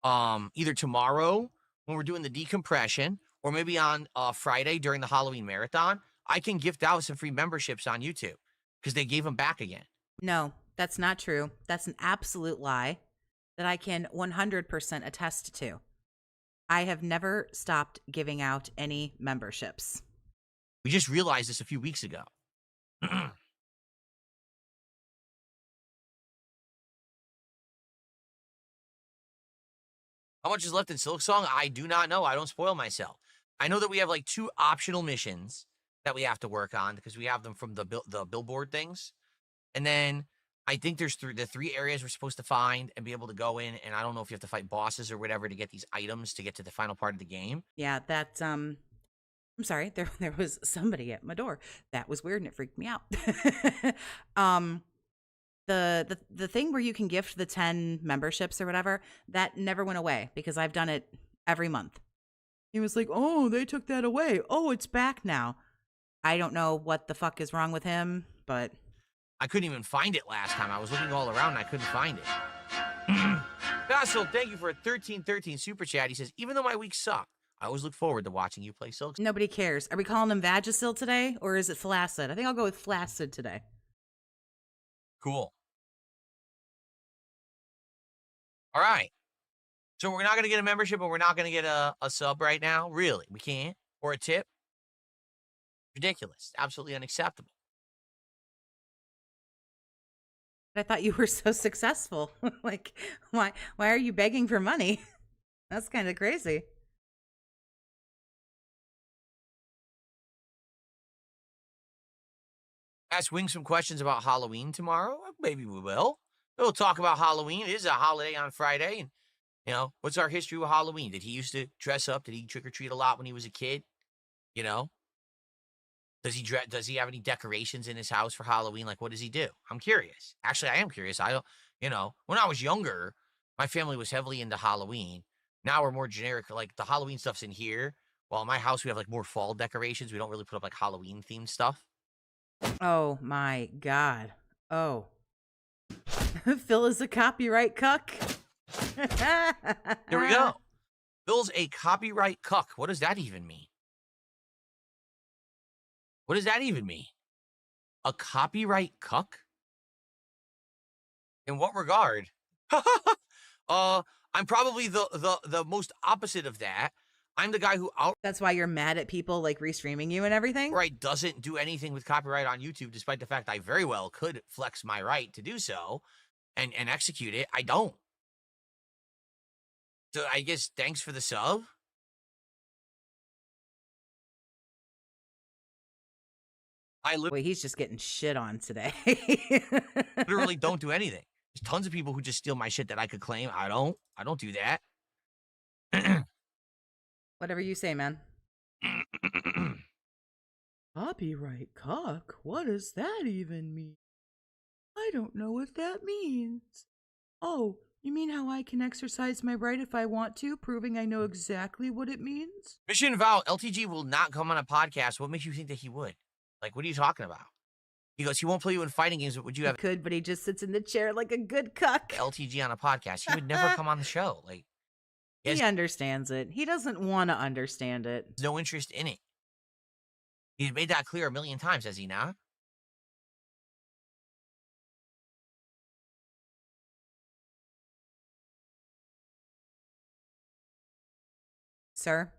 either tomorrow when we're doing the decompression, or maybe on Friday during the Halloween marathon, I can gift out some free memberships on YouTube because they gave them back again. No, that's not true. That's an absolute lie that I can 100% attest to. I have never stopped giving out any memberships. We just realized this a few weeks ago. How much is left in Silk Song? I do not know. I don't spoil myself. I know that we have like 2 optional missions that we have to work on because we have them from the billboard things. And then I think there's the 3 areas we're supposed to find and be able to go in. And I don't know if you have to fight bosses or whatever to get these items to get to the final part of the game. Yeah, that's I'm sorry. There was somebody at my door. That was weird and it freaked me out. The thing where you can gift the 10 memberships or whatever, that never went away because I've done it every month. He was like, "Oh, they took that away. Oh, it's back now." I don't know what the fuck is wrong with him, but I couldn't even find it last time. I was looking all around and I couldn't find it. Basil, thank you for a 1313 super chat. He says, even though my week sucked, I always look forward to watching you play Silk. nobody cares. Are we calling him Vagisil today or is it Flaccid? I think I'll go with Flaccid today. Cool. All right. So we're not going to get a membership and we're not going to get a sub right now? Really? We can't? Or a tip? Ridiculous. Absolutely unacceptable. I thought you were so successful. Like, why are you begging for money? That's kind of crazy. Ask Wings some questions about Halloween tomorrow. Maybe we will. We'll talk about Halloween. It is a holiday on Friday. And, you know, what's our history with Halloween? Did he used to dress up? Did he trick-or-treat a lot when he was a kid? You know? Does he have any decorations in his house for Halloween? Like, what does he do? I'm curious. Actually, I am curious. I don't, you know, when I was younger, my family was heavily into Halloween. Now we're more generic. Like, the Halloween stuff's in here. While in my house, we have, like, more fall decorations. We don't really put up, like, Halloween-themed stuff. Oh, my God. Oh. Phil is a copyright cuck. Here we go. Phil's a copyright cuck. What does that even mean? What does that even mean? A copyright cuck? In what regard? I'm probably the most opposite of that. I'm the guy who That's why you're mad at people like restreaming you and everything? outright doesn't do anything with copyright on YouTube, despite the fact I very well could flex my right to do so and execute it. I don't. So I guess thanks for the sub. Wait, he's just getting shit on today. Literally don't do anything. There's tons of people who just steal my shit that I could claim. I don't do that. Whatever you say, man. Copyright cock? What does that even mean? I don't know what that means. Oh, you mean how I can exercise my right if I want to, proving I know exactly what it means? Mission Vow, LTG will not come on a podcast. What makes you think that he would? Like, what are you talking about? He goes, he won't play you in fighting games, but would you have... He could, but he just sits in the chair like a good cuck. LTG on a podcast? He would never come on the show. Like, he understands it. He doesn't want to understand it. No interest in it. He's made that clear a million times, has he not? Sir?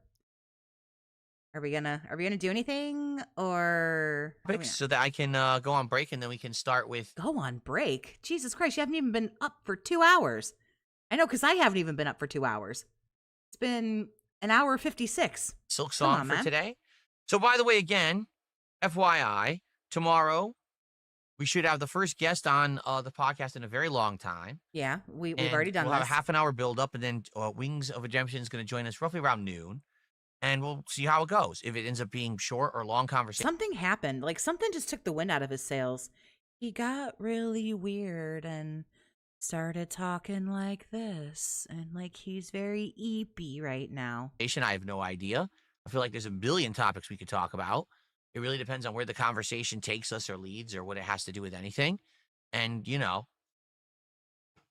Are we gonna do anything, or So that I can go on break, and then we can start with... Go on break? Jesus Christ, you haven't even been up for 2 hours. I know, because I haven't even been up for 2 hours. It's been an hour 56. Silk song for today. So, by the way, again, FYI, tomorrow we should have the first guest on the podcast in a very long time. Yeah, we've already done we'll this. Have a half an hour build up, and then Wings of Redemption is going to join us roughly around noon. And we'll see how it goes. If it ends up being short or long conversation. Something happened. Like, something just took the wind out of his sails. He got really weird and started talking like this. And, like, he's very eepy right now. I have no idea. I feel like there's a billion topics we could talk about. It really depends on where the conversation takes us or leads or what it has to do with anything. And, you know,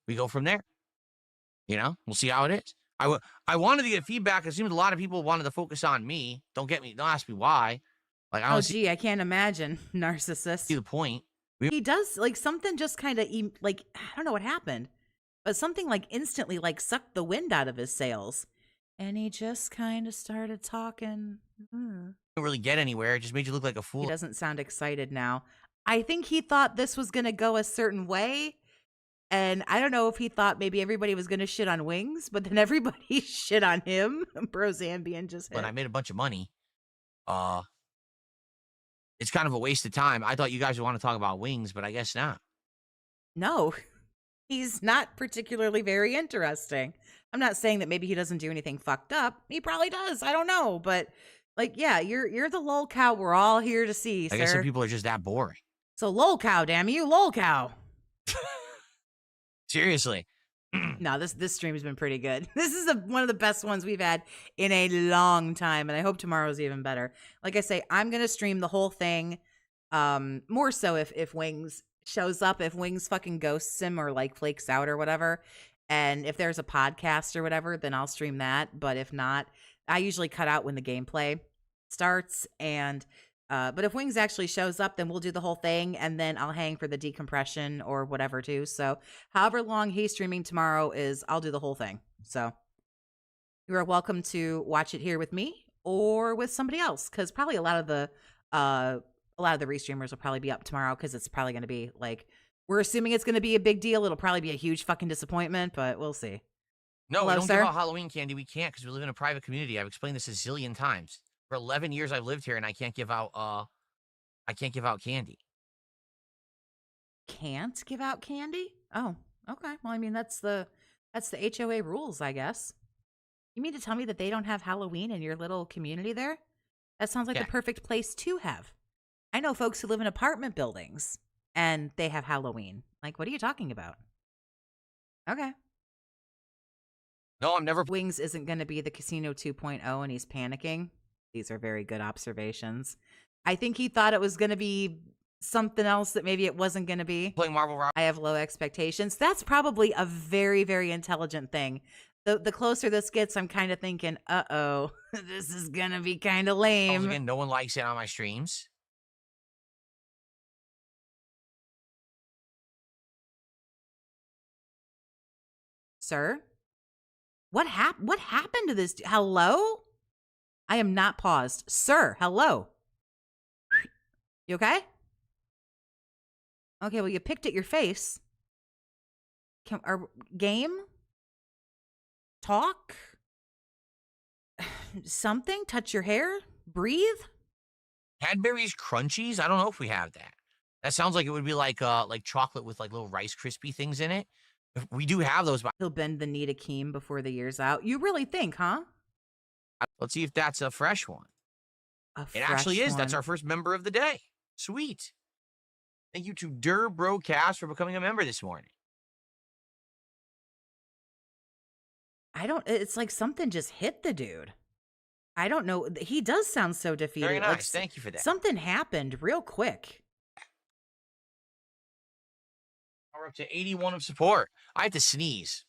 we go from there. You know, we'll see how it is. I wanted to get feedback. It seems a lot of people wanted to focus on me. Don't ask me why. Like, I don't I can't imagine. Narcissist. See the point. He does, like, something just kind of, like, I don't know what happened, but something, like, instantly, like, sucked the wind out of his sails. And he just kind of started talking. Didn't really get anywhere. It just made you look like a fool. He doesn't sound excited now. I think he thought this was going to go a certain way. And I don't know if he thought maybe everybody was going to shit on Wings, but then everybody shit on him. Prozambian just hit. But I made a bunch of money. It's kind of a waste of time. I thought you guys would want to talk about Wings, but I guess not. No, he's not particularly very interesting. I'm not saying that maybe he doesn't do anything fucked up. He probably does. I don't know. But, like, yeah, you're the lol cow we're all here to see, sir. I guess some people are just that boring. So lol cow, damn you, lol cow. Seriously. No, this stream has been pretty good. This is one of the best ones we've had in a long time, and I hope tomorrow's even better. Like I say, I'm going to stream the whole thing, more so if Wings shows up, if Wings fucking ghosts him or, like, flakes out or whatever, and if there's a podcast or whatever, then I'll stream that, but if not, I usually cut out when the gameplay starts, and but if Wings actually shows up, then we'll do the whole thing, and then I'll hang for the decompression or whatever too. So however long he's streaming tomorrow is, I'll do the whole thing. So you are welcome to watch it here with me or with somebody else, because probably a lot of the A lot of the restreamers will probably be up tomorrow because it's probably going to be like, we're assuming it's going to be a big deal. It'll probably be a huge fucking disappointment, but we'll see. No, Hello, we don't sir? give out Halloween candy. We can't because we live in a private community. I've explained this a zillion times. For 11 years I've lived here and I can't give out candy. Can't give out candy? Oh, okay. Well, I mean, that's the HOA rules, I guess. You mean to tell me that they don't have Halloween in your little community there? That sounds like Yeah. the perfect place to have. I know folks who live in apartment buildings and they have Halloween. Like, what are you talking about? Okay. No, I'm never. Wings isn't going to be the Casino 2.0 and he's panicking. These are very good observations. I think he thought it was going to be something else that maybe it wasn't going to be. Playing Marvel Rob. I have low expectations. That's probably a very, very intelligent thing. The closer this gets, I'm kind of thinking, uh-oh, this is going to be kind of lame. Again, no one likes it on my streams. Sir? What happened to this? Hello? I am not paused. Sir, hello? You okay? Okay, well, you picked at your face. Game? Talk? Something? Touch your hair? Breathe? Cadbury's Crunchies? I don't know if we have that. That sounds like it would be like chocolate with like little Rice Krispie things in it. If we do have those. He'll bend the knee to Keem before the year's out. You really think, huh? Let's see if that's a fresh one. It actually is. That's our first member of the day. Sweet. Thank you to DSP for becoming a member this morning. It's like something just hit the dude. I don't know. He does sound so defeated. Very nice. Like, Thank you for that. Something happened real quick. We're up to 81 of support. I have to sneeze.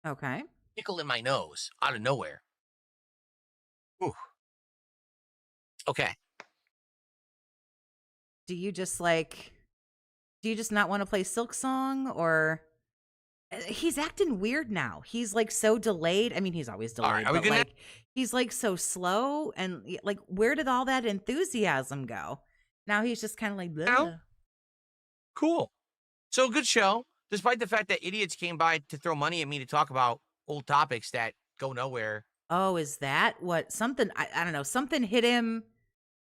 Okay. Tickle in my nose out of nowhere. Ooh. Okay. Do you just not want to play Silk Song, or he's acting weird now? He's like so delayed. I mean, he's always delayed, All right, are we but good now? like he's like so slow, and like where did all that enthusiasm go? Now he's just kind of like, bleh. Cool. So good show. Despite the fact that idiots came by to throw money at me to talk about old topics that go nowhere. Oh, is that what? Something, I don't know. Something hit him.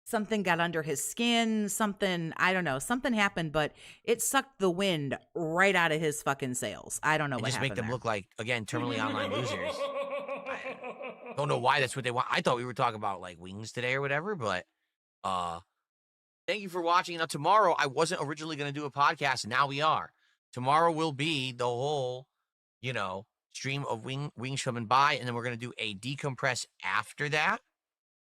Something got under his skin. Something, I don't know. Something happened, but it sucked the wind right out of his fucking sails. I don't know And what just happened make them there. look like, again, terminally online losers. I don't know why that's what they want. I thought we were talking about like wings today or whatever, but thank you for watching. Now tomorrow, I wasn't originally going to do a podcast. Now we are. Tomorrow will be the whole, stream of wings coming by, and then we're going to do a decompress after that,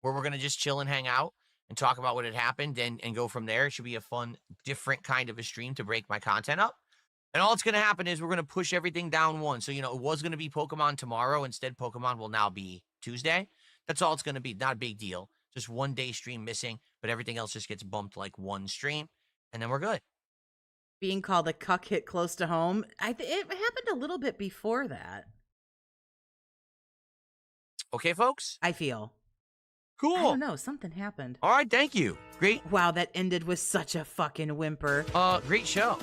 where we're going to just chill and hang out and talk about what had happened and go from there. It should be a fun, different kind of a stream to break my content up. And all that's going to happen is we're going to push everything down one. So, it was going to be Pokemon tomorrow. Instead, Pokemon will now be Tuesday. That's all it's going to be. Not a big deal. Just 1 day stream missing, but everything else just gets bumped like one stream, and then we're good. Being called a cuck hit close to home. It happened a little bit before that. Okay, folks? I feel. Cool. I don't know. Something happened. All right, thank you. Great. Wow, that ended with such a fucking whimper. Great show.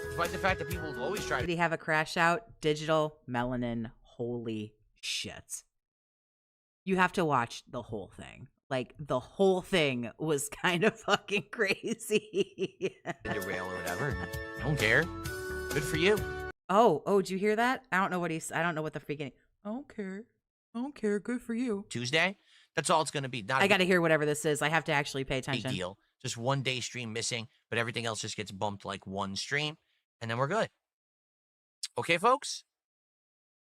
Despite the fact that people will always try Did to. he have a crash out? Digital melanin. Holy shit. You have to watch the whole thing. Like, the whole thing was kind of fucking crazy. Derail or whatever. I don't care. Good for you. Oh, did you hear that? I don't know what the freaking. I don't care. Good for you. Tuesday. That's all it's going to be. Not I got to hear whatever this is. I have to actually pay a big attention. deal. Just 1 day stream missing, but everything else just gets bumped like one stream, and then we're good. Okay, folks?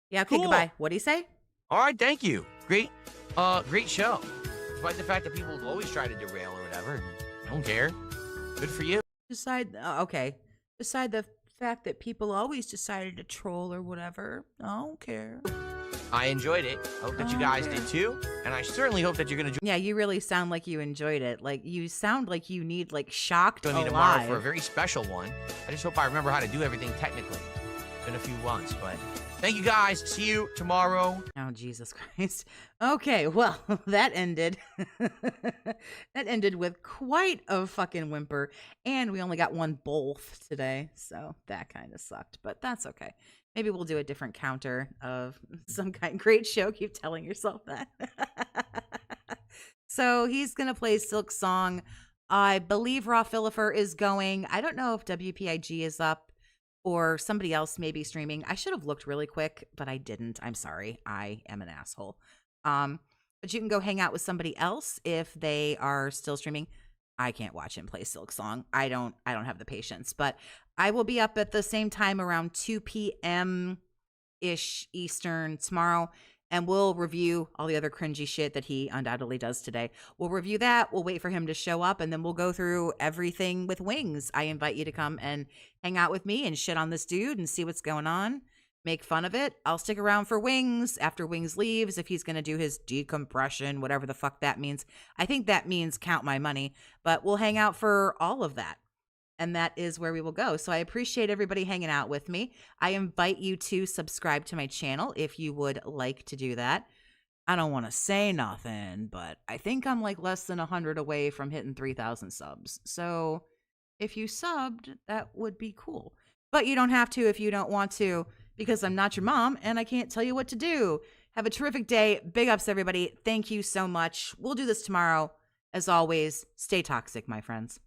Yeah, okay, Cool. Goodbye. What'd he say? All right, thank you. Great show. Despite the fact that people will always try to derail or whatever. I don't care. Good for you. Beside the fact that people always decided to troll or whatever. I don't care. I enjoyed it. I hope that you guys did too. And I certainly hope that you're going to Yeah, you really sound like you enjoyed it. Like, you sound like you need, like, shocked join me alive. tomorrow for a very special one. I just hope I remember how to do everything technically. It's been a few months, but Thank you guys. See you tomorrow. Oh, Jesus Christ. Okay, well, that ended. That ended with quite a fucking whimper. And we only got one both today. So that kind of sucked. But that's okay. Maybe we'll do a different counter of some kind. Great show. Keep telling yourself that. So he's going to play Silk Song. I believe Raw Philipper is going. I don't know if WPIG is up or somebody else may be streaming. I should have looked really quick, but I didn't. I'm sorry. I am an asshole. But you can go hang out with somebody else if they are still streaming. I can't watch him play Silk Song. I don't have the patience, but I will be up at the same time around 2 p.m. ish Eastern tomorrow, and we'll review all the other cringy shit that he undoubtedly does today. We'll review that. We'll wait for him to show up, and then we'll go through everything with Wings. I invite you to come and hang out with me and shit on this dude and see what's going on. Make fun of it. I'll stick around for Wings after Wings leaves if he's going to do his decompression, whatever the fuck that means. I think that means count my money, but we'll hang out for all of that. And that is where we will go. So I appreciate everybody hanging out with me. I invite you to subscribe to my channel if you would like to do that. I don't want to say nothing, but I think I'm like less than 100 away from hitting 3,000 subs. So if you subbed, that would be cool. But you don't have to if you don't want to, because I'm not your mom and I can't tell you what to do. Have a terrific day. Big ups, everybody. Thank you so much. We'll do this tomorrow. As always, stay toxic, my friends.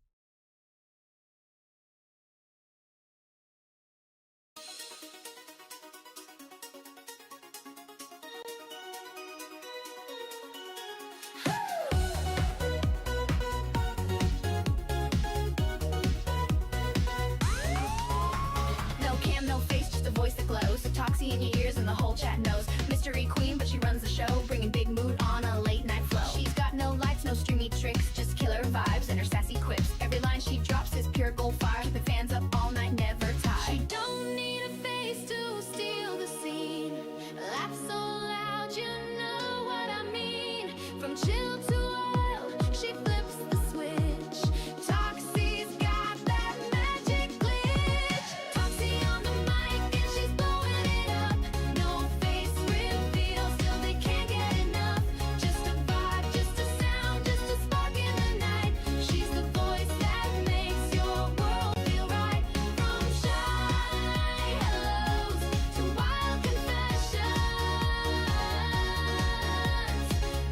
Toxie in your ears and the whole chat knows. Mystery queen, but she runs the show, bringing big mood on a late night flow. She's got no lights, no streamy tricks, just killer vibes and her sassy quips. Every line she drops is pure gold fire, keeping fans up all night, never tired. She don't need a face to steal the scene. Laugh so loud, you know what I mean. From chill to wild, she flips the switch. Toxie's got that magic glitch. Toxie on the mic and she's blowing it up. No face reveal, still they can't get enough. Just a vibe, just a sound, just a spark in the night. She's the voice that makes your world feel right. From shy hellos to wild confessions,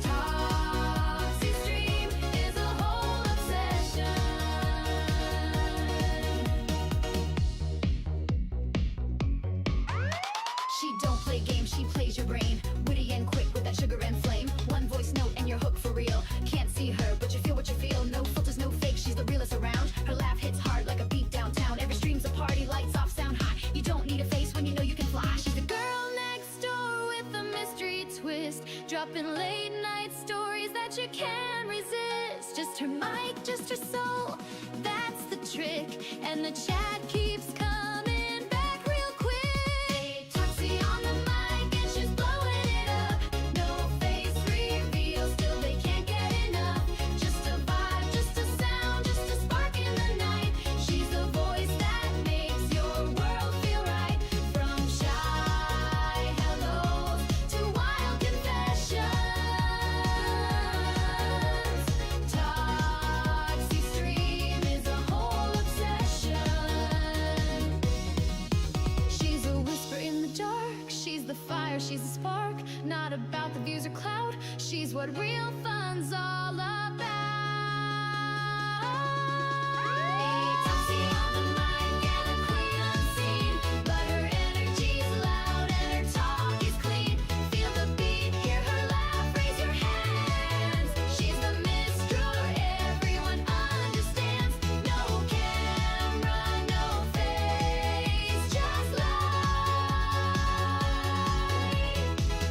Toxie's dream is a whole obsession. She don't play games, she plays your brain. Witty and quick with that sugar and flame. One voice note and you're hooked for real. Can't see her, but you feel what you feel. No filters, no fake, she's the realest around. Her laugh hits hard like a beat downtown. Every stream's a party, lights off, sound high. You don't need a face when you know you can fly. She's the girl next door with a mystery twist. Dropping late night stories that you can't resist. Just her mic, just her soul, that's the trick. And the chat keeps coming back real quick. Toxie on the mic and she's blowing it up. No face reveal, still they can't get enough. Just a vibe, just a sound, just a spark in the night. She's the voice that makes your world feel right. From shy hellos to wild confessions, Toxie's dream is a whole obsession. She's a whisper in the dark. She's the fire, she's a spark. Not about the views or clout. She's what real fun's all about. Toxie on the mic and a queen unseen. But her energy's loud and her talk is clean. Feel the beat, hear her laugh, raise your hands. She's the minstrel everyone understands. No camera, no face, just light.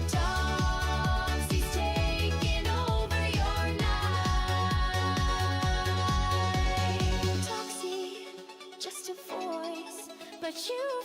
Toxie's taking over your night. Toxie, just a voice, but you